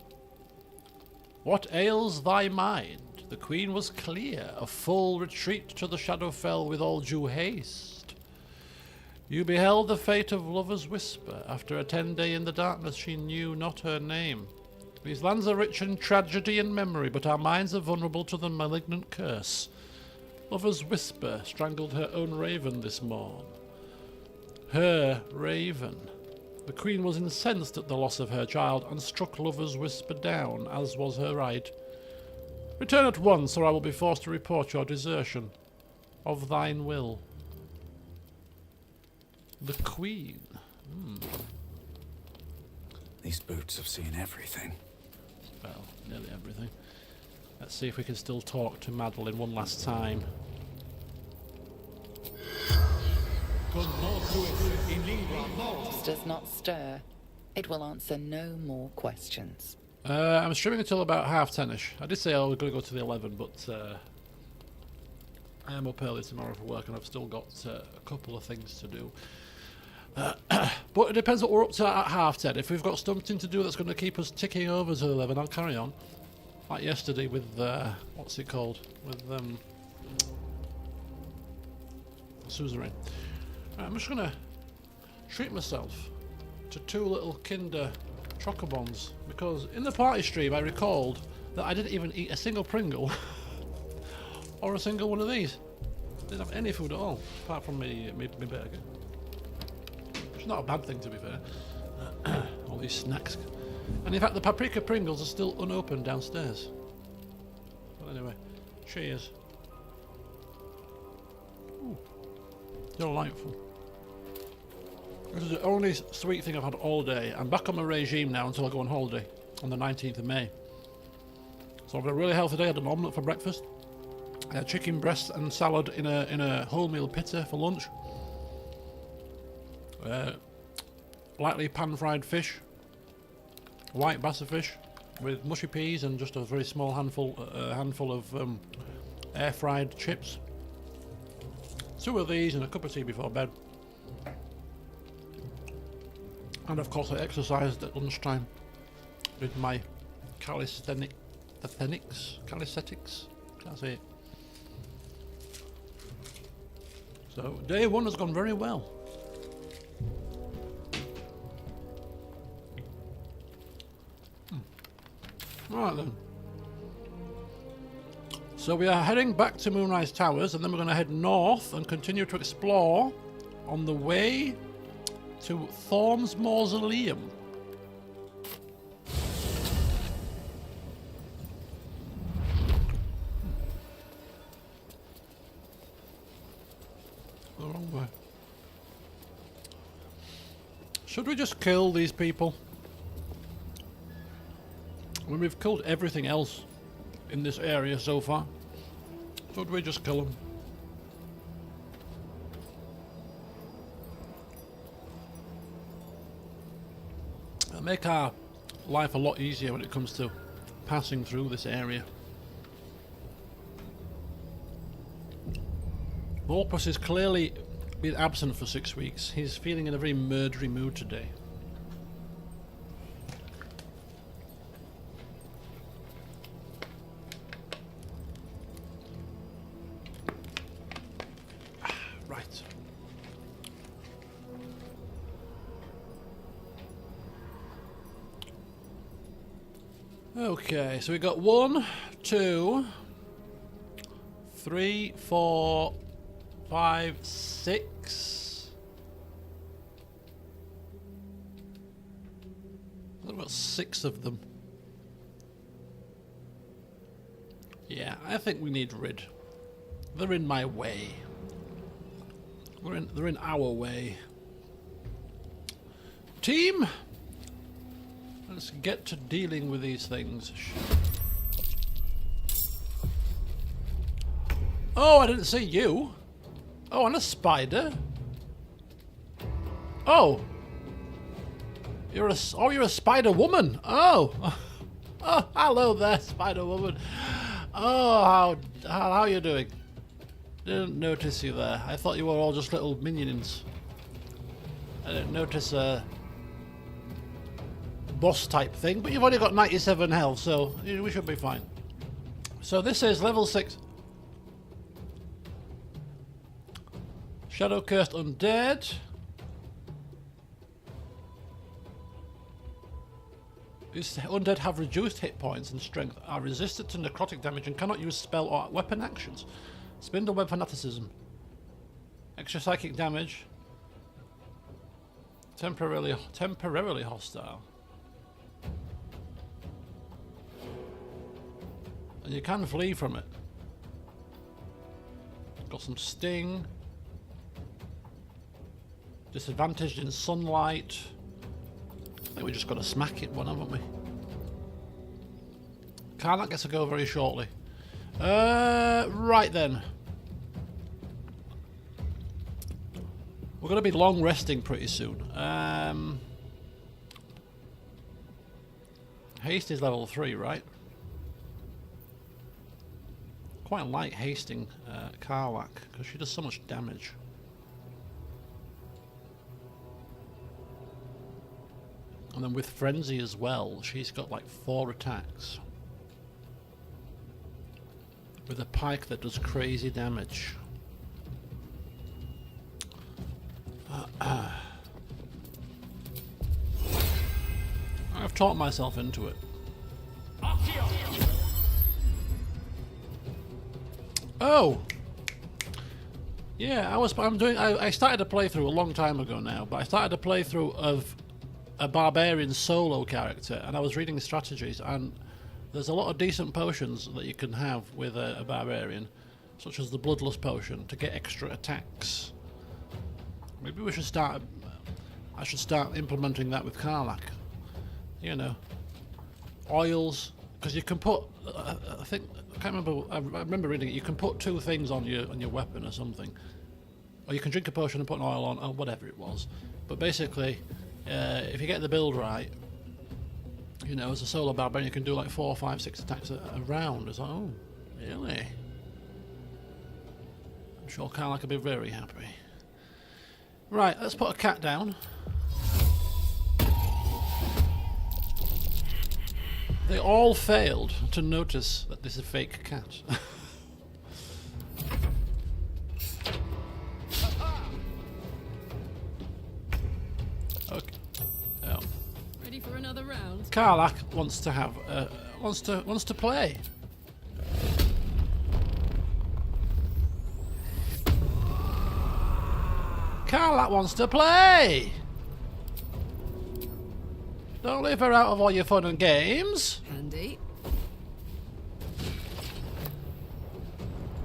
what ails thy mind? The queen was clear, a full retreat to the Shadowfell with all due haste. You beheld the fate of lover's whisper. After a 10-day in the darkness, she knew not her name. These lands are rich in tragedy and memory, but our minds are vulnerable to the malignant curse. Lover's whisper strangled her own raven this morn. Her raven. The queen was incensed at the loss of her child and struck Lover's whisper down, as was her right. Return at once, or I will be forced to report your desertion. Of thine will. The queen. These boots have seen everything. Well, nearly everything. Let's see if we can still talk to Madeline one last time. Does not stir. It will answer no more questions. I'm streaming until about 10:30ish. I did say I was going to go to the 11, but I am up early tomorrow for work and I've still got a couple of things to do. But it depends what we're up to at 10:30. If we've got something to do that's going to keep us ticking over to 11, I'll carry on. Like yesterday with, what's it called? With, Suzerain. Right, I'm just going to treat myself to 2 little Kinder Chocobons, because in the party stream I recalled that I didn't even eat a single Pringle or a single one of these. Didn't have any food at all, apart from me burger. Which is not a bad thing, to be fair. All these snacks. And in fact the paprika Pringles are still unopened downstairs. But anyway, cheers. Ooh, delightful. This is the only sweet thing I've had all day. I'm back on my regime now until I go on holiday on the 19th of May. So I've had a really healthy day. I had an omelette for breakfast. I had chicken breast and salad in a wholemeal pita for lunch. Lightly pan-fried fish, white bassa fish with mushy peas and just a very small handful of air-fried chips. 2 of these and a cup of tea before bed. And of course I exercised at lunchtime with my calisthenics, can't say it. So day 1 has gone very well. Right then. So we are heading back to Moonrise Towers and then we're going to head north and continue to explore on the way to Thorm's Mausoleum. The wrong way. Should we just kill these people? I mean, we've killed everything else in this area so far. Should we just kill them? Make our life a lot easier when it comes to passing through this area. Morpus has clearly been absent for 6 weeks. He's feeling in a very murdery mood today. Right. Okay, so we got 1, 2, 3, 4, 5, 6. I've got 6 of them. Yeah, I think we need rid. They're in my way. They're in our way. Team, let's get to dealing with these things. Oh, I didn't see you. Oh, and a spider. Oh, you're a spider woman. Oh, oh, hello there, spider woman. Oh, how are you doing? Didn't notice you there. I thought you were all just little minions. I didn't notice a boss type thing, but you've only got 97 health, so we should be fine. So this is level 6. Shadow Cursed Undead. These undead have reduced hit points and strength, are resistant to necrotic damage, and cannot use spell or weapon actions. Spindle web fanaticism. Extra psychic damage. Temporarily hostile. And you can flee from it. Got some sting. Disadvantaged in sunlight. I think we just got to smack it one, haven't we? Karlach gets a go very shortly. Right then. We're going to be long resting pretty soon. Haste is level 3, right? Quite like hasting Karlach because she does so much damage. And then with Frenzy as well, she's got like 4 attacks. With a pike that does crazy damage. I've taught myself into it. Oh! Yeah, I started a playthrough a long time ago now, but I started a playthrough of a barbarian solo character, and I was reading strategies, and there's a lot of decent potions that you can have with a barbarian, such as the Bloodlust potion, to get extra attacks. Maybe we should start... I should start implementing that with Karlach. You know. Oils, because you can put... I think... I can't remember... I remember reading it. You can put 2 things on your weapon or something. Or you can drink a potion and put an oil on, or whatever it was. But basically, if you get the build right, you know, as a solo barbarian, you can do like 4, 5, 6 attacks a round. It's like, oh, really? I'm sure Karlach will be very happy. Right, let's put a cat down. They all failed to notice that this is a fake cat. Okay. Oh. Ready for another round? Karlach wants to have wants to play. Karlach wants to play. Don't leave her out of all your fun and games. Handy.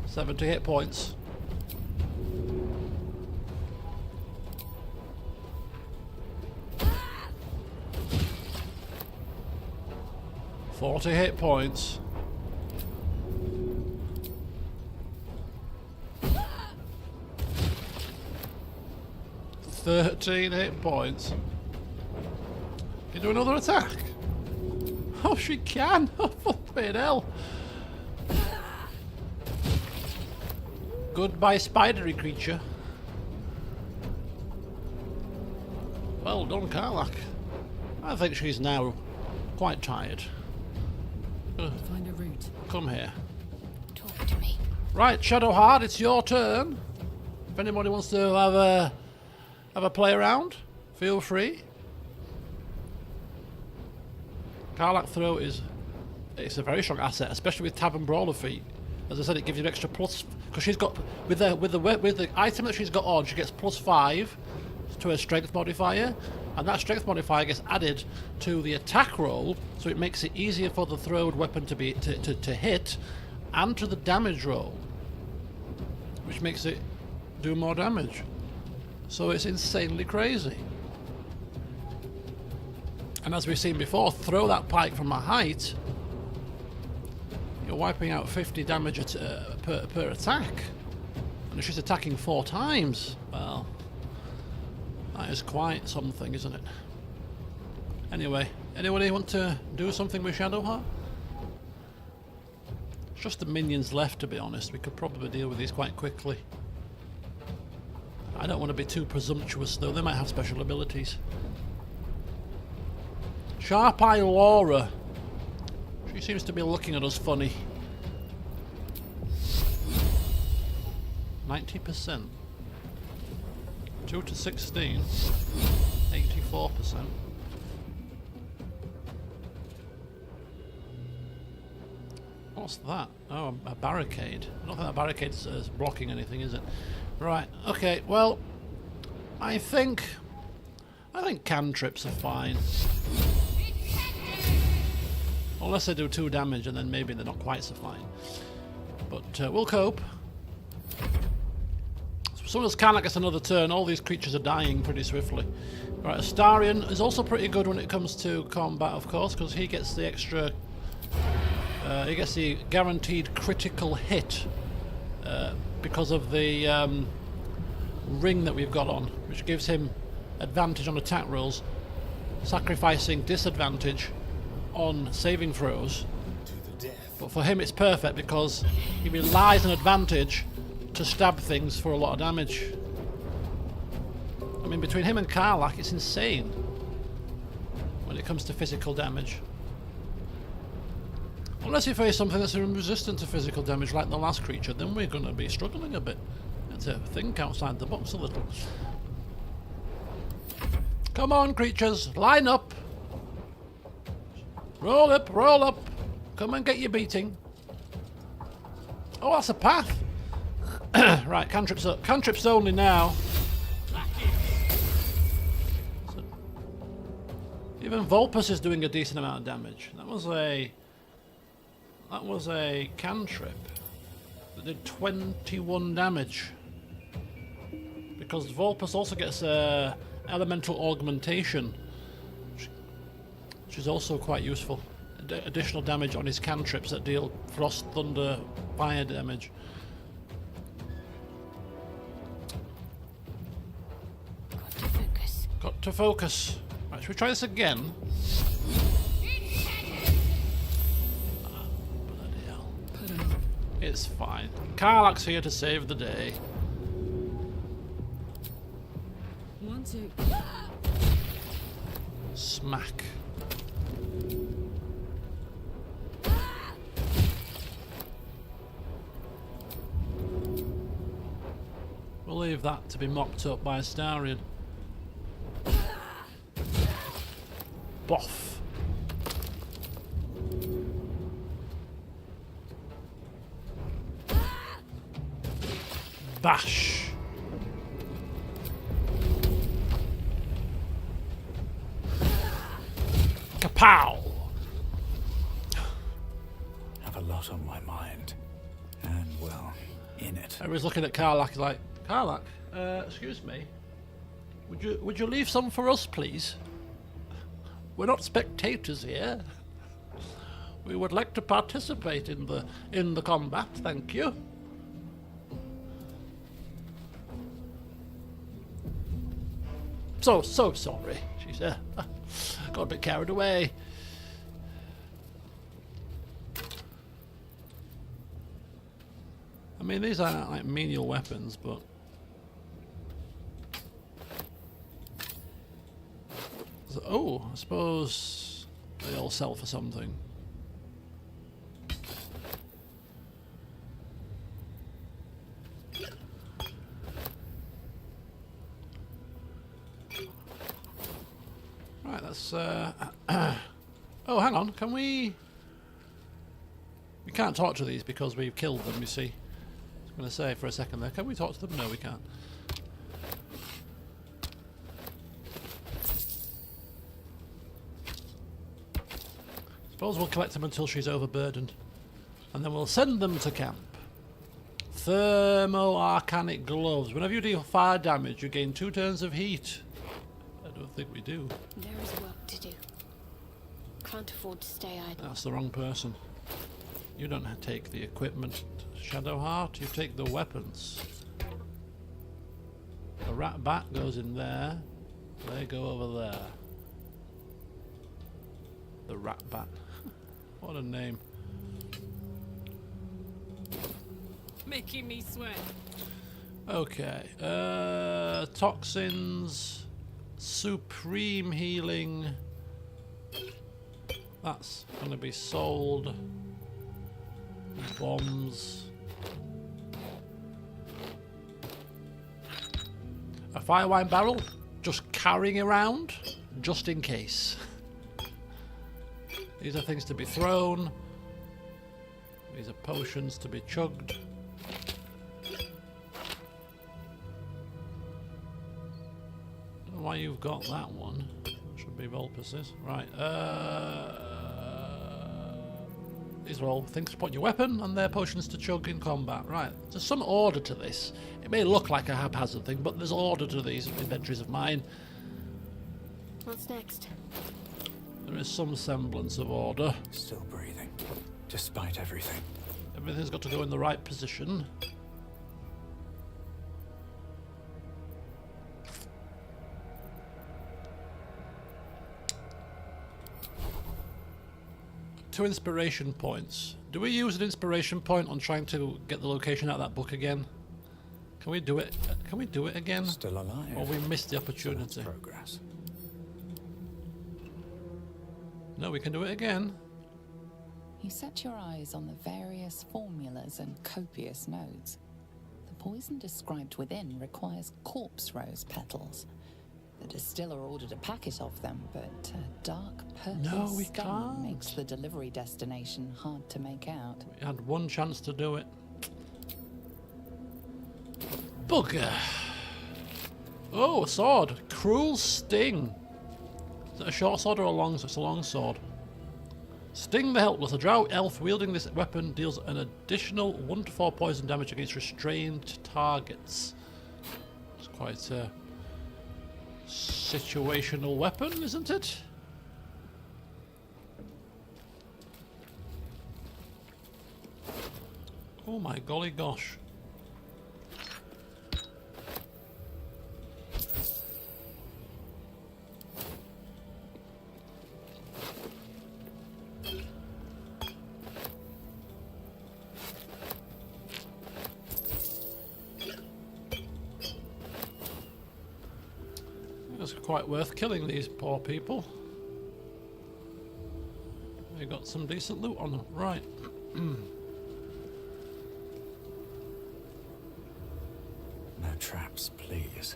70 hit points. $40 hit points. $13 hit points. Can you do another attack? Oh, she can! Oh, flippin' hell! Goodbye, spidery creature. Well done, Karlach. I think she's now quite tired. Find a route. Come here. Talk to me. Right, Shadowheart, it's your turn. If anybody wants to have a play around, feel free. Karlach throw it's a very strong asset, especially with Tavern Brawler feat. As I said, it gives you an extra plus because she's got with the item that she's got on, she gets +5 to her strength modifier, and that strength modifier gets added to the attack roll, so it makes it easier for the throwed weapon to hit, and to the damage roll, which makes it do more damage. So it's insanely crazy. And as we've seen before, throw that pike from a height, you're wiping out 50 damage per attack. And if she's attacking 4 times, well, that is quite something, isn't it? Anyway, anybody want to do something with Shadowheart? It's just the minions left, to be honest. We could probably deal with these quite quickly. I don't want to be too presumptuous, though. They might have special abilities. Sharp Eye Laura. She seems to be looking at us funny. 90%. 2 to 16. 84%. What's that? Oh, a barricade. I don't think that barricade is blocking anything, is it? Right. Okay. Well, I think cantrips are fine. Unless they do 2 damage, and then maybe they're not quite so fine. But we'll cope. As soon as Karlach gets another turn, all these creatures are dying pretty swiftly. Right, Astarion is also pretty good when it comes to combat, of course, because he gets the extra... he gets the guaranteed critical hit because of the ring that we've got on, which gives him advantage on attack rolls, sacrificing disadvantage on saving throws. But for him it's perfect because he relies on advantage to stab things for a lot of damage. I mean, between him and Karlach, it's insane when it comes to physical damage. Unless you face something that's resistant to physical damage like the last creature, then we're going to be struggling a bit. Have to think outside the box a little. Come on, creatures, line up! Roll up, roll up! Come and get your beating. Oh, that's a path! Right, cantrips only now. So, even Vulpus is doing a decent amount of damage. That was a cantrip that did 21 damage. Because Vulpus also gets elemental augmentation, which is also quite useful. Additional damage on his cantrips that deal frost, thunder, fire damage. Got to focus. Right, should we try this again? Bloody hell. It's fine. Karlach's here to save the day. 1, 2. Smack. We'll leave that to be mopped up by Astarion. Boff. Bash. Kapow! Have a lot on my mind. And, well, in it. Everyone's looking at Karlach like, Karlach, excuse me. Would you leave some for us, please? We're not spectators here. We would like to participate in the combat, thank you. So sorry, she said. Got a bit carried away. mean, these aren't like menial weapons, but so, oh, I suppose they all sell for something. Right, that's oh, hang on, can we can't talk to these because we've killed them, you see. I was going to say for a second there, can we talk to them? No, we can't. Suppose we'll collect them until she's overburdened. And then we'll send them to camp. Thermo-arcanic gloves. Whenever you deal fire damage, you gain 2 turns of heat. I don't think we do. There is work to do. Can't afford to stay idle. That's the wrong person. You don't take the equipment, Shadowheart. You take the weapons. The rat bat goes in there. They go over there. The rat bat. What a name. Making me sweat. Okay. Toxins. Supreme healing. That's going to be sold. Bombs. A fire wine barrel. Just carrying around. Just in case. These are things to be thrown. These are potions to be chugged. Don't know why you've got that one. Should be Vulpus's. Right. These are all things to put in your weapon, and they're potions to chug in combat. Right. There's some order to this. It may look like a haphazard thing, but there's order to these inventories of mine. What's next? There is some semblance of order. Still breathing, despite everything. Everything's got to go in the right position. Two inspiration points. Do we use an inspiration point on trying to get the location out of that book again? Can we do it? Can we do it again? Still alive. Or we missed the opportunity? So that's progress. No, we can do it again. You set your eyes on the various formulas and copious notes. The poison described within requires corpse rose petals. The distiller ordered a packet of them, but a dark purple stone makes the delivery destination hard to make out. We had one chance to do it. Bugger! Oh, a sword. Cruel Sting. Is it a short sword or a long? It's a long sword. Sting the Helpless. A drow elf wielding this weapon deals an additional 1 to 4 poison damage against restrained targets. It's quite a situational weapon, isn't it? Oh my golly gosh. It's quite worth killing these poor people. They got some decent loot on them. Right. No traps, please.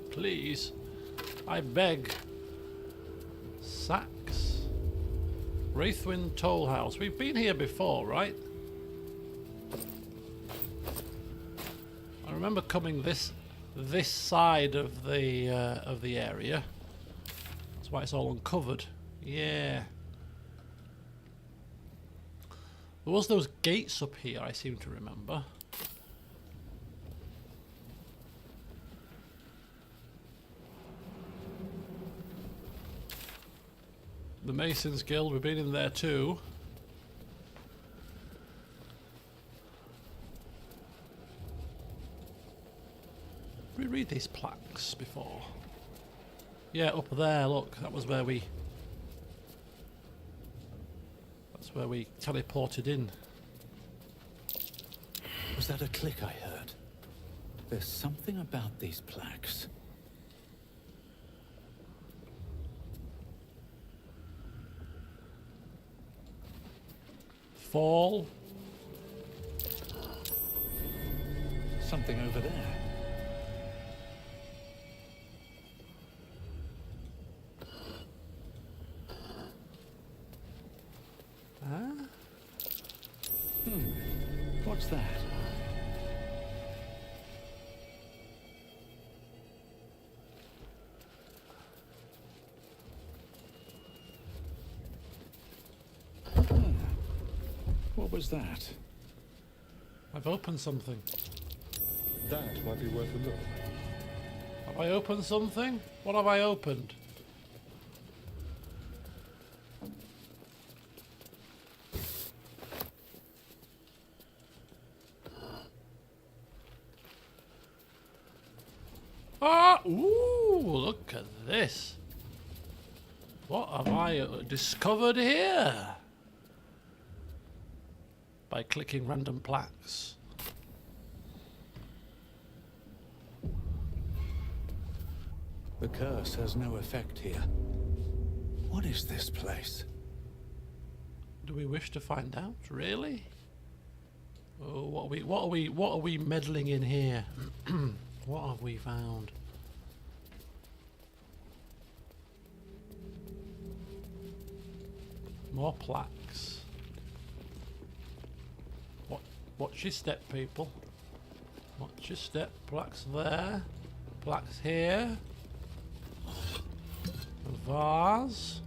Please. I beg. Sacks. Wraithwind Toll House. We've been here before, right? I remember coming this side of the area. That's why it's all uncovered. Yeah. There was those gates up here, I seem to remember. The Masons Guild, we've been in there too. Did we read these plaques before? Yeah, up there, look, that was where we... That's where we teleported in. Was that a click I heard? There's something about these plaques. Fall. Something over there. Huh? What's that? What was that? I've opened something. That might be worth a look. Have I opened something? What have I opened? Ah! Ooh! Look at this. What have I discovered here? By clicking random plaques. The curse has no effect here. What is this place? Do we wish to find out? Really? Oh, what are we meddling in here? What have we found? More plaques. Watch your step, people. Watch your step. Plaques there. Plaques here. A vase.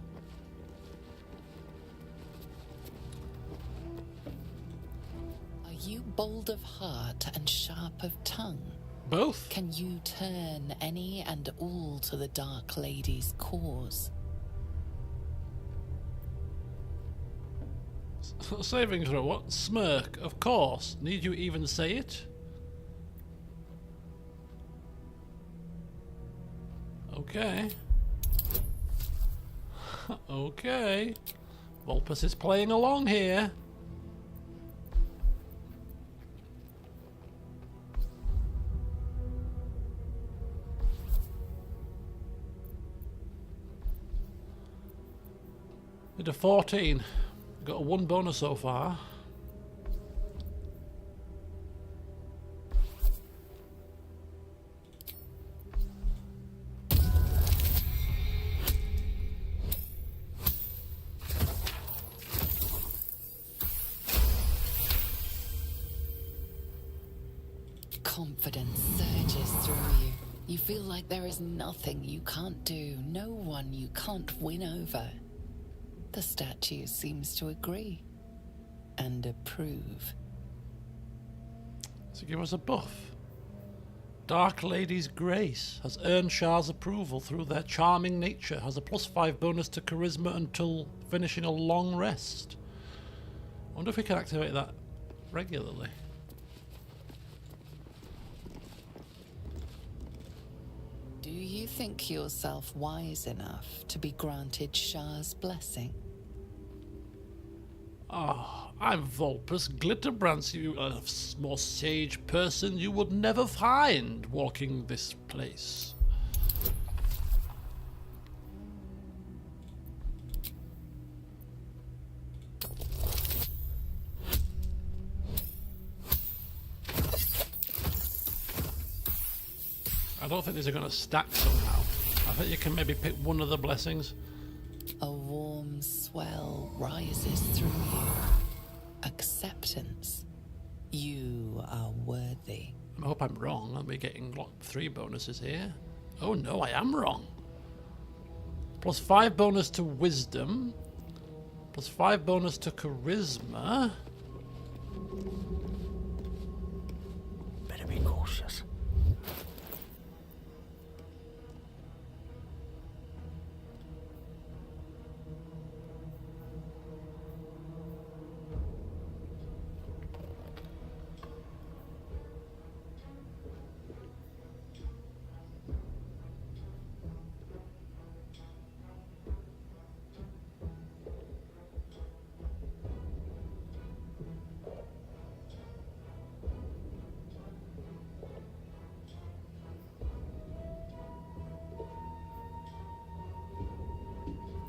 Are you bold of heart and sharp of tongue? Both. Can you turn any and all to the Dark Lady's cause? Saving throw. What? Smirk. Of course. Need you even say it? Okay. Okay. Vulpus is playing along here. Did a 14. Got a 1 bonus so far. Confidence surges through you. You feel like there is nothing you can't do, no one you can't win over. The statue seems to agree and approve. So give us a buff. Dark Lady's Grace has earned Shar's approval through their charming nature, has a +5 bonus to charisma until finishing a long rest. I wonder if we can activate that regularly. Do you think yourself wise enough to be granted Shar's blessing? Ah, I'm Vulpus Glitterbrands, you a more sage person you would never find walking this place. I don't think these are going to stack somehow. I think you can maybe pick one of the blessings. A warm swell rises through you. Acceptance. You are worthy. I hope I'm wrong. I'll be getting 3 bonuses here. Oh no, I am wrong. +5 bonus to wisdom. +5 bonus to charisma. Better be cautious.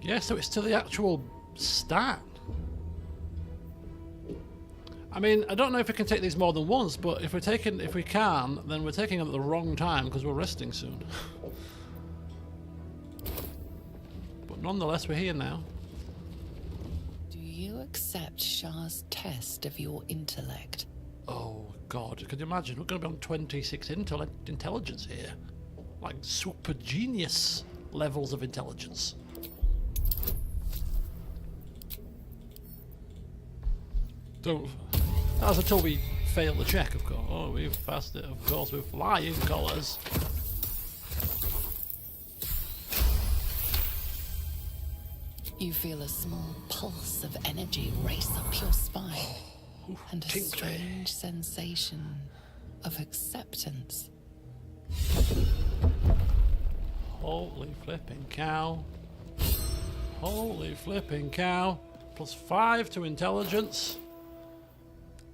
Yeah, so it's to the actual stat. I mean, I don't know if we can take these more than once, but if we can, then we're taking them at the wrong time because we're resting soon. But nonetheless, we're here now. Do you accept Shar's test of your intellect? Oh God, can you imagine? We're going to be on 26 intelligence here. Like super genius levels of intelligence. Don't. That's until we fail the check, of course. Oh, we've passed it, of course, with flying colours. You feel a small pulse of energy race up your spine, and a strange sensation of acceptance. Holy flipping cow. Holy flipping cow. +5 to intelligence.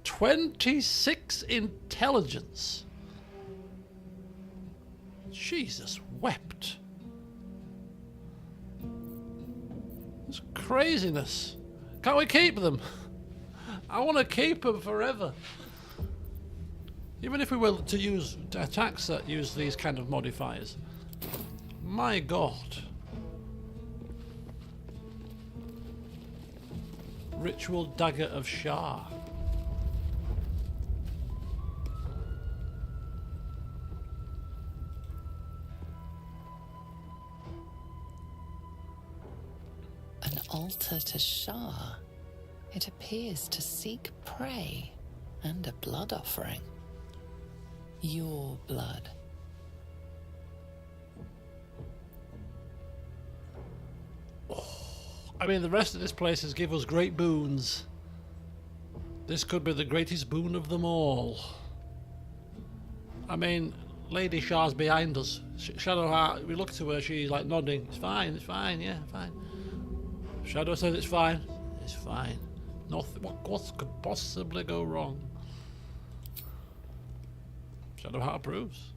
26 intelligence. Jesus wept. It's craziness. Can't we keep them? I want to keep them forever. Even if we were to use attacks that use these kind of modifiers. My God. Ritual Dagger of Shar. An altar to Shar. It appears to seek prey and a blood offering. Your blood. I mean, the rest of this place has given us great boons. This could be the greatest boon of them all. I mean, Lady Shar's behind us. Shadowheart, we look to her, she's like nodding. It's fine, yeah, fine. Shadow says it's fine. It's fine. Nothing. What could possibly go wrong? Shadowheart approves.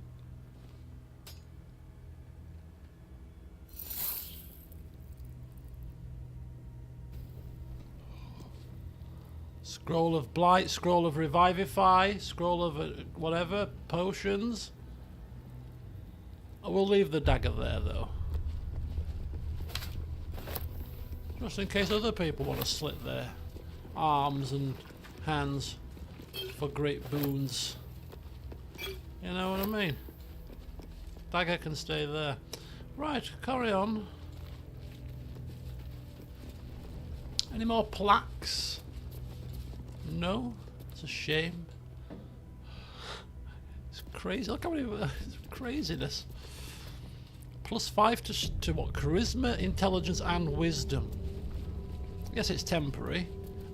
Scroll of Blight, Scroll of Revivify, Scroll of whatever, potions. I will leave the dagger there though. Just in case other people want to slit their arms and hands for great boons. You know what I mean? Dagger can stay there. Right, carry on. Any more plaques? No? It's a shame. It's crazy. Look how many... It's craziness. +5 to what? Charisma, intelligence and wisdom. Yes, it's temporary.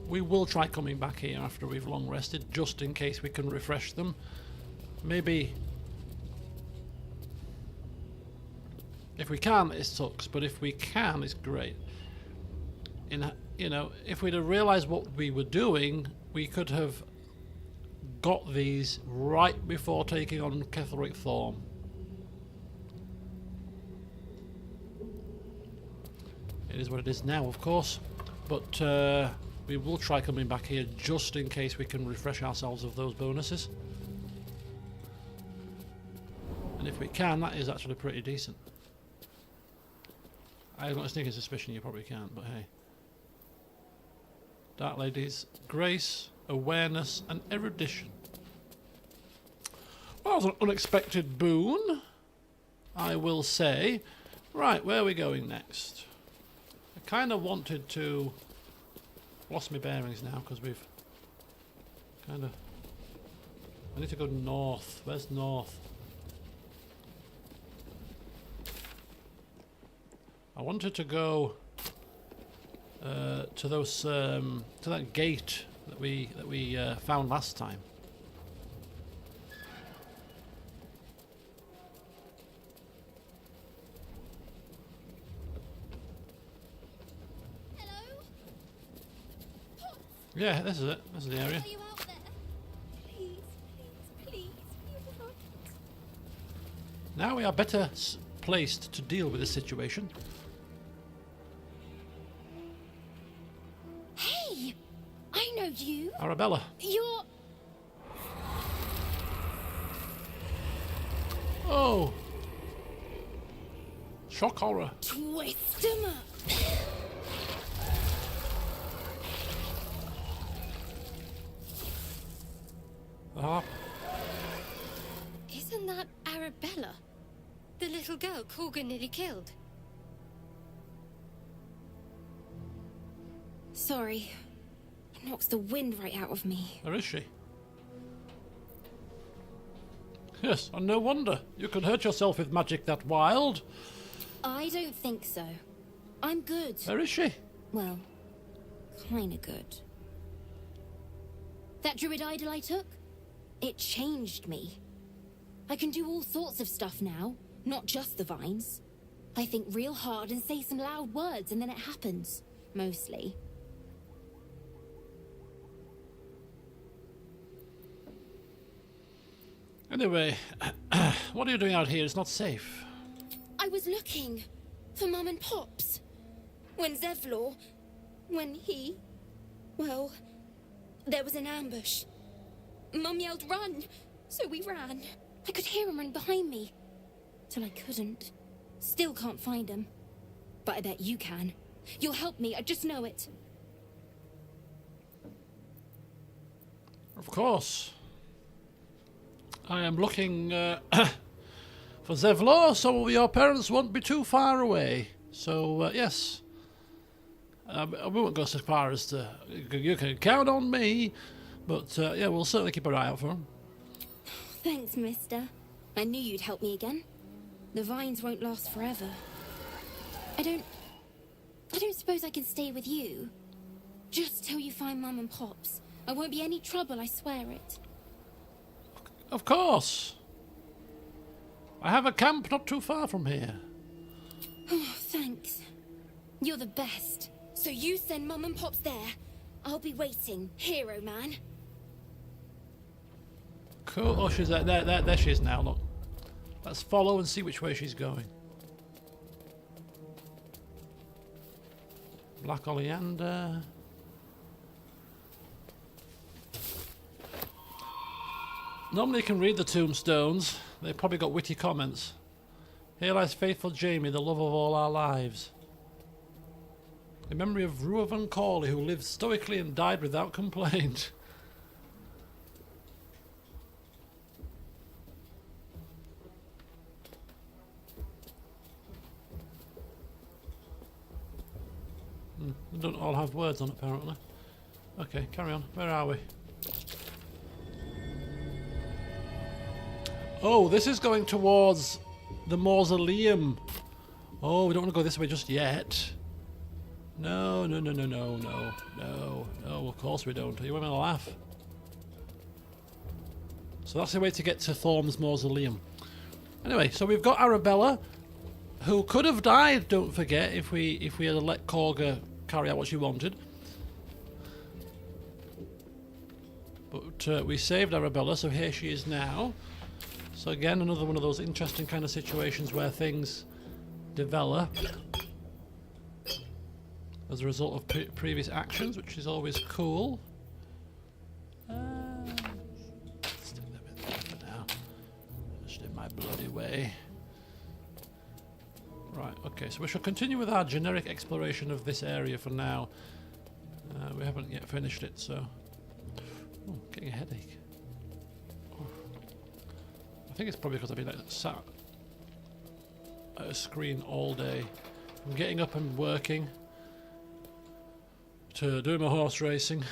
We will try coming back here after we've long rested, just in case we can refresh them. Maybe... If we can, it sucks, but if we can, it's great. You know, if we'd have realised what we were doing, we could have got these right before taking on Ketheric Thorn. It is what it is now, of course, but we will try coming back here just in case we can refresh ourselves of those bonuses. And if we can, that is actually pretty decent. I've got a sneaking suspicion you probably can't, but hey. Dark Lady's grace, awareness, and erudition. Well, that was an unexpected boon, I will say. Right, where are we going next? I kind of wanted to... Lost my bearings now because we've kind of... I need to go north. Where's north? I wanted to go to those to that gate that we found last time. Hello? Potts, Yeah, this is it. This is the area. are you out there? Please, please, beautiful. Now we are better placed to deal with this situation. No, you. Arabella. You're... Oh. Shock horror. Twist 'em up. Ah. Isn't that Arabella? The little girl Corgan nearly killed. Sorry. It knocks the wind right out of me. Where is she? Yes, and no wonder. You can hurt yourself with magic that wild. I don't think so. I'm good. Where is she? Well, kinda good. That druid idol I took? It changed me. I can do all sorts of stuff now, not just the vines. I think real hard and say some loud words and then it happens. Mostly. Anyway, what are you doing out here? It's not safe. I was looking for Mum and Pops. When Zevlor... when he... well... there was an ambush. Mum yelled, "Run!" So we ran. I could hear him run behind me. Till I couldn't. Still can't find him. But I bet you can. You'll help me, I just know it. Of course. I am looking for Zevlor, so your parents won't be too far away. So, yes. I won't go so far as to... you can count on me. But, yeah, we'll certainly keep an eye out for him. Thanks, mister. I knew you'd help me again. The vines won't last forever. I don't suppose I can stay with you. Just till you find Mum and Pops. I won't be any trouble, I swear it. Of course. I have a camp not too far from here. Oh, thanks. You're the best. So you send Mum and Pops there. I'll be waiting, hero man. Cool. Oh, she's there she is now, look. Let's follow and see which way she's going. Black oleander. Normally you can read the tombstones. They've probably got witty comments. Here lies faithful Jamie, the love of all our lives. In memory of Ruavan Corley, who lived stoically and died without complaint. They don't all have words on, apparently. Okay, carry on. Where are we? Oh, this is going towards the mausoleum. Oh, we don't want to go this way just yet. No, of course we don't. Are you having a laugh? So that's the way to get to Thorm's mausoleum. Anyway, so we've got Arabella, who could have died, don't forget, if we had let Korga carry out what she wanted. But we saved Arabella, so here she is now. So again, another one of those interesting kind of situations where things develop as a result of previous actions, which is always cool. Stick that bit there for now. Just in my bloody way. Right, okay, so we shall continue with our generic exploration of this area for now. We haven't yet finished it, so... Oh, getting a headache. Oh. I think it's probably because I've been sat at a screen all day. I'm getting up and working, to doing my horse racing,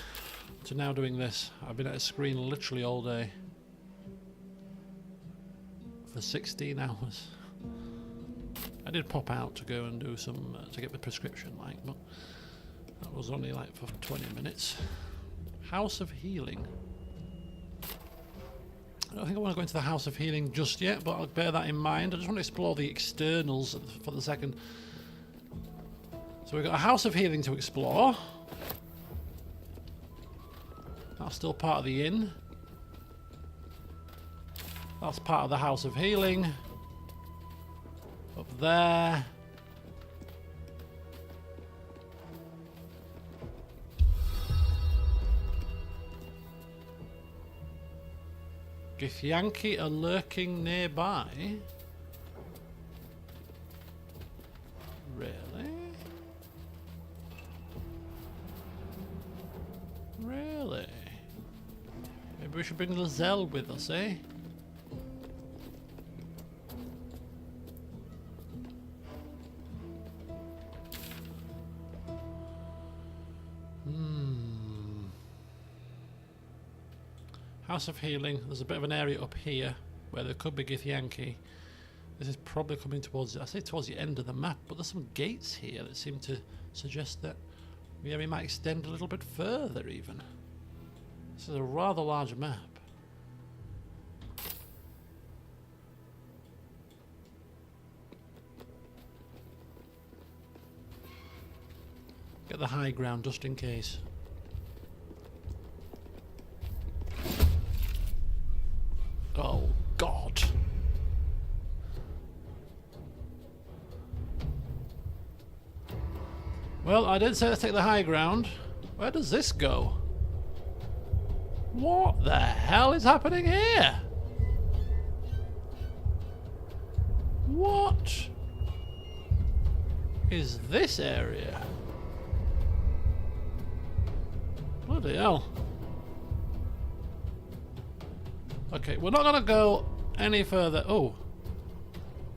to now doing this. I've been at a screen literally all day. For 16 hours. I did pop out to go and do some, to get the prescription, like, but that was only like for 20 minutes. House of Healing. I don't think I want to go into the House of Healing just yet, but I'll bear that in mind. I just want to explore the externals for the second. So we've got a House of Healing to explore. That's still part of the inn. That's part of the House of Healing. Up there. Githyanki are lurking nearby. Really? Really? Maybe we should bring Lizelle with us, eh? House of Healing. There's a bit of an area up here where there could be Githyanki. This is probably coming towards, I say towards the end of the map, but there's some gates here that seem to suggest that the area might extend a little bit further even. This is a rather large map. Get the high ground just in case. Oh, God. Well, I did say let's take the high ground. Where does this go? What the hell is happening here? What is this area? Bloody hell. Okay, we're not going to go any further. Oh.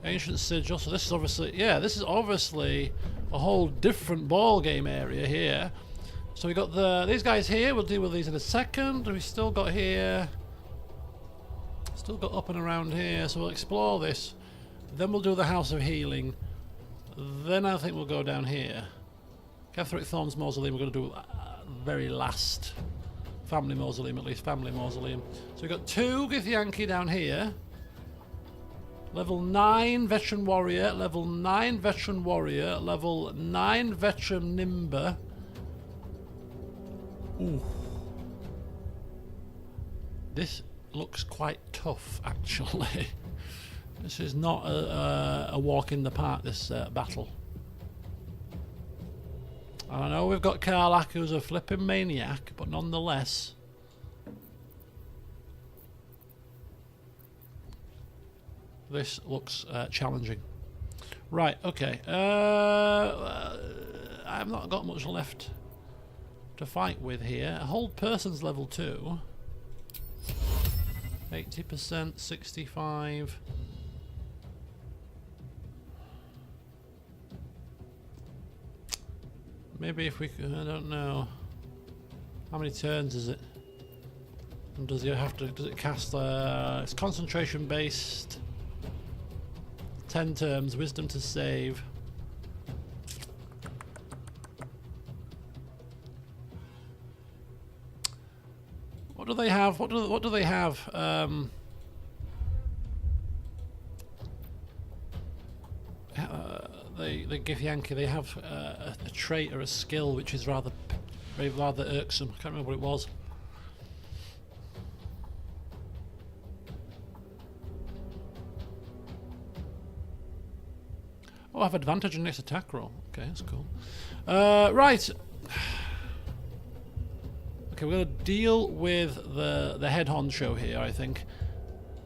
Ancient Sigil. So this is obviously... Yeah, this is obviously a whole different ball game area here. So we got these guys here. We'll deal with these in a second. We still got here... Still got up and around here. So we'll explore this. Then we'll do the House of Healing. Then I think we'll go down here. Catherick Thorn's Mausoleum. We're going to do very last... Family Mausoleum, at least family Mausoleum. So we've got 2 Githyanki down here. Level 9 Veteran Warrior, level 9 Veteran Warrior, level 9 Veteran Nimber. Ooh. This looks quite tough, actually. This is not a walk in the park, this battle. I know we've got Karlach, who's a flipping maniac, but nonetheless. This looks challenging. Right, okay. I've not got much left to fight with here. A hold person's level 2. 80%, 65. Maybe if we could, I don't know. How many turns is it? And does it cast, it's concentration based. 10 turns, wisdom to save. What do they have? What do they have? The Githyanki, they have a trait or a skill which is rather irksome. I can't remember what it was. Oh, I have advantage in next attack roll. Okay, that's cool. Right. Okay, we're going to deal with the head honcho here, I think.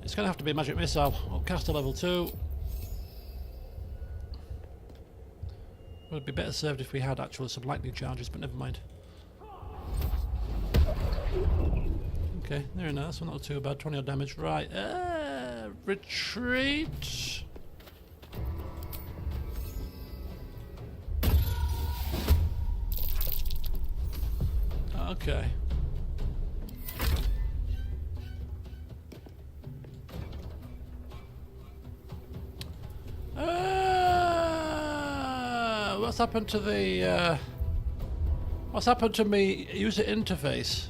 It's going to have to be a magic missile. I'll cast a level 2. Would be better served if we had actually some lightning charges, but never mind. Okay, there you go. That's not too bad. 20 odd damage. Right. Retreat. Okay. What's happened to the what's happened to me user interface?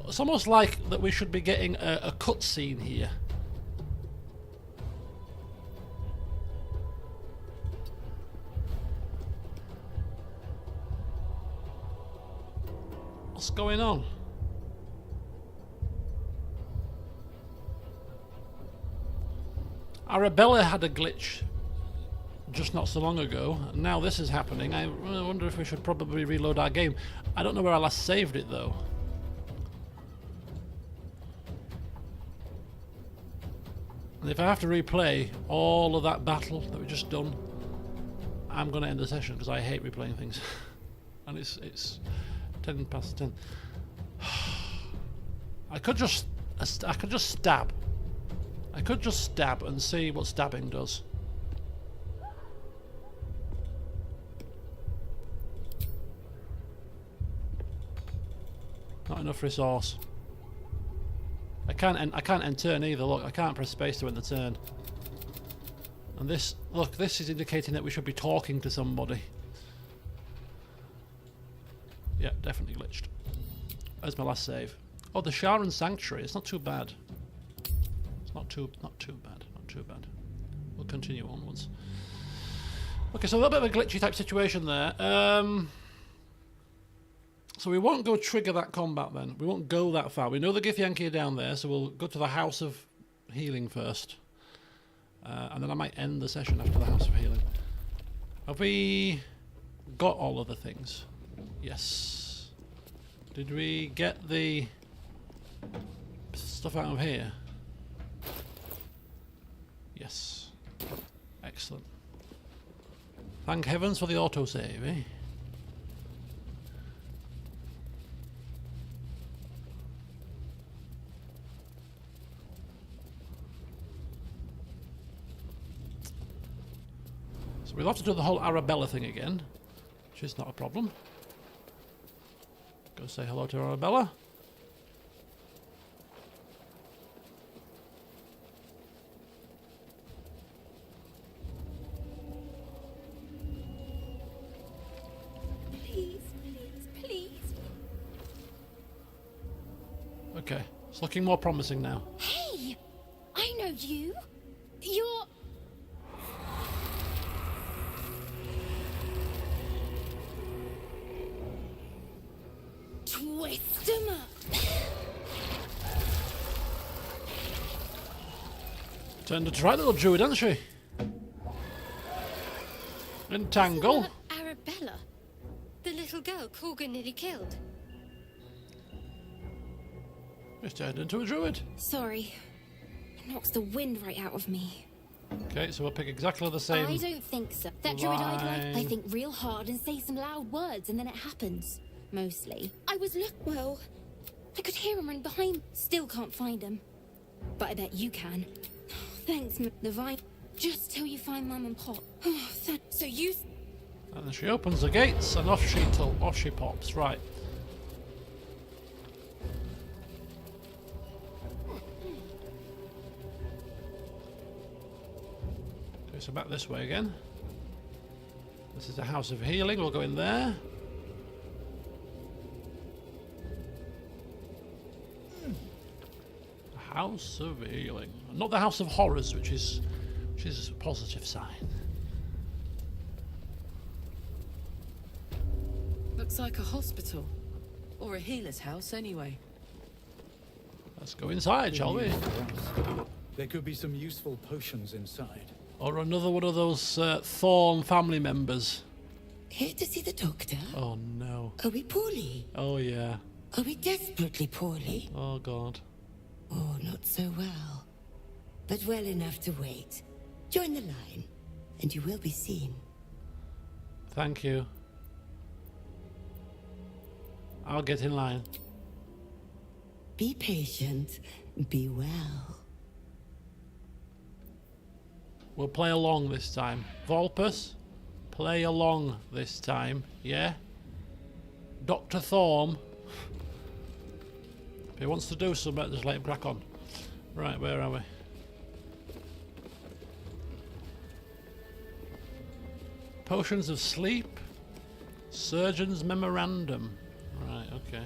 It's almost like that we should be getting a cutscene here. What's going on? Arabella had a glitch just not so long ago, and now this is happening. I wonder if we should probably reload our game. I don't know where I last saved it though. And if I have to replay all of that battle that we've just done, I'm going to end the session because I hate replaying things. And it's 10 past 10. I could just stab. I could just stab and see what stabbing does. Not enough resource. I can't end turn either. Look, I can't press space to end the turn. And this, look, this is indicating that we should be talking to somebody. Yeah, definitely glitched. There's my last save. Oh, the Sharon Sanctuary. It's not too bad. It's not too bad. Not too bad. We'll continue onwards. Okay, so a little bit of a glitchy type situation there. So we won't go trigger that combat then. We won't go that far. We know the Githyanki are down there, so we'll go to the House of Healing first. And then I might end the session after the House of Healing. Have we got all of the things? Yes. Did we get the stuff out of here? Yes. Excellent. Thank heavens for the autosave, eh? So we'll have to do the whole Arabella thing again, which is not a problem. Go say hello to Arabella. Please, please, please. Okay, it's looking more promising now. Hey! I know you. You're... Twist 'em up. Turned into the right little druid, hasn't she? Entangle. Arabella, the little girl Corgan nearly killed. It's turned into a druid. Sorry. It knocks the wind right out of me. Okay, so we'll pick exactly the same. I don't think so. That druid I'd like, I line. think real hard and say some loud words and then it happens. Mostly. I was well, I could hear him running behind. Still can't find him. But I bet you can. Thanks, the vine. Just till you find Mum and Pop. So you... And then she opens the gates and off she pops. Right. Okay, so back this way again. This is the House of Healing. We'll go in there. House of Healing. Not the House of Horrors, which is a positive sign. Looks like a hospital. Or a healer's house, anyway. Let's go inside, shall we? There could be some useful potions inside. Or another one of those Thorn family members. Here to see the doctor? Oh no. Are we poorly? Oh yeah. Are we desperately poorly? Oh god. Oh, not so well. But well enough to wait. Join the line, and you will be seen. Thank you. I'll get in line. Be patient. Be well. We'll play along this time. Volpus, play along this time, yeah? Dr. Thorm. If he wants to do something, just let him crack on. Right, where are we? Potions of sleep. Surgeon's memorandum. Right, okay.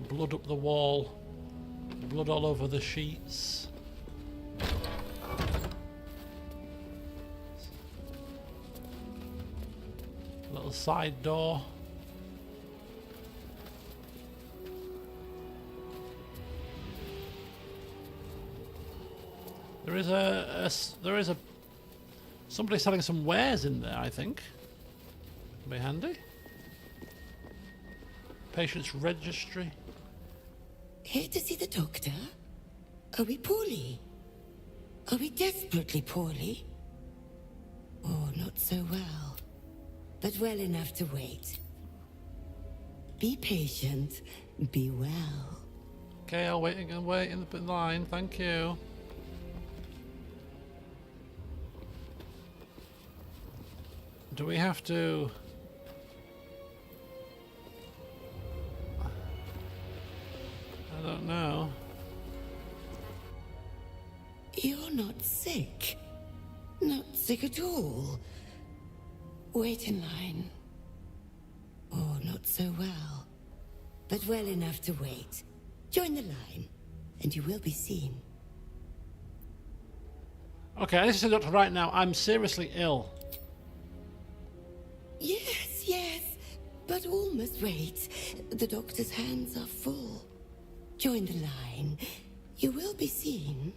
Blood up the wall. Blood all over the sheets. Little side door. There is a somebody selling some wares in there, I think. Be handy. Patient's registry. Here to see the doctor? Are we poorly? Are we desperately poorly? Oh, not so well. But well enough to wait. Be patient. Be well. Okay, I'll wait and wait in the line. Thank you. Do we have to... I don't know. You're not sick. Not sick at all. Wait in line. Oh, not so well. But well enough to wait. Join the line, and you will be seen. Okay, I need to see the doctor right now. I'm seriously ill. Yes, yes, but all must wait. The doctor's hands are full. Join the line. You will be seen.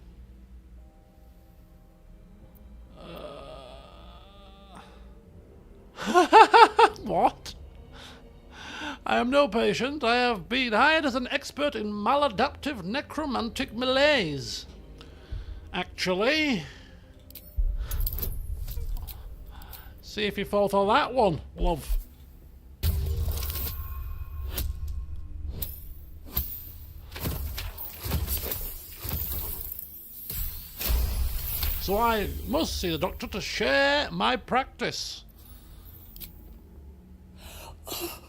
What? I am no patient. I have been hired as an expert in maladaptive necromantic malaise. Actually... See if you fall for that one, love. So I must see the doctor to share my practice. Oh,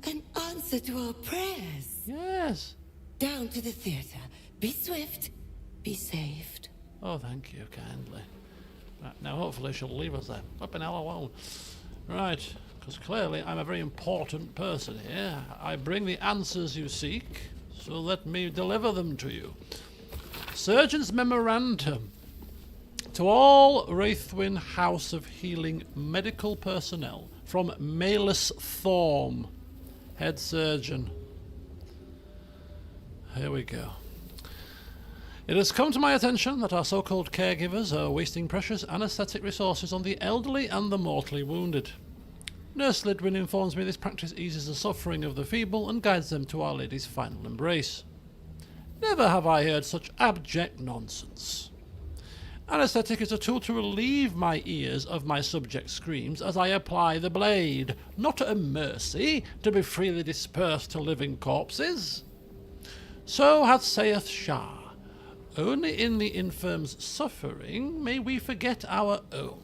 an answer to our prayers. Yes. Down to the theatre. Be swift. Be saved. Oh, thank you kindly. Right, now hopefully she'll leave us there. Up in hell alone. Right, because clearly I'm a very important person here. I bring the answers you seek, so let me deliver them to you. Surgeon's Memorandum. To all Wraithwyn House of Healing medical personnel, from Malus Thorm, head surgeon. Here we go. It has come to my attention that our so-called caregivers are wasting precious anaesthetic resources on the elderly and the mortally wounded. Nurse Lidwin informs me this practice eases the suffering of the feeble and guides them to Our Lady's final embrace. Never have I heard such abject nonsense. Anaesthetic is a tool to relieve my ears of my subject's screams as I apply the blade, not a mercy to be freely dispersed to living corpses. So hath saith Shar. Only in the infirm's suffering may we forget our own.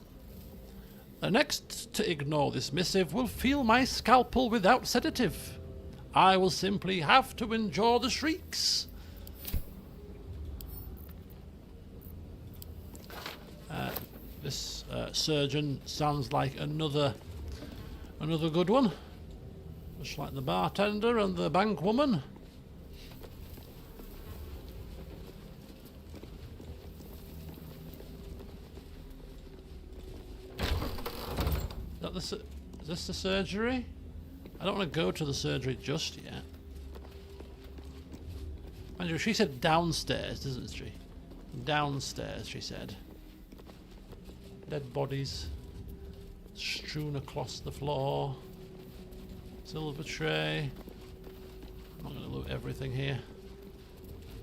The next to ignore this missive will feel my scalpel without sedative. I will simply have to endure the shrieks. This surgeon sounds like another good one. Just like the bartender and the bank woman. Is this the surgery? I don't want to go to the surgery just yet. Mind you, she said downstairs, doesn't she? Downstairs, she said. Dead bodies strewn across the floor. Silver tray. I'm not going to loot everything here.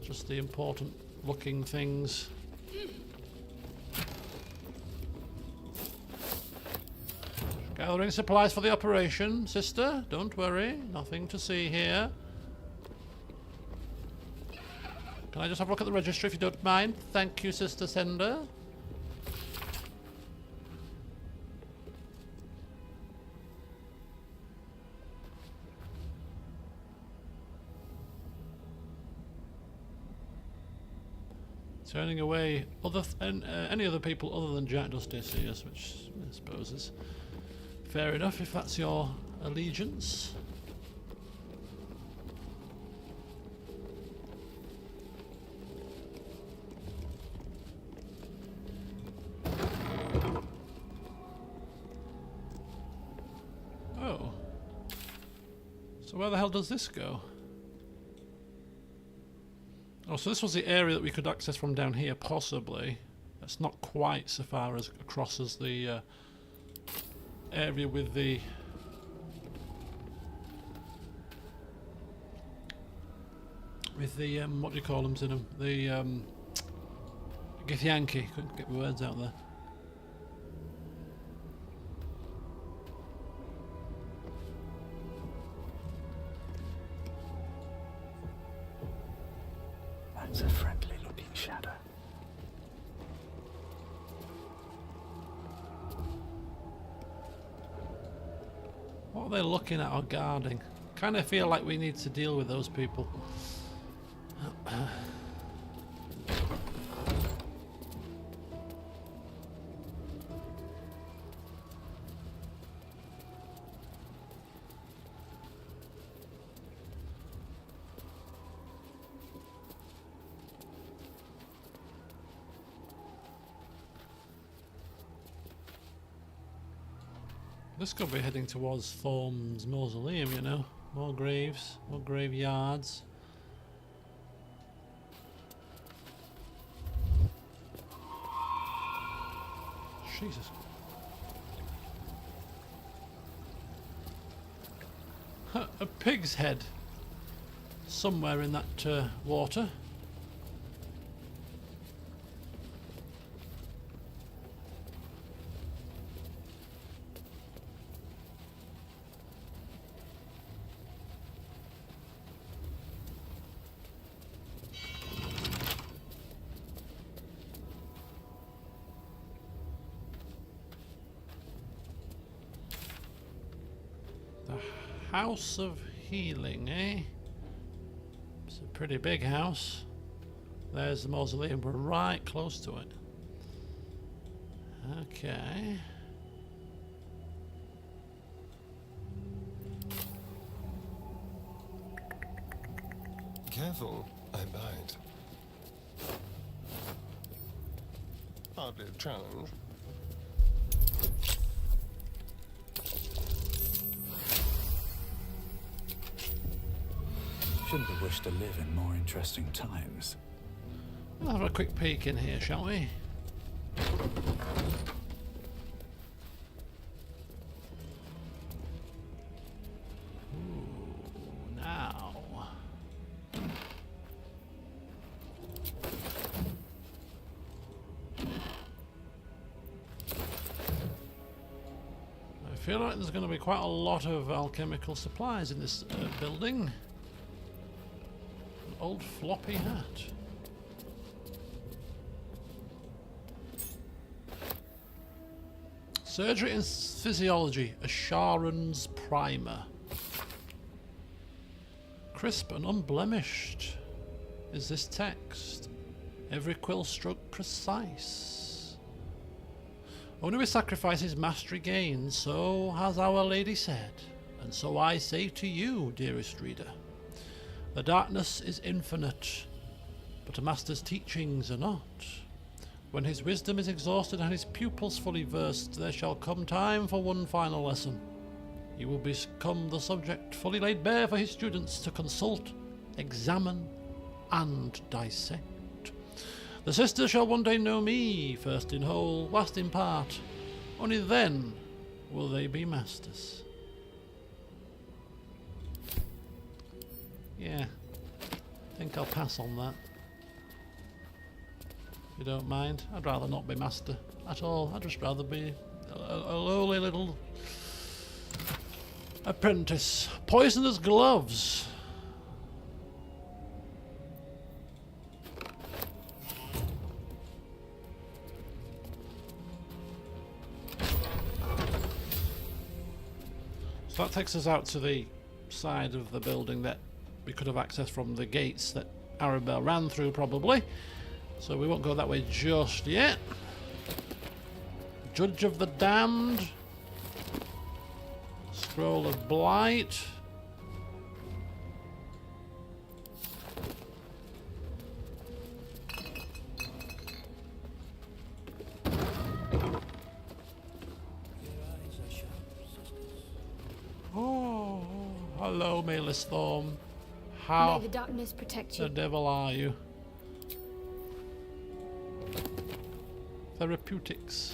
Just the important looking things. Gathering supplies for the operation, sister. Don't worry, nothing to see here. Can I just have a look at the registry if you don't mind? Thank you, Sister Sender. Turning away any other people other than Jack Justicius, which I suppose is fair enough if that's your allegiance. Oh. So where the hell does this go? Oh, so this was the area that we could access from down here, possibly. That's not quite so far as across as the area with the with the what do you call them in them? The Githyanki. Couldn't get my words out there. That's a friendly-looking shadow. What are they looking at or guarding? Kind of feel like we need to deal with those people. This could be heading towards Thorm's mausoleum, you know. More graves, more graveyards. Jesus. A pig's head. Somewhere in that water. House of Healing, eh? It's a pretty big house. There's the mausoleum, we're right close to it. Okay. Careful, I bite. Hardly a challenge. Shouldn't have wished to live in more interesting times. We'll have a quick peek in here, shall we? Ooh, now. I feel like there's going to be quite a lot of alchemical supplies in this building. Old floppy hat. Surgery and Physiology, a Sharon's Primer. Crisp and unblemished is this text. Every quill stroke precise. Only with sacrifices mastery gains, so has Our Lady said. And so I say to you, dearest reader. The darkness is infinite, but a master's teachings are not. When his wisdom is exhausted and his pupils fully versed, there shall come time for one final lesson. He will become the subject fully laid bare for his students to consult, examine, and dissect. The sisters shall one day know me, first in whole, last in part. Only then will they be masters. Yeah, I think I'll pass on that. If you don't mind, I'd rather not be master at all. I'd just rather be a lowly little apprentice. Poisonous gloves. So that takes us out to the side of the building that we could have accessed from the gates that Arabella ran through, probably. So we won't go that way just yet. Judge of the Damned. Scroll of Blight. Oh, hello, Malus Thorm. How May the darkness protect you. the devil are you? Therapeutics.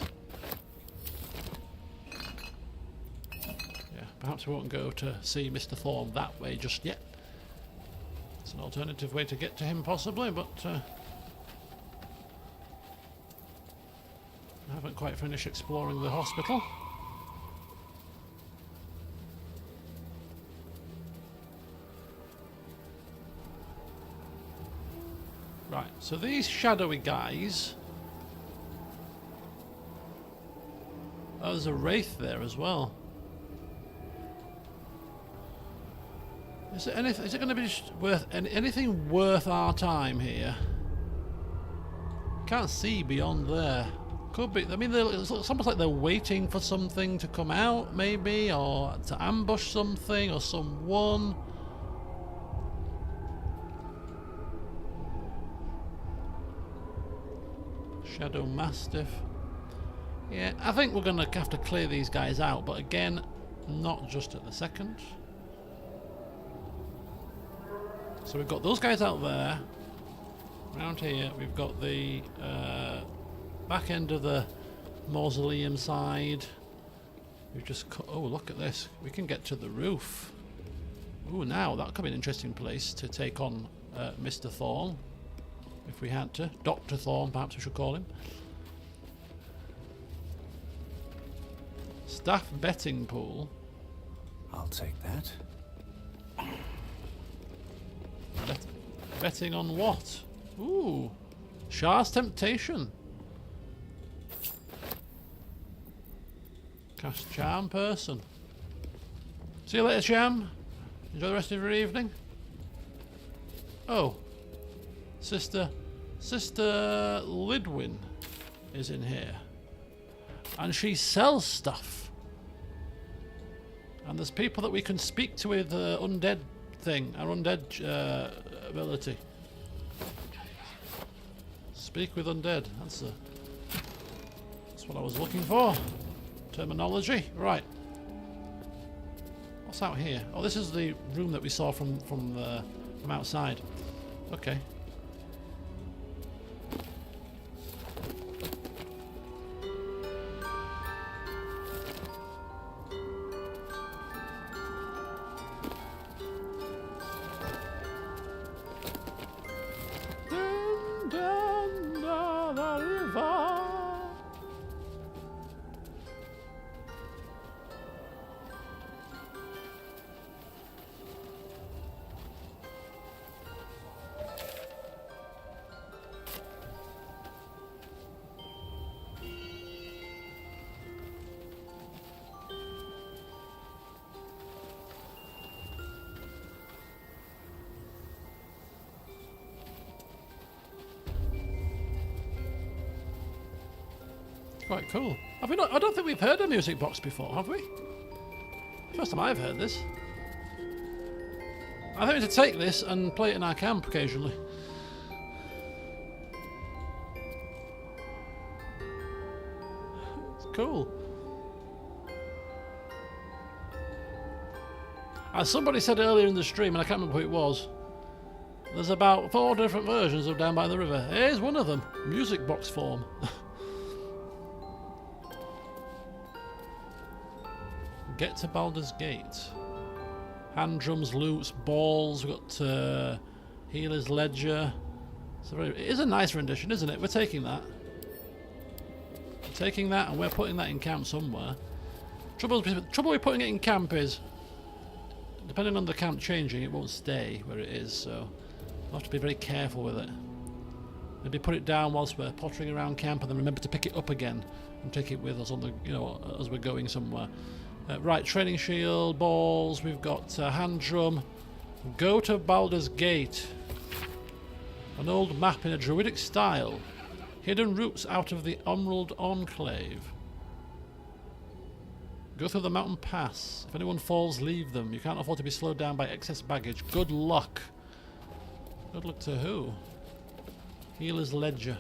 Yeah, perhaps we won't go to see Mr. Thorm that way just yet. It's an alternative way to get to him, possibly, but I haven't quite finished exploring the hospital. Right, so these shadowy guys... Oh, there's a wraith there as well. Is it going to be worth anything worth our time here? Can't see beyond there. Could be. I mean, it's almost like they're waiting for something to come out, maybe, or to ambush something or someone. Shadow Mastiff. Yeah, I think we're going to have to clear these guys out, but again, not just at the second. So we've got those guys out there. Around here, we've got the back end of the mausoleum side. We've just oh, look at this. We can get to the roof. Ooh, now that could be an interesting place to take on Mr. Thorn. If we had to. Dr. Thorn, perhaps we should call him. Staff betting pool. I'll take that. Betting on what? Ooh. Shar's Temptation. Cast Charm person. See you later, Charm. Enjoy the rest of your evening. Oh. Sister Lidwin is in here. And she sells stuff. And there's people that we can speak to with undead thing, our undead ability. Speak with undead. That's what I was looking for. Terminology. Right. What's out here? Oh, this is the room that we saw from outside. Okay. Quite cool. Have we not? I don't think we've heard a music box before, have we? First time I've heard this. I think we should take this and play it in our camp occasionally. It's cool. As somebody said earlier in the stream, and I can't remember who it was, there's about 4 different versions of Down by the River. Here's one of them. Music box form. Get to Baldur's Gate. Hand drums, loots, balls. We've got Healer's Ledger. It is a nice rendition, isn't it? We're taking that. We're taking that and we're putting that in camp somewhere. Trouble with putting it in camp is, depending on the camp changing, it won't stay where it is, so we'll have to be very careful with it. Maybe put it down whilst we're pottering around camp and then remember to pick it up again and take it with us on the, as we're going somewhere. Right, training shield, balls, we've got hand drum. Go to Baldur's Gate. An old map in a druidic style. Hidden routes out of the Emerald Enclave. Go through the mountain pass. If anyone falls, leave them. You can't afford to be slowed down by excess baggage. Good luck. Good luck to who? Healer's Ledger.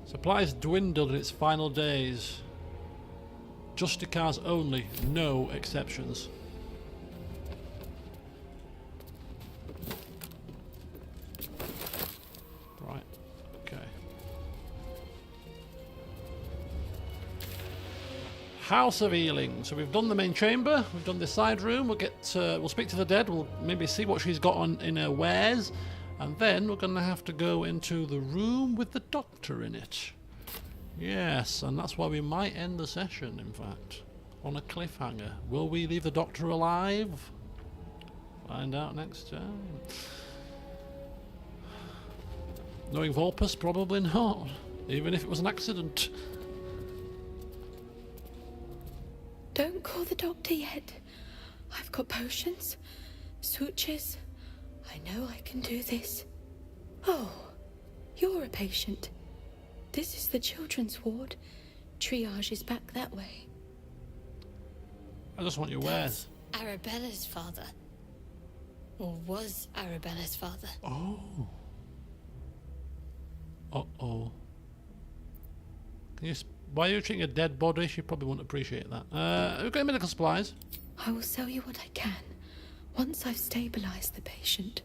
Supplies dwindled in its final days. Justicars only, no exceptions. Right, okay. House of Healing. So we've done the main chamber, we've done the side room. We'll speak to the dead. We'll maybe see what she's got on in her wares, and then we're gonna have to go into the room with the doctor in it. Yes, and that's why we might end the session. In fact, on a cliffhanger. Will we leave the doctor alive? Find out next time. Knowing Volpus, probably not. Even if it was an accident. Don't call the doctor yet. I've got potions, sutures. I know I can do this. Oh, you're a patient. This is the children's ward. Triage is back that way. I just want your wares. Arabella's father. Or was Arabella's father. Oh. Uh-oh. Can you... Why are you treating a dead body? She probably wouldn't appreciate that. We've got medical supplies. I will sell you what I can, once I've stabilized the patient.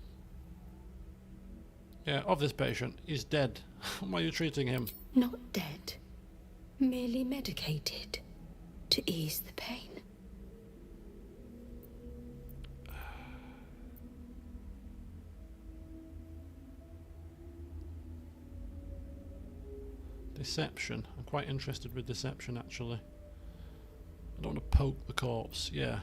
Yeah, of this patient. He's dead. Why are you treating him? Not dead. Merely medicated. To ease the pain. Deception. I'm quite interested with deception, actually. I don't want to poke the corpse. Yeah.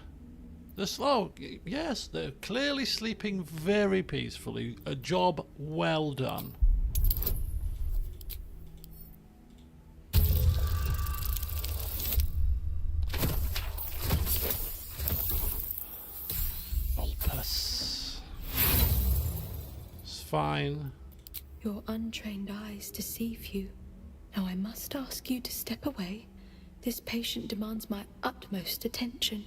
Yes, they're clearly sleeping very peacefully. A job well done. Volpus. It's fine. Your untrained eyes deceive you. Now I must ask you to step away. This patient demands my utmost attention.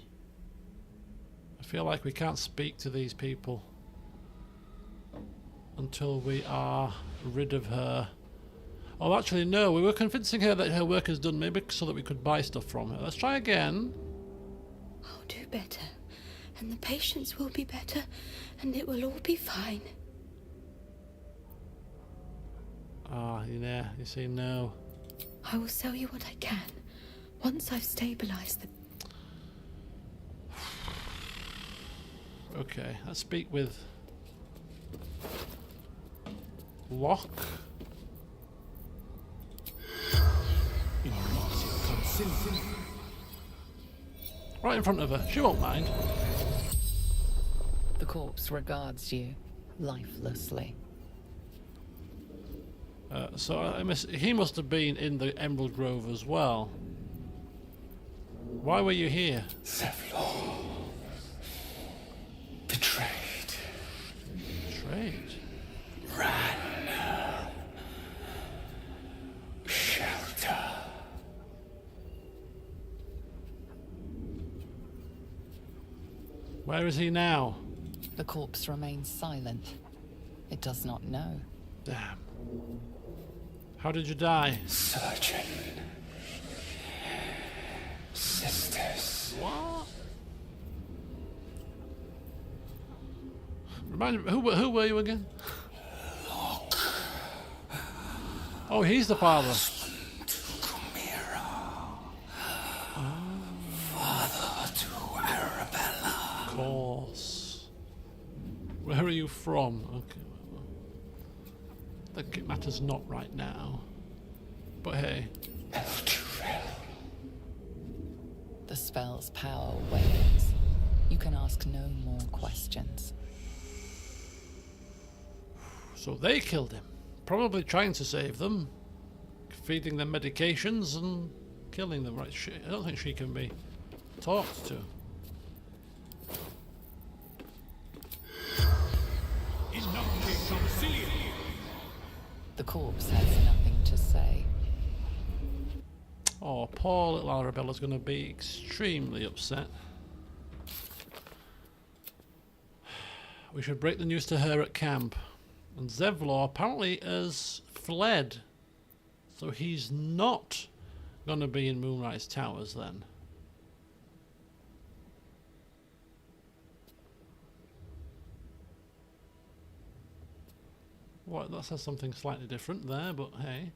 I feel like we can't speak to these people until we are rid of her. Oh, actually, no. We were convincing her that her work is done, maybe so that we could buy stuff from her. Let's try again. I'll do better, and the patients will be better, and it will all be fine. Ah, yeah, you see, no. I will sell you what I can, once I've stabilized the... Okay, let's speak with... Locke. Right in front of her. She won't mind. The corpse regards you lifelessly. He must have been in the Emerald Grove as well. Why were you here? Zevlor. Betrayed. Betrayed? Ran. Shelter. Where is he now? The corpse remains silent. It does not know. Damn. How did you die? Surgeon. Sisters. What? Remind me, who were you again? Locke. Oh, he's the father. Father to Arabella. Of course. Where are you from? Okay. I think it matters not right now. But hey. The spell's power wanes. You can ask no more questions. So they killed him. Probably trying to save them. Feeding them medications and killing them. Right? I don't think she can be talked to. The corpse has nothing to say. Oh, poor little Arabella's going to be extremely upset. We should break the news to her at camp. And Zevlor apparently has fled. So he's not going to be in Moonrise Towers then. What? That says something slightly different there, but hey.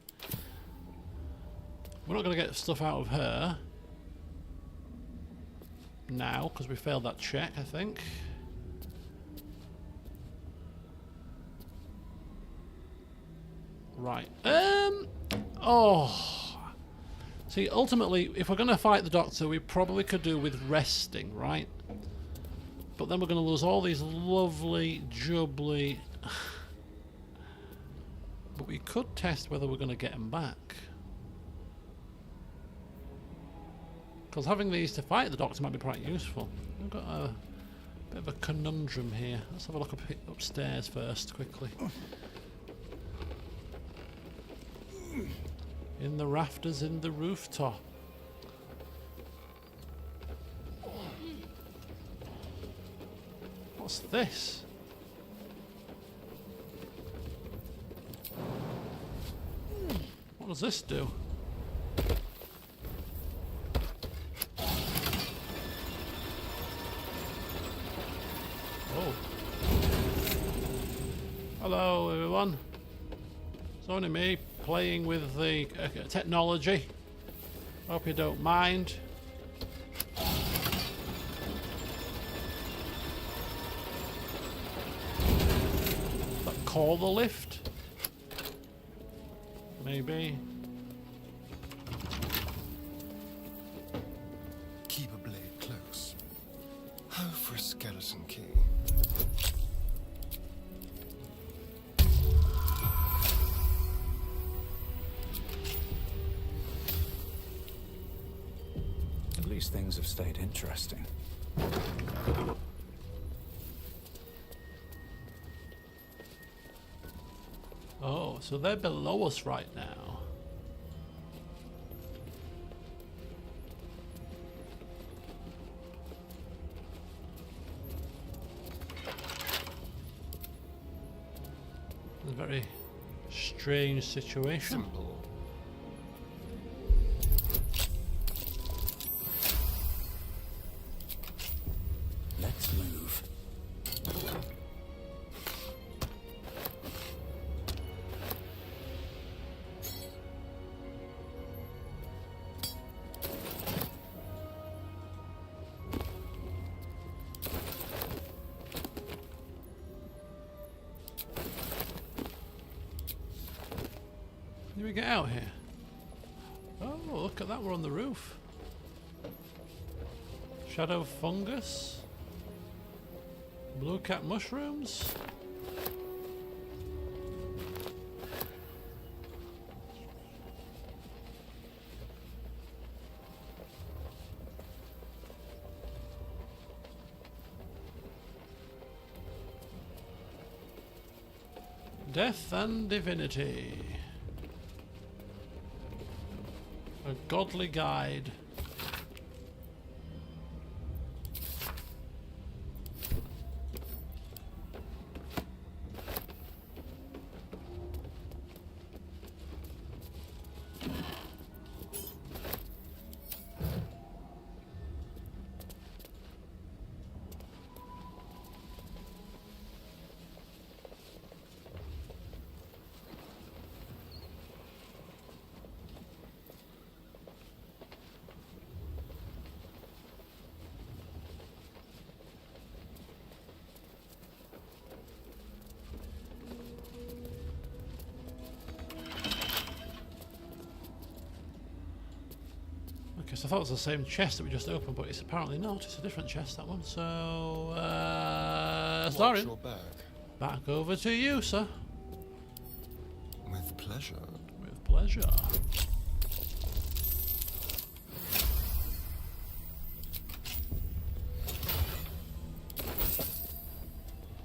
We're not going to get stuff out of her. now because we failed that check, I think. Right. Oh. See, ultimately, if we're going to fight the Doctor, we probably could do with resting, right? But then we're going to lose all these lovely, jubbly... But we could test whether we're going to get them back. Because having these to fight the Doctor might be quite useful. We've got a bit of a conundrum here. Let's have a look upstairs first, quickly. In the rafters, in the rooftop. What's this? What does this do? Oh. Hello, everyone. It's only me playing with the technology. Hope you don't mind. That call the lift? Maybe. Keep a blade close. How for a skeleton key? At least things have stayed interesting. Oh, so they're below us right now. A very strange situation. Simple. Let's move. Can we get out here? Oh, look at that, we're on the roof. Shadow fungus. Blue cat mushrooms. Death and divinity. A godly guide. Okay, so I thought it was the same chest that we just opened, but it's apparently not. It's a different chest, that one. So, Watch Zorin, your back. back over to you, sir. With pleasure. With pleasure.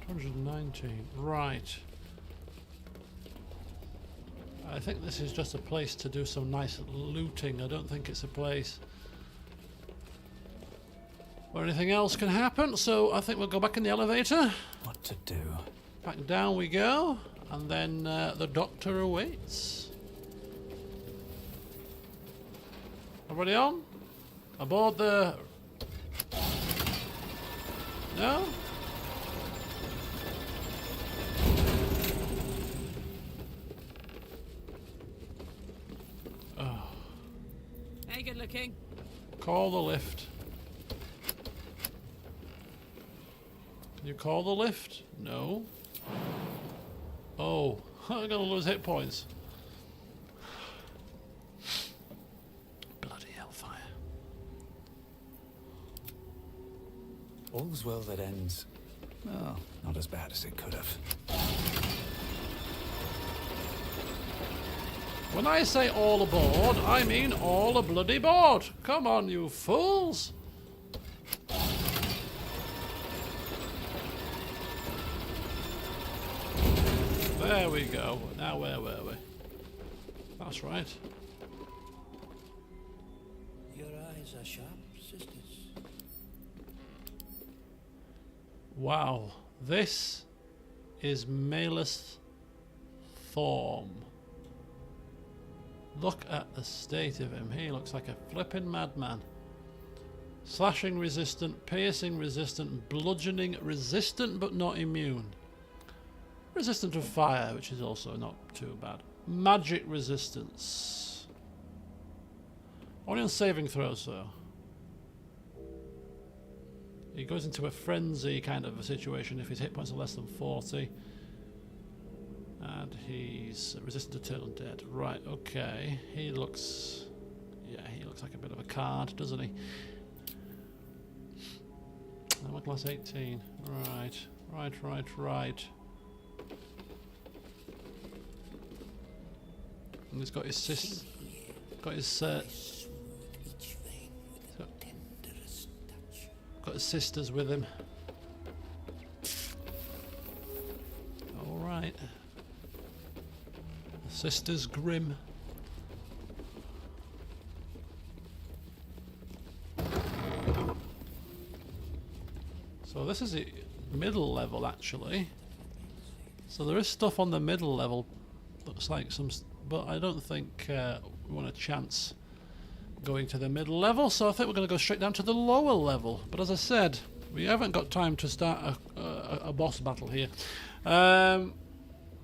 $219. Right. I think this is just a place to do some nice looting. I don't think it's a place where anything else can happen. So I think we'll go back in the elevator. What to do? Back down we go. And then the Doctor awaits. Everybody on? Aboard the... No? Hey, good looking. Call the lift. Can you call the lift? No. Oh, I'm gonna lose hit points. Bloody hellfire. All's well that ends. Well, not as bad as it could have. When I say all aboard, I mean all a bloody board. Come on, you fools. There we go. Now where were we? That's right. Your eyes are sharp, sisters. Wow. This is Malus Thorm. Look at the state of him. He looks like a flippin' madman. Slashing resistant, piercing resistant, bludgeoning resistant but not immune. Resistant to fire, which is also not too bad. Magic resistance. Only on saving throws though. He goes into a frenzy kind of a situation if his hit points are less than 40. And he's resistant to turn undead. Right, okay. He looks... yeah, he looks like a bit of a card, doesn't he? I'm at class 18. Right. And he's got his got his sisters with him. All right. Sisters Grimm. So this is the middle level actually. So there is stuff on the middle level. Looks like some, but I don't think we want a chance going to the middle level. So I think we're going to go straight down to the lower level. But as I said, we haven't got time to start a boss battle here.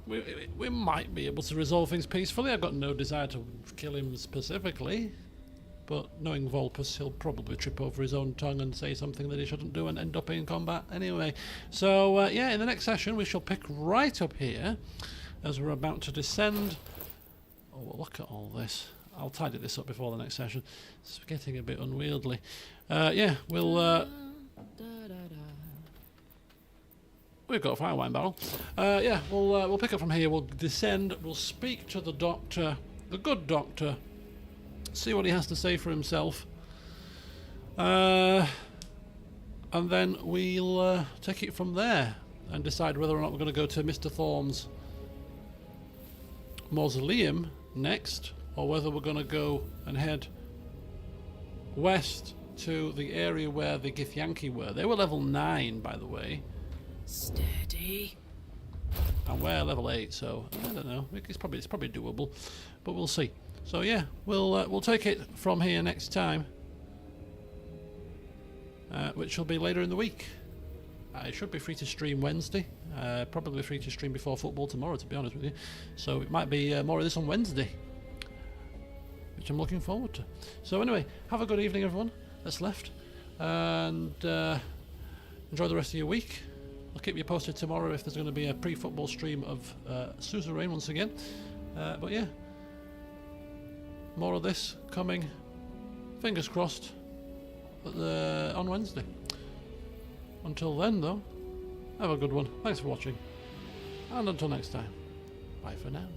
We might be able to resolve things peacefully. I've got no desire to kill him specifically, but knowing Volpus, he'll probably trip over his own tongue and say something that he shouldn't do and end up in combat anyway. So yeah, in the next session we shall pick right up here as we're about to descend. Oh, well, look at all this. I'll tidy this up before the next session. It's getting a bit unwieldy. Yeah, we'll... we've got a fire wine barrel. Yeah, we'll pick up from here. We'll descend. We'll speak to the doctor, the good doctor. See what he has to say for himself. And then we'll take it from there and decide whether or not we're going to go to Mr. Thorne's mausoleum next, or whether we're going to go and head west to the area where the Githyanki were. They were level 9, by the way. Steady. And we're level 8, so I don't know. It's probably doable, but we'll see. So yeah, we'll take it from here next time, which will be later in the week. I should be free to stream Wednesday. Probably free to stream before football tomorrow, to be honest with you. So it might be more of this on Wednesday, which I'm looking forward to. So anyway, have a good evening, everyone that's left, and enjoy the rest of your week. I'll keep you posted tomorrow if there's going to be a pre-football stream of Suzerain once again. But yeah, more of this coming, fingers crossed, on Wednesday. Until then, though, have a good one. Thanks for watching, and until next time, bye for now.